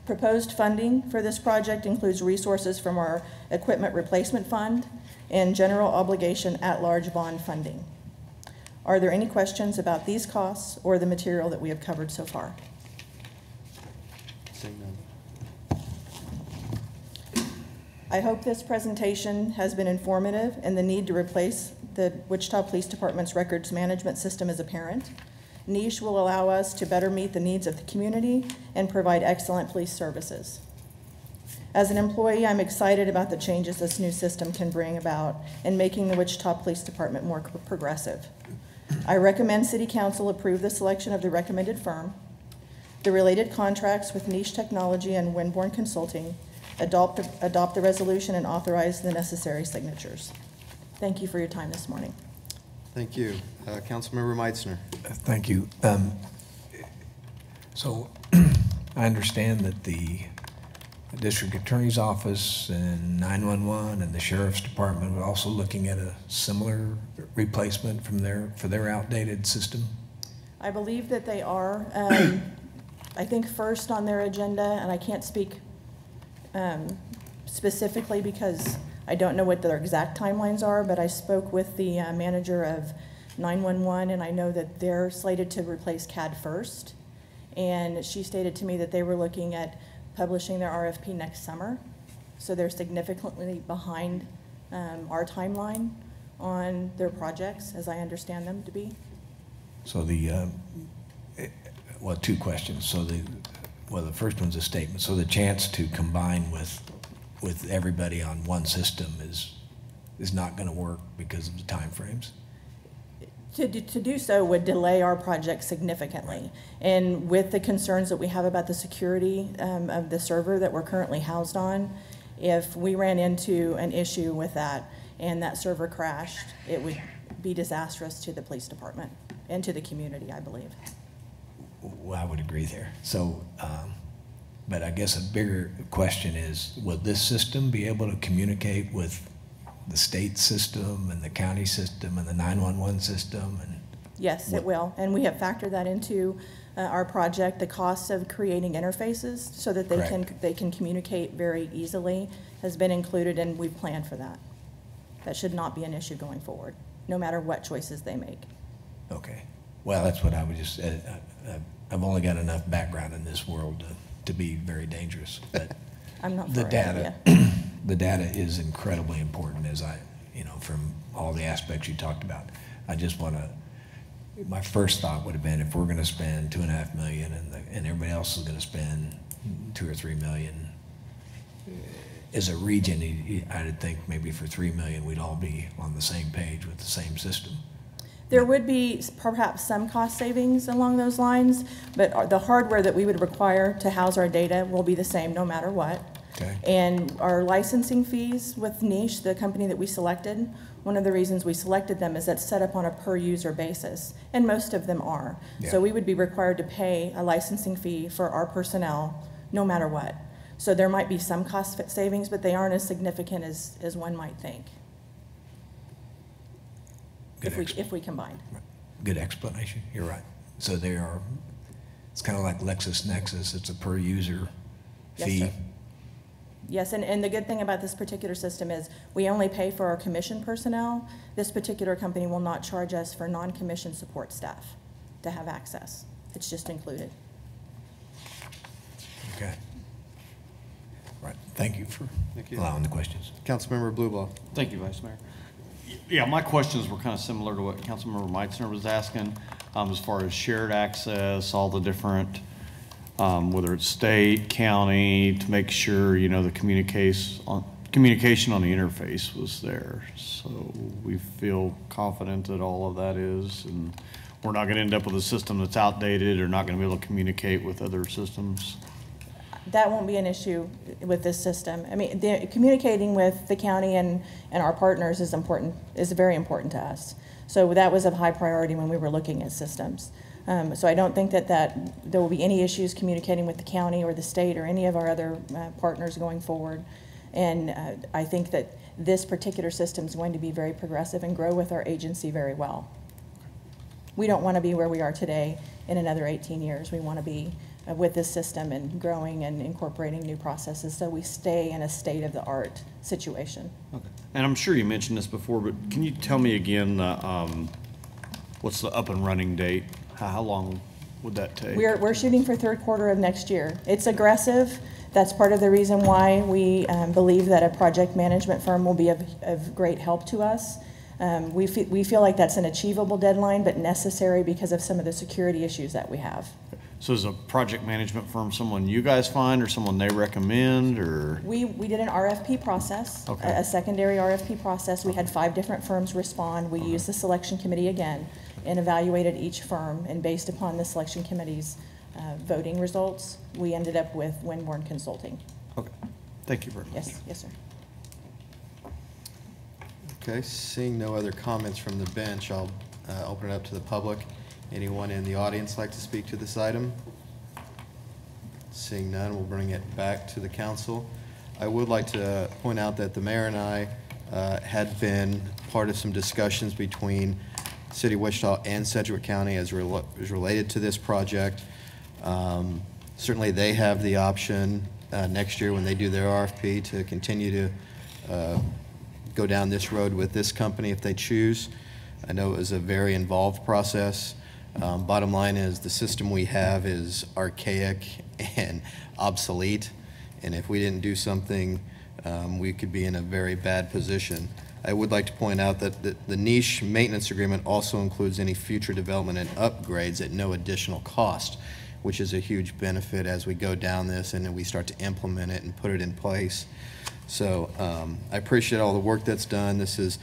Proposed funding for this project includes resources from our Equipment Replacement Fund and General Obligation at-large bond funding. Are there any questions about these costs or the material that we have covered so far? Seeing none. I hope this presentation has been informative, and the need to replace the Wichita Police Department's records management system is apparent. Niche will allow us to better meet the needs of the community and provide excellent police services. As an employee, I'm excited about the changes this new system can bring about in making the Wichita Police Department more progressive. I recommend City Council approve the selection of the recommended firm, the related contracts with Niche Technology and Winborn Consulting, adopt the resolution, and authorize the necessary signatures. Thank you for your time this morning. Thank you. Councilmember Meitzner. Thank you. So I understand that the district attorney's office and 911 and the sheriff's department were also looking at a similar replacement for their outdated system? I believe that they are. I think first on their agenda, and I can't speak specifically because I don't know what their exact timelines are, but I spoke with the manager of 911, and I know that they're slated to replace CAD first. And she stated to me that they were looking at publishing their RFP next summer. So they're significantly behind our timeline on their projects, as I understand them to be. So well, two questions. So the first one's a statement. So the chance to combine with everybody on one system is not going to work because of the time frames? To do so would delay our project significantly. And with the concerns that we have about the security of the server that we're currently housed on, if we ran into an issue with that and that server crashed, it would be disastrous to the police department and to the community, I believe. Well, I would agree there. So, but I guess a bigger question is, will this system be able to communicate with the state system and the county system and the 911 system? And yes, it will. And we have factored that into our project. The cost of creating interfaces so that they can communicate very easily has been included, and we've planned for that. That should not be an issue going forward, no matter what choices they make. Okay. Well, that's what I would just say. I've only got enough background in this world to be very dangerous. But I'm not the for data. it, The data is incredibly important, as from all the aspects you talked about. I just want to, my first thought would have been, if we're going to spend $2.5 million and everybody else is going to spend $2 or $3 million, as a region, I'd think maybe for $3 million we'd all be on the same page with the same system. There would be perhaps some cost savings along those lines, but the hardware that we would require to house our data will be the same no matter what. Okay. And our licensing fees with Niche, the company that we selected, one of the reasons we selected them is that's set up on a per user basis, and most of them are. Yeah. So we would be required to pay a licensing fee for our personnel no matter what. So there might be some cost savings, but they aren't as significant as one might think if we combined. Good explanation. You're right. So it's kind of like LexisNexis. It's a per user fee. Yes, sir. Yes, and the good thing about this particular system is we only pay for our commission personnel. This particular company will not charge us for non-commissioned support staff to have access. It's just included. Okay. Right. Thank you for allowing the questions. Councilmember Blueblaw. Thank you, Vice Mayor. Yeah, my questions were kind of similar to what Councilmember Meitzner was asking, as far as shared access, all the different, whether it's state, county, to make sure, the communication on the interface was there. So we feel confident that all of that is, and we're not going to end up with a system that's outdated or not going to be able to communicate with other systems. That won't be an issue with this system. I mean, communicating with the county and our partners is very important to us. So that was of high priority when we were looking at systems. So I don't think that there will be any issues communicating with the county or the state or any of our other partners going forward. And I think that this particular system is going to be very progressive and grow with our agency very well. We don't want to be where we are today in another 18 years. We want to be with this system and growing and incorporating new processes so we stay in a state-of-the-art situation. Okay. And I'm sure you mentioned this before, but can you tell me again, what's the up and running date? How long would that take? We're shooting for third quarter of next year. It's aggressive. That's part of the reason why we believe that a project management firm will be of great help to us. We feel like that's an achievable deadline, but necessary because of some of the security issues that we have. So is a project management firm someone you guys find or someone they recommend, or? We did an RFP process, okay. a secondary RFP process. We had 5 different firms respond. We used the selection committee again and evaluated each firm, and based upon the selection committee's voting results, we ended up with Winborn Consulting. Okay, thank you very much. Yes, sir. Okay, seeing no other comments from the bench, I'll open it up to the public. Anyone in the audience like to speak to this item? Seeing none, we'll bring it back to the council. I would like to point out that the mayor and I had been part of some discussions between City of Wichita and Sedgwick County as related to this project. Certainly they have the option next year when they do their RFP to continue to go down this road with this company if they choose. I know it was a very involved process. Bottom line is the system we have is archaic and obsolete, and if we didn't do something, we could be in a very bad position. I would like to point out that the niche maintenance agreement also includes any future development and upgrades at no additional cost, which is a huge benefit as we go down this and then we start to implement it and put it in place. So I appreciate all the work that's done. This is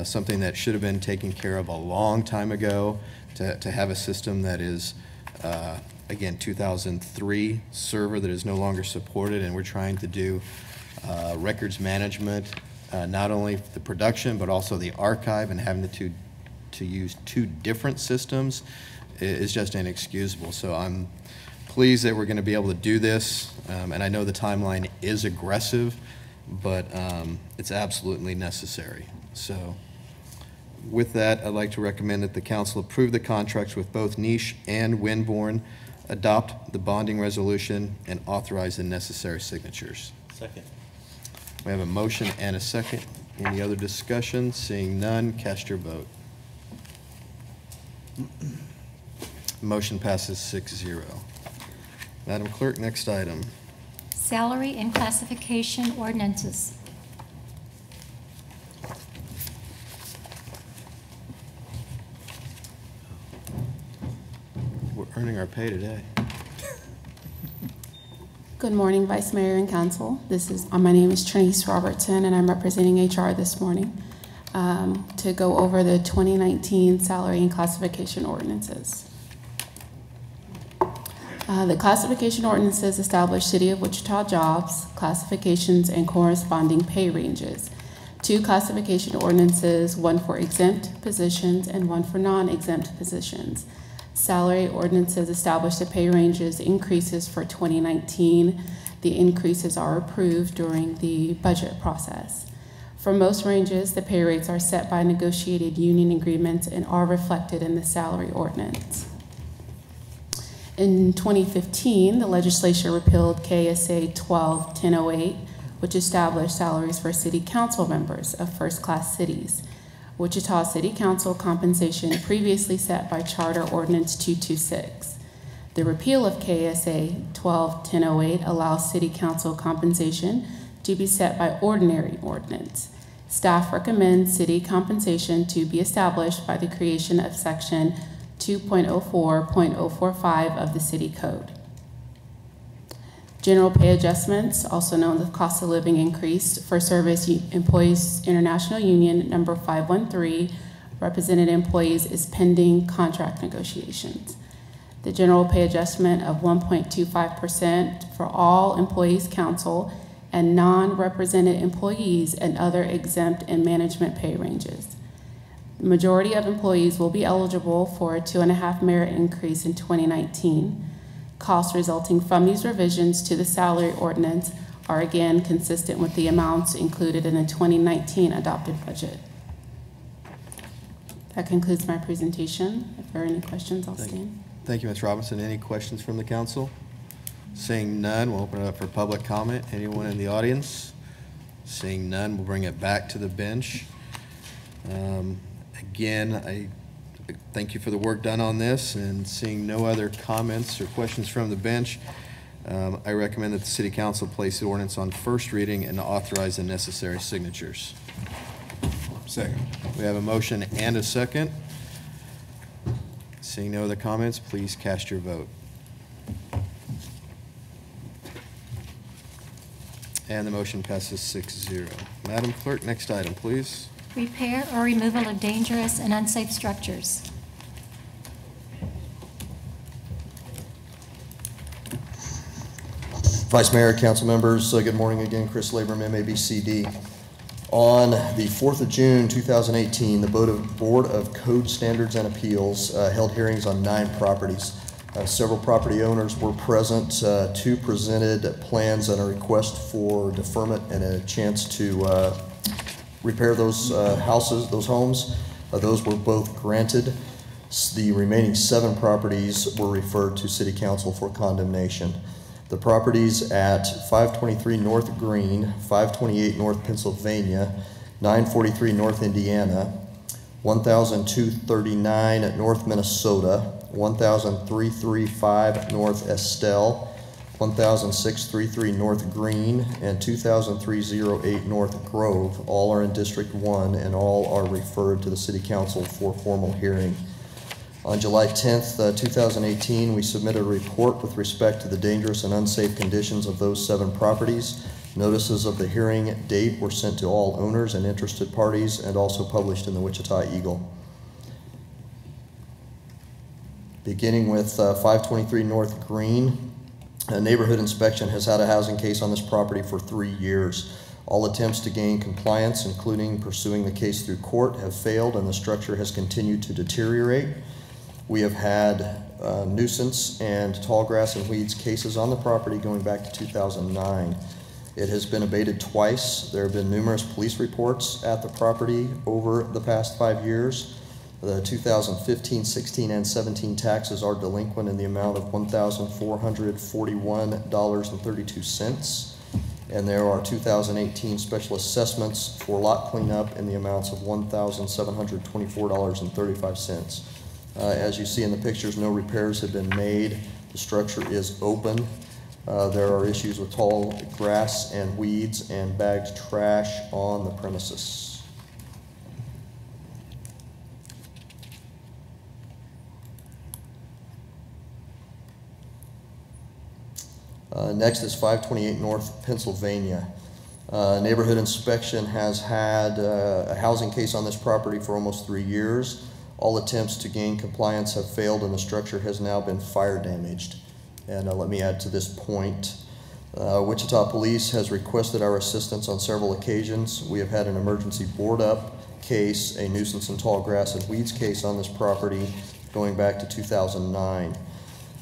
something that should have been taken care of a long time ago, to have a system that is, again, 2003 server that is no longer supported, and we're trying to do records management, not only the production but also the archive, and having to use two different systems is just inexcusable. So I'm pleased that we're going to be able to do this, and I know the timeline is aggressive, but it's absolutely necessary. So with that, I'd like to recommend that the council approve the contracts with both Niche and Winborn, adopt the bonding resolution, and authorize the necessary signatures. Second. We have a motion and a second. Any other discussion? Seeing none, cast your vote. Motion passes 6-0. Madam Clerk, next item. Salary and classification ordinances. We're earning our pay today. Good morning, Vice Mayor and Council. My name is Tremaine Robertson, and I'm representing HR this morning to go over the 2019 salary and classification ordinances. The classification ordinances establish City of Wichita jobs, classifications, and corresponding pay ranges. 2 classification ordinances, one for exempt positions and one for non-exempt positions. Salary ordinances establish the pay ranges increases for 2019. The increases are approved during the budget process. For most ranges, the pay rates are set by negotiated union agreements and are reflected in the salary ordinance. In 2015, the legislature repealed KSA 12-1008, which established salaries for city council members of first-class cities. Wichita City Council compensation previously set by Charter Ordinance 226. The repeal of KSA 12-1008 allows City Council compensation to be set by ordinary ordinance. Staff recommends city compensation to be established by the creation of Section 2.04.045 of the City Code. General pay adjustments, also known as cost of living increase, for Service Employees International Union number 513, represented employees, is pending contract negotiations. The general pay adjustment of 1.25% for all employees council and non-represented employees and other exempt and management pay ranges. The majority of employees will be eligible for a 2.5 merit increase in 2019. Costs resulting from these revisions to the salary ordinance are again consistent with the amounts included in the 2019 adopted budget. That concludes my presentation. If there are any questions, I'll stand. Thank you, Ms. Robinson. Any questions from the council? Seeing none, we'll open it up for public comment. Anyone in the audience? Seeing none, we'll bring it back to the bench. Again, I thank you for the work done on this, and seeing no other comments or questions from the bench, I recommend that the City Council place the ordinance on first reading and authorize the necessary signatures. Second. We have a motion and a second. Seeing no other comments, please cast your vote. And the motion passes 6-0. Madam Clerk, next item, please. Repair or removal of dangerous and unsafe structures. Vice Mayor, council members, good morning again. Chris Laborman, MABCD. On the 4th of June, 2018, the Board of Code Standards and Appeals held hearings on 9 properties. Several property owners were present. Two presented plans and a request for deferment and a chance to repair those houses, those homes. Those were both granted. The remaining 7 properties were referred to City Council for condemnation. The properties at 523 North Green, 528 North Pennsylvania, 943 North Indiana, 1,239 North Minnesota, 1,335 North Estelle, 1,633 North Green, and 2,308 North Grove, all are in District 1 and all are referred to the City Council for formal hearing. On July 10th, 2018, we submitted a report with respect to the dangerous and unsafe conditions of those 7 properties. Notices of the hearing date were sent to all owners and interested parties and also published in the Wichita Eagle. Beginning with 523 North Green, a neighborhood inspection has had a housing case on this property for 3 years. All attempts to gain compliance, including pursuing the case through court, have failed and the structure has continued to deteriorate. We have had nuisance and tall grass and weeds cases on the property going back to 2009. It has been abated twice. There have been numerous police reports at the property over the past 5 years. The 2015, 16, and 17 taxes are delinquent in the amount of $1,441.32. And there are 2018 special assessments for lot cleanup in the amounts of $1,724.35. As you see in the pictures, no repairs have been made. The structure is open. There are issues with tall grass and weeds and bagged trash on the premises. Next is 528 North Pennsylvania. Neighborhood inspection has had a housing case on this property for almost 3 years. All attempts to gain compliance have failed and the structure has now been fire damaged. And let me add to this point, Wichita Police has requested our assistance on several occasions. We have had an emergency board up case, a nuisance and tall grass and weeds case on this property going back to 2009.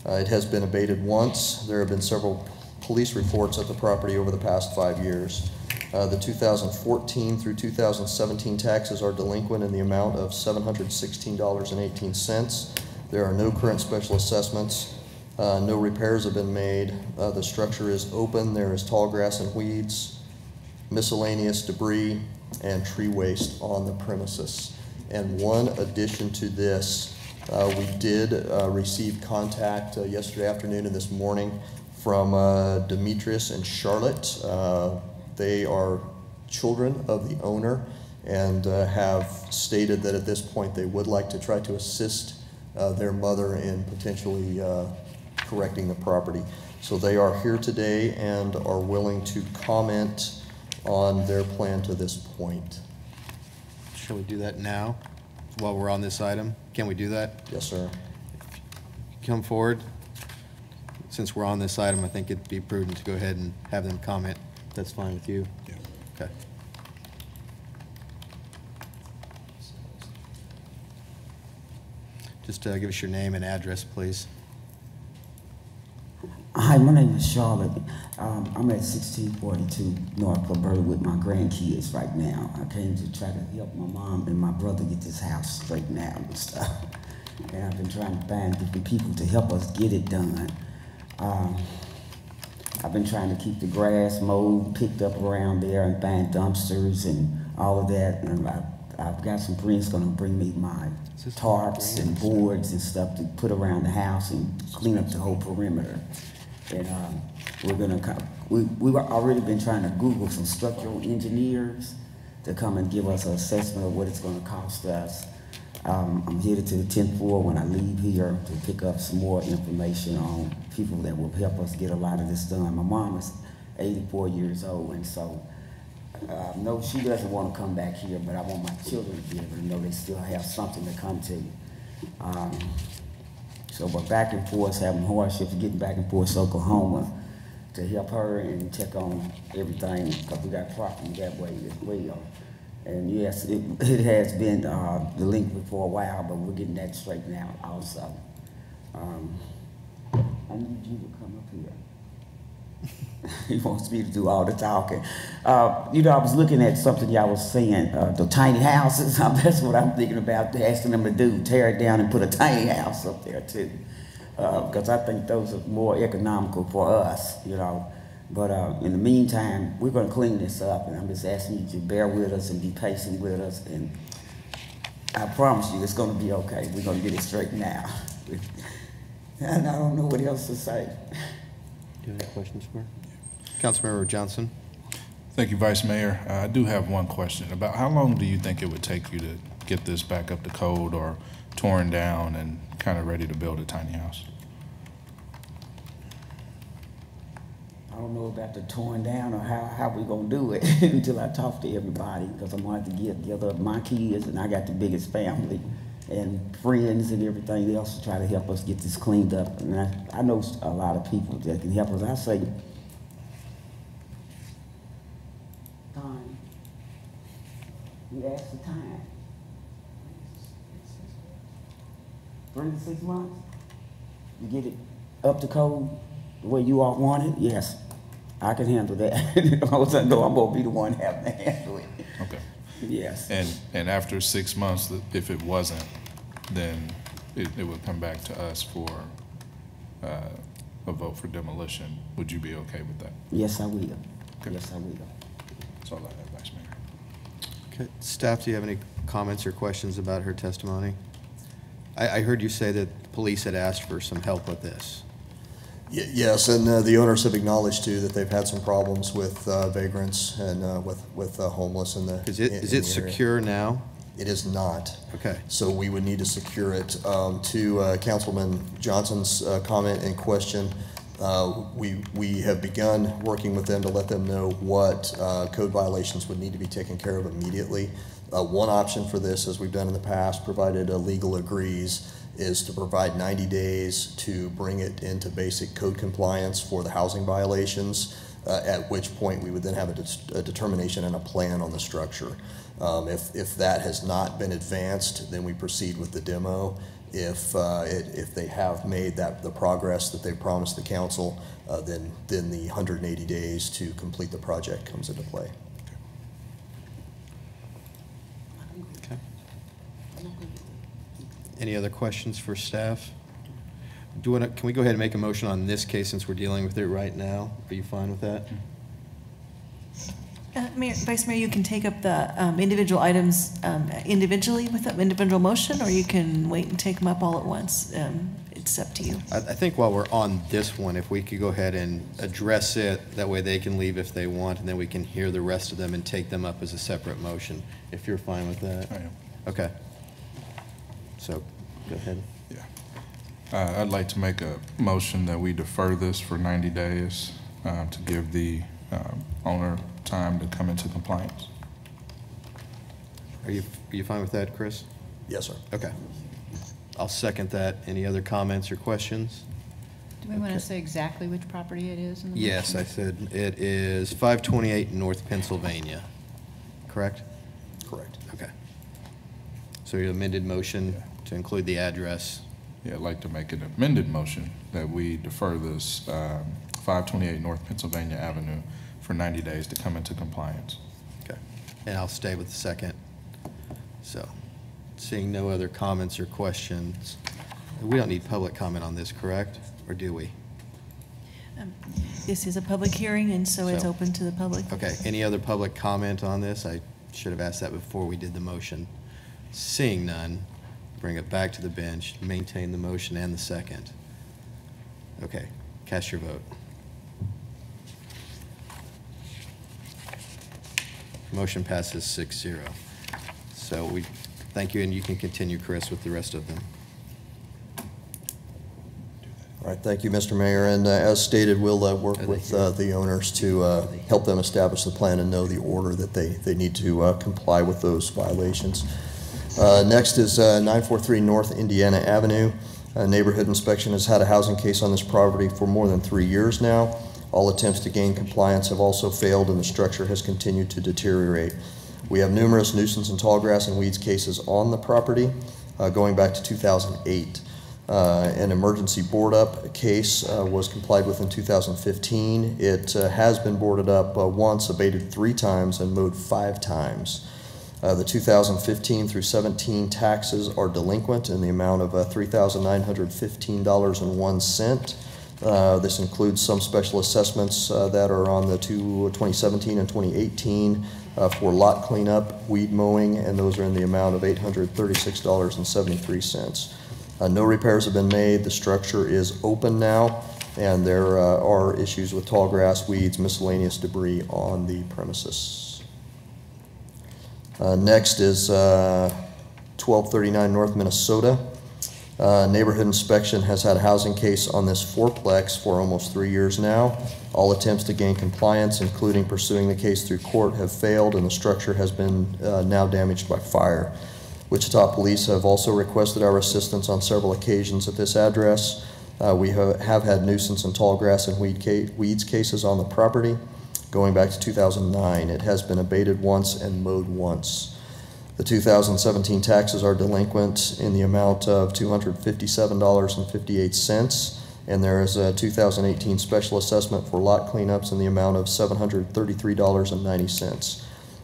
It has been abated once. There have been several police reports at the property over the past 5 years. The 2014 through 2017 taxes are delinquent in the amount of $716.18. There are no current special assessments. No repairs have been made. The structure is open. There is tall grass and weeds, miscellaneous debris, and tree waste on the premises. And one addition to this, we did receive contact yesterday afternoon and this morning from Demetrius and Charlotte. They are children of the owner and have stated that at this point they would like to try to assist their mother in potentially correcting the property. So they are here today and are willing to comment on their plan to this point. Shall we do that now while we're on this item? Can we do that? Yes, sir. Come forward. Since we're on this item, I think it'd be prudent to go ahead and have them comment. That's fine with you? Yeah. Okay. Just give us your name and address, please. Hi, my name is Charlotte. I'm at 1642 North Roberta with my grandkids right now. I came to try to help my mom and my brother get this house straightened out and stuff. And I've been trying to find different people to help us get it done. I've been trying to keep the grass mowed, picked up around there and find dumpsters and all of that. And I've got some friends gonna bring me my tarps and boards and stuff to put around the house and clean up the whole perimeter. And we're gonna we've already been trying to Google some structural engineers to come and give us an assessment of what it's gonna cost us. I'm headed to the 10th floor when I leave here to pick up some more information on people that will help us get a lot of this done. My mom is 84 years old, and so no, she doesn't want to come back here, but I want my children to be able to know they still have something to come to. So we're back and forth, having hardships, getting back and forth to Oklahoma to help her and check on everything, because we got property that way as well. And yes, it has been delinquent for a while, but we're getting that straightened out also. I need you to come up here. He wants me to do all the talking. You know, I was looking at something y'all was saying, the tiny houses. That's what I'm thinking about, asking them to do, tear it down and put a tiny house up there too. Because I think those are more economical for us, you know. But in the meantime, we're going to clean this up, and I'm just asking you to bear with us and be patient with us. And I promise you, it's going to be okay. We're going to get it straightened out. And I don't know what else to say. Do you have any questions for her? Councilmember Johnson. Thank you, Vice Mayor. I do have one question. About how long do you think it would take you to get this back up to code or torn down and kind of ready to build a tiny house? I don't know about the torn down or how we're going to do it until I talk to everybody, because I'm going to have to get together my kids, and I got the biggest family and friends and everything else to try to help us get this cleaned up. And I know a lot of people that can help us. I say, time. You ask the time. 3 to 6 months? You get it up to code the way you all want it? Yes, I can handle that. I know I'm going to be the one having to handle it. Okay. Yes. And after 6 months, if it wasn't, then it would come back to us for a vote for demolition. Would you be okay with that? Yes, I will. Okay. Yes, I will. That's all I have, Vice Mayor. Okay. Staff, do you have any comments or questions about her testimony? I heard you say that the police had asked for some help with this. Yes, and the owners have acknowledged too that they've had some problems with vagrants and with homeless in the. Is it secure now? It is not. Okay. So we would need to secure it. To Councilman Johnson's comment and question, we have begun working with them to let them know what code violations would need to be taken care of immediately. One option for this, as we've done in the past, provided legal agrees, is to provide 90 days to bring it into basic code compliance for the housing violations, at which point we would then have a determination and a plan on the structure. If that has not been advanced, then we proceed with the demo. If they have made the progress that they promised the council, then the 180 days to complete the project comes into play. Any other questions for staff? Can we go ahead and make a motion on this case since we're dealing with it right now? Are you fine with that? Vice Mayor, you can take up the individual items individually with an individual motion, or you can wait and take them up all at once. It's up to you. I think while we're on this one, if we could go ahead and address it, that way they can leave if they want, and then we can hear the rest of them and take them up as a separate motion, if you're fine with that. I am. Okay. So, go ahead. Yeah. I'd like to make a motion that we defer this for 90 days to give the owner time to come into compliance. Are you fine with that, Chris? Yes, sir. Okay. I'll second that. Any other comments or questions? Do we want to say exactly which property it is? In the Yes, motion? I said it is 528 North Pennsylvania, correct? Correct. Okay. So your amended motion to include the address. Yeah, I'd like to make an amended motion that we defer this 528 North Pennsylvania Avenue for 90 days to come into compliance. Okay. And I'll stay with the second. So, seeing no other comments or questions, we don't need public comment on this, correct? Or do we? This is a public hearing, and so it's open to the public. Okay. Any other public comment on this? I should have asked that before we did the motion. Seeing none, bring it back to the bench, maintain the motion and the second. Okay, cast your vote. Motion passes 6-0. So we thank you, and you can continue, Chris, with the rest of them. All right, thank you, Mr. Mayor. And as stated, we'll work with the owners to help them establish the plan and know the order that they need to comply with those violations. Next is 943 North Indiana Avenue. Neighborhood inspection has had a housing case on this property for more than 3 years now. All attempts to gain compliance have also failed, and the structure has continued to deteriorate. We have numerous nuisance and tall grass and weeds cases on the property going back to 2008. An emergency board up case was complied with in 2015. It has been boarded up once, abated 3 times, and mowed 5 times. The 2015 through 17 taxes are delinquent in the amount of $3,915.01. This includes some special assessments that are on the 2017 and 2018 for lot cleanup, weed mowing, and those are in the amount of $836.73. No repairs have been made. The structure is open now, and there are issues with tall grass, weeds, miscellaneous debris on the premises. Next is 1239 North Minnesota. Neighborhood inspection has had a housing case on this fourplex for almost 3 years now. All attempts to gain compliance, including pursuing the case through court, have failed, and the structure has been now damaged by fire. Wichita Police have also requested our assistance on several occasions at this address. We have had nuisance and tall grass and weeds cases on the property going back to 2009. It has been abated once and mowed once. The 2017 taxes are delinquent in the amount of $257.58, and there is a 2018 special assessment for lot cleanups in the amount of $733.90.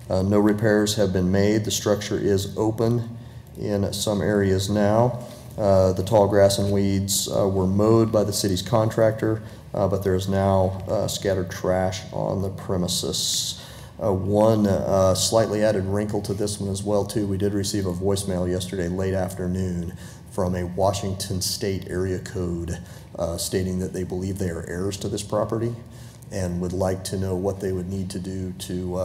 No repairs have been made. The structure is open in some areas now. The tall grass and weeds were mowed by the city's contractor, but there is now scattered trash on the premises. One slightly added wrinkle to this one as well, too. We did receive a voicemail yesterday late afternoon from a Washington State area code stating that they believe they are heirs to this property and would like to know what they would need to do to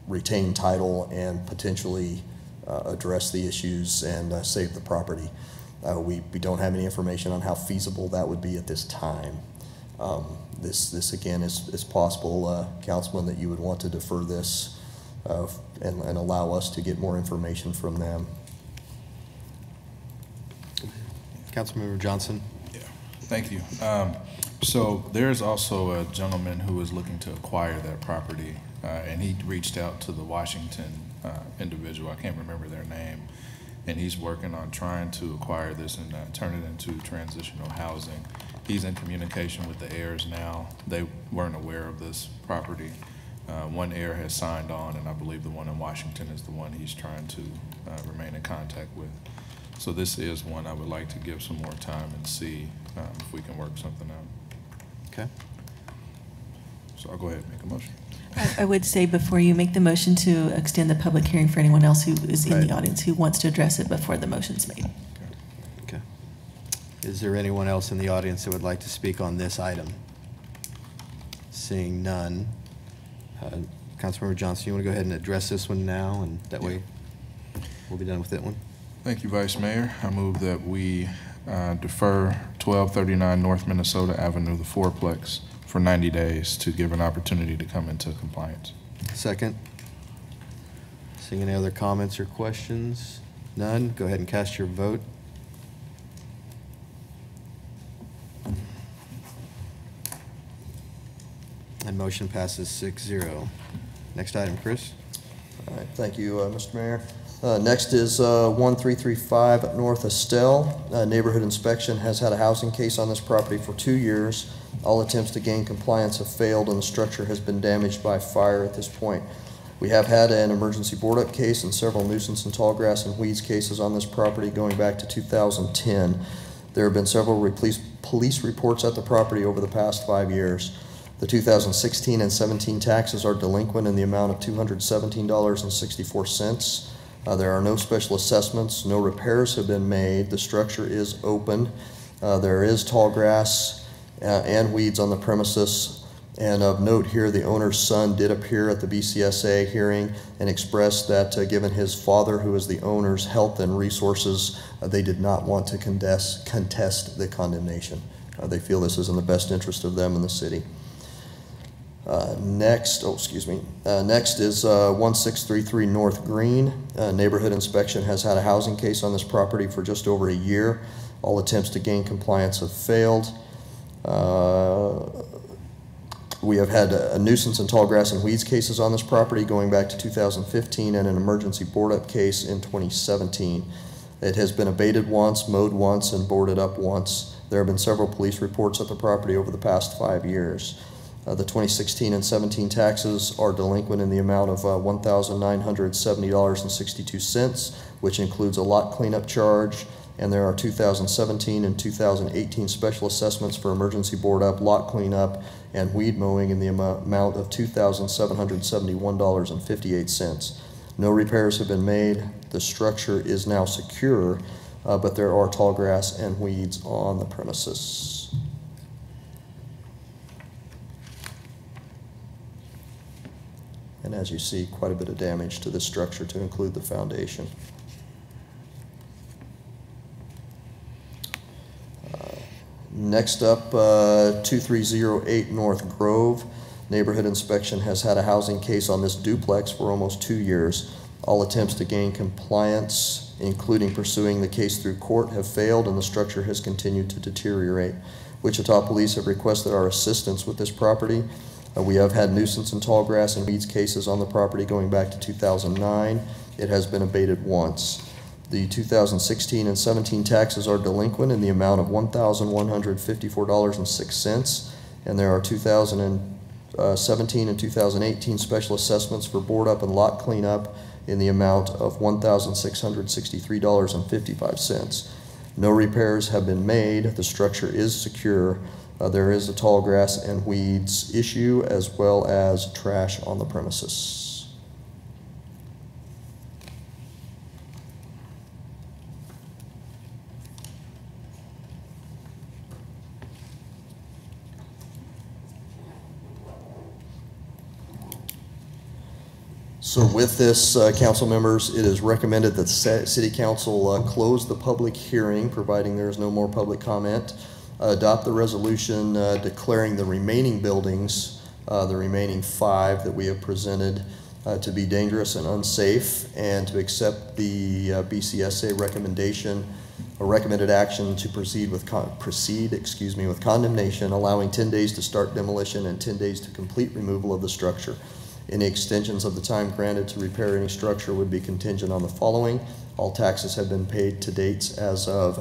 retain title and potentially address the issues and save the property. We don't have any information on how feasible that would be at this time. This again is possible, Councilman, that you would want to defer this and allow us to get more information from them. Councilmember Johnson. Yeah, thank you. So there's also a gentleman who is looking to acquire that property, and he reached out to the Washington individual. I can't remember their name. And he's working on trying to acquire this and turn it into transitional housing. He's in communication with the heirs now. They weren't aware of this property. One heir has signed on, and I believe the one in Washington is the one he's trying to remain in contact with. So this is one I would like to give some more time and see if we can work something out. Okay. So I'll go ahead and make a motion. I would say before you make the motion to extend the public hearing for anyone else who is in the audience who wants to address it before the motion's made. Okay. Is there anyone else in the audience that would like to speak on this item? Seeing none. Councilmember Johnson, you want to go ahead and address this one now, and that way we'll be done with that one? Thank you, Vice Mayor. I move that we defer 1239 North Minnesota Avenue, the fourplex, for 90 days to give an opportunity to come into compliance. Second. Seeing any other comments or questions? None. Go ahead and cast your vote. And motion passes 6-0. Next item, Chris. All right, thank you, Mr. Mayor. Next is 1335 North Estelle. Neighborhood inspection has had a housing case on this property for 2 years. All attempts to gain compliance have failed, and the structure has been damaged by fire at this point. We have had an emergency board-up case and several nuisance and tall grass and weeds cases on this property going back to 2010. There have been several police reports at the property over the past 5 years. The 2016 and 17 taxes are delinquent in the amount of $217.64. There are no special assessments. No repairs have been made. The structure is open. There is tall grass and weeds on the premises. And of note here, the owner's son did appear at the BCSA hearing and expressed that given his father, who is the owner's health and resources, they did not want to contest the condemnation. They feel this is in the best interest of them and the city. Next is 1633 North Green. Neighborhood inspection has had a housing case on this property for just over a year. All attempts to gain compliance have failed. We have had a nuisance and tall grass and weeds cases on this property going back to 2015 and an emergency board-up case in 2017. It has been abated once, mowed once, and boarded up once. There have been several police reports at the property over the past 5 years. The 2016 and 17 taxes are delinquent in the amount of $1,970.62, which includes a lot cleanup charge, and there are 2017 and 2018 special assessments for emergency board up, lot cleanup, and weed mowing in the amount of $2,771.58. No repairs have been made. The structure is now secure, but there are tall grass and weeds on the premises. And as you see, quite a bit of damage to this structure to include the foundation. Next up, 2308 North Grove. Neighborhood inspection has had a housing case on this duplex for almost 2 years. All attempts to gain compliance, including pursuing the case through court, have failed, and the structure has continued to deteriorate. Wichita Police have requested our assistance with this property. We have had nuisance and tall grass and weeds cases on the property going back to 2009. It has been abated once. The 2016 and 17 taxes are delinquent in the amount of $1,154.06, and there are 2017 and 2018 special assessments for board up and lot cleanup in the amount of $1,663.55. No repairs have been made. The structure is secure. There is a tall grass and weeds issue as well as trash on the premises. So with this, council members, it is recommended that City Council close the public hearing, providing there is no more public comment, adopt the resolution declaring the remaining buildings, the remaining 5 that we have presented, to be dangerous and unsafe, and to accept the BCSA recommendation, a recommended action to proceed with condemnation, allowing 10 days to start demolition and 10 days to complete removal of the structure. Any extensions of the time granted to repair any structure would be contingent on the following. All taxes have been paid to dates as of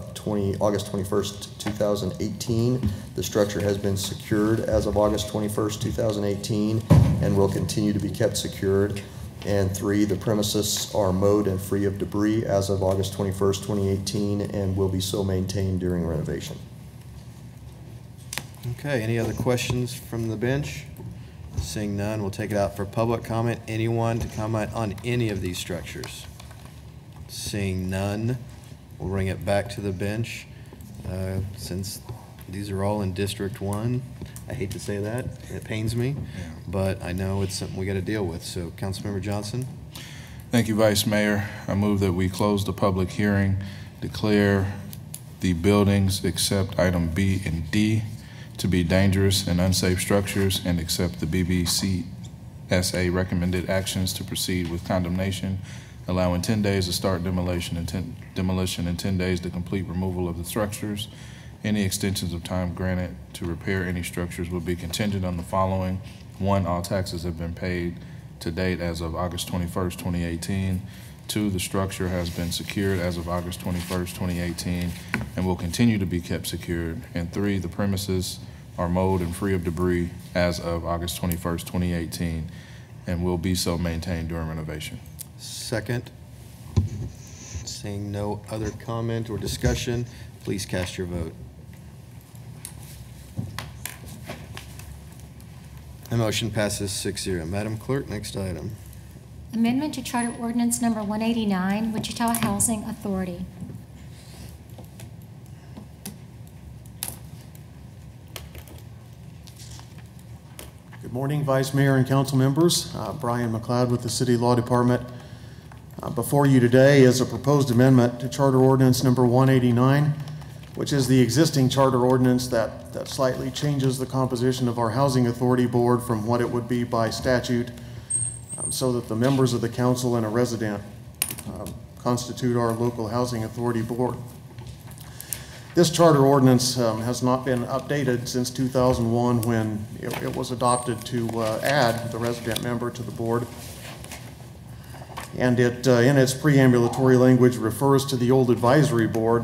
August 21st, 2018. The structure has been secured as of August 21st, 2018, and will continue to be kept secured. And 3, the premises are mowed and free of debris as of August 21st, 2018, and will be so maintained during renovation. Okay, any other questions from the bench? Seeing none, we'll take it out for public comment. Anyone to comment on any of these structures? Seeing none, we'll bring it back to the bench. Since these are all in District 1, I hate to say that, it pains me, but I know it's something we got to deal with. So, Councilmember Johnson. Thank you, Vice Mayor. I move that we close the public hearing, declare the buildings except item B and D to be dangerous and unsafe structures, and accept the BBCSA recommended actions to proceed with condemnation, allowing 10 days to start demolition and 10 days to complete removal of the structures. Any extensions of time granted to repair any structures will be contingent on the following. 1, all taxes have been paid to date as of August 21st, 2018. 2, the structure has been secured as of August 21st, 2018, and will continue to be kept secured. And 3, the premises are mowed and free of debris as of August 21st, 2018, and will be so maintained during renovation. Second. Seeing no other comment or discussion, please cast your vote. The motion passes 6-0. Madam Clerk, next item. Amendment to Charter Ordinance Number 189, Wichita Housing Authority. Good morning, Vice Mayor and council members. Brian McLeod with the City Law Department. Before you today is a proposed amendment to Charter Ordinance Number 189, which is the existing charter ordinance that slightly changes the composition of our Housing Authority Board from what it would be by statute, so that the members of the council and a resident constitute our local Housing Authority Board. This charter ordinance has not been updated since 2001 when it was adopted to add the resident member to the board. And it, in its preambulatory language, refers to the old advisory board,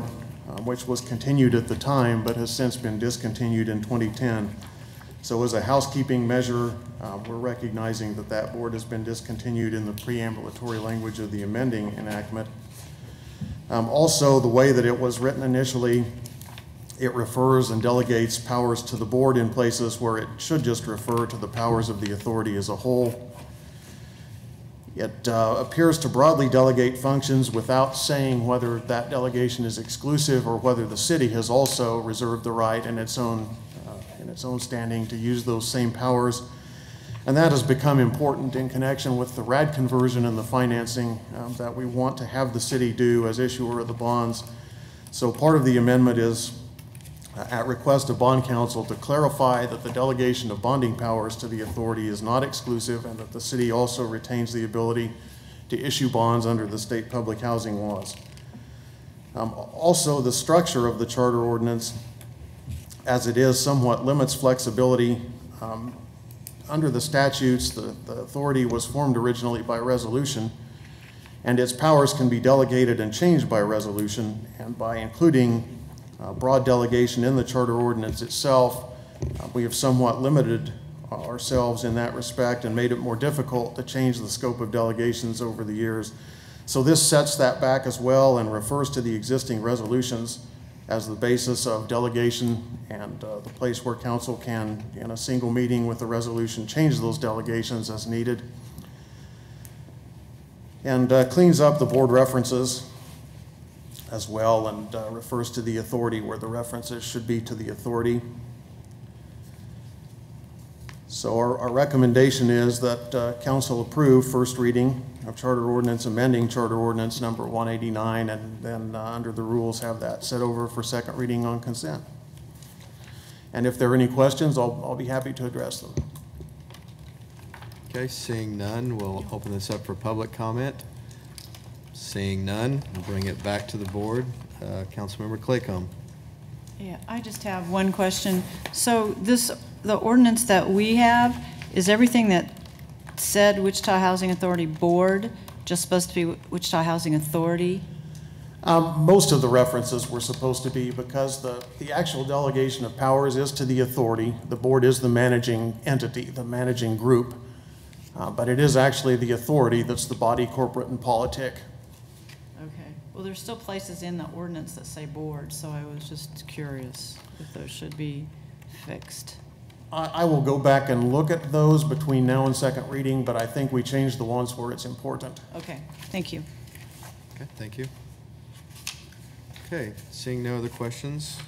which was continued at the time, but has since been discontinued in 2010. So as a housekeeping measure, we're recognizing that that board has been discontinued in the preambulatory language of the amending enactment. Also, the way that it was written initially, it refers and delegates powers to the board in places where it should just refer to the powers of the authority as a whole. It appears to broadly delegate functions without saying whether that delegation is exclusive or whether the city has also reserved the right in its own standing to use those same powers. And that has become important in connection with the RAD conversion and the financing that we want to have the city do as issuer of the bonds. So part of the amendment is at request of bond counsel to clarify that the delegation of bonding powers to the authority is not exclusive and that the city also retains the ability to issue bonds under the state public housing laws. Also, the structure of the charter ordinance as it is somewhat limits flexibility. Under the statutes, the authority was formed originally by resolution, and its powers can be delegated and changed by resolution, and by including broad delegation in the charter ordinance itself, we have somewhat limited ourselves in that respect and made it more difficult to change the scope of delegations over the years. So this sets that back as well and refers to the existing resolutions as the basis of delegation and the place where council can, in a single meeting with a resolution, change those delegations as needed. And cleans up the board references as well and refers to the authority where the references should be to the authority. So our recommendation is that council approve first reading of charter ordinance amending charter ordinance number 189, and then under the rules have that set over for second reading on consent. And if there are any questions, I'll be happy to address them. Okay, seeing none, we'll open this up for public comment. Seeing none, we'll bring it back to the board. Councilmember Claycomb. Yeah, I just have one question. So the ordinance that we have, is everything that said Wichita Housing Authority Board just supposed to be Wichita Housing Authority? Most of the references were supposed to be, because the actual delegation of powers is to the authority. The board is the managing entity, the managing group, but it is actually the authority that's the body corporate and politic. Okay. Well, there's still places in the ordinance that say board, so I was just curious if those should be fixed. I will go back and look at those between now and second reading, but I think we changed the ones where it's important. Okay, thank you. Okay, thank you. Okay, seeing no other questions,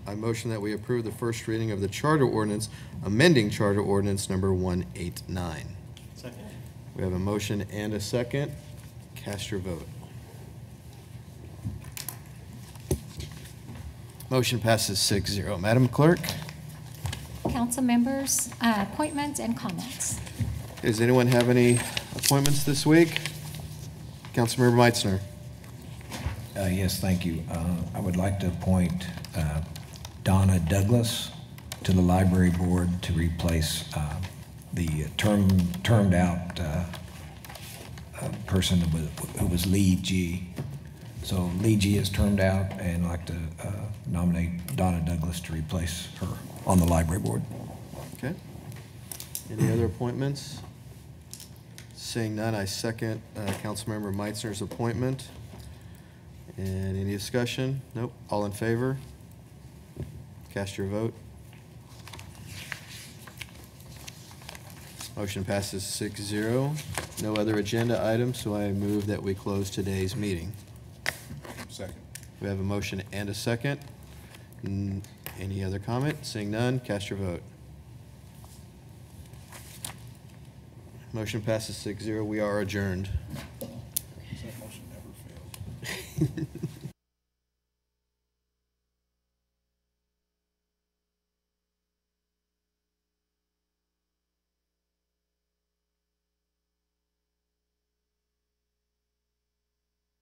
I motion that we approve the first reading of the charter ordinance, amending charter ordinance number 189. Second. We have a motion and a second. Cast your vote. Motion passes 6-0. Madam Clerk? Council members, appointments and comments. Does anyone have any appointments this week? Councilmember Meitzner. Yes, thank you. I would like to appoint Donna Douglas to the library board to replace the termed out person who was Lee G. So Lee G is termed out, and I'd like to nominate Donna Douglas to replace her on the library board. Okay. Any other appointments? Seeing none, I second Councilmember Meitzner's appointment. And any discussion? Nope. All in favor? Cast your vote. Motion passes 6-0. No other agenda items, so I move that we close today's meeting. Second. We have a motion and a second. Any other comment? Seeing none, cast your vote. Motion passes 6-0. We are adjourned. That motion never failed.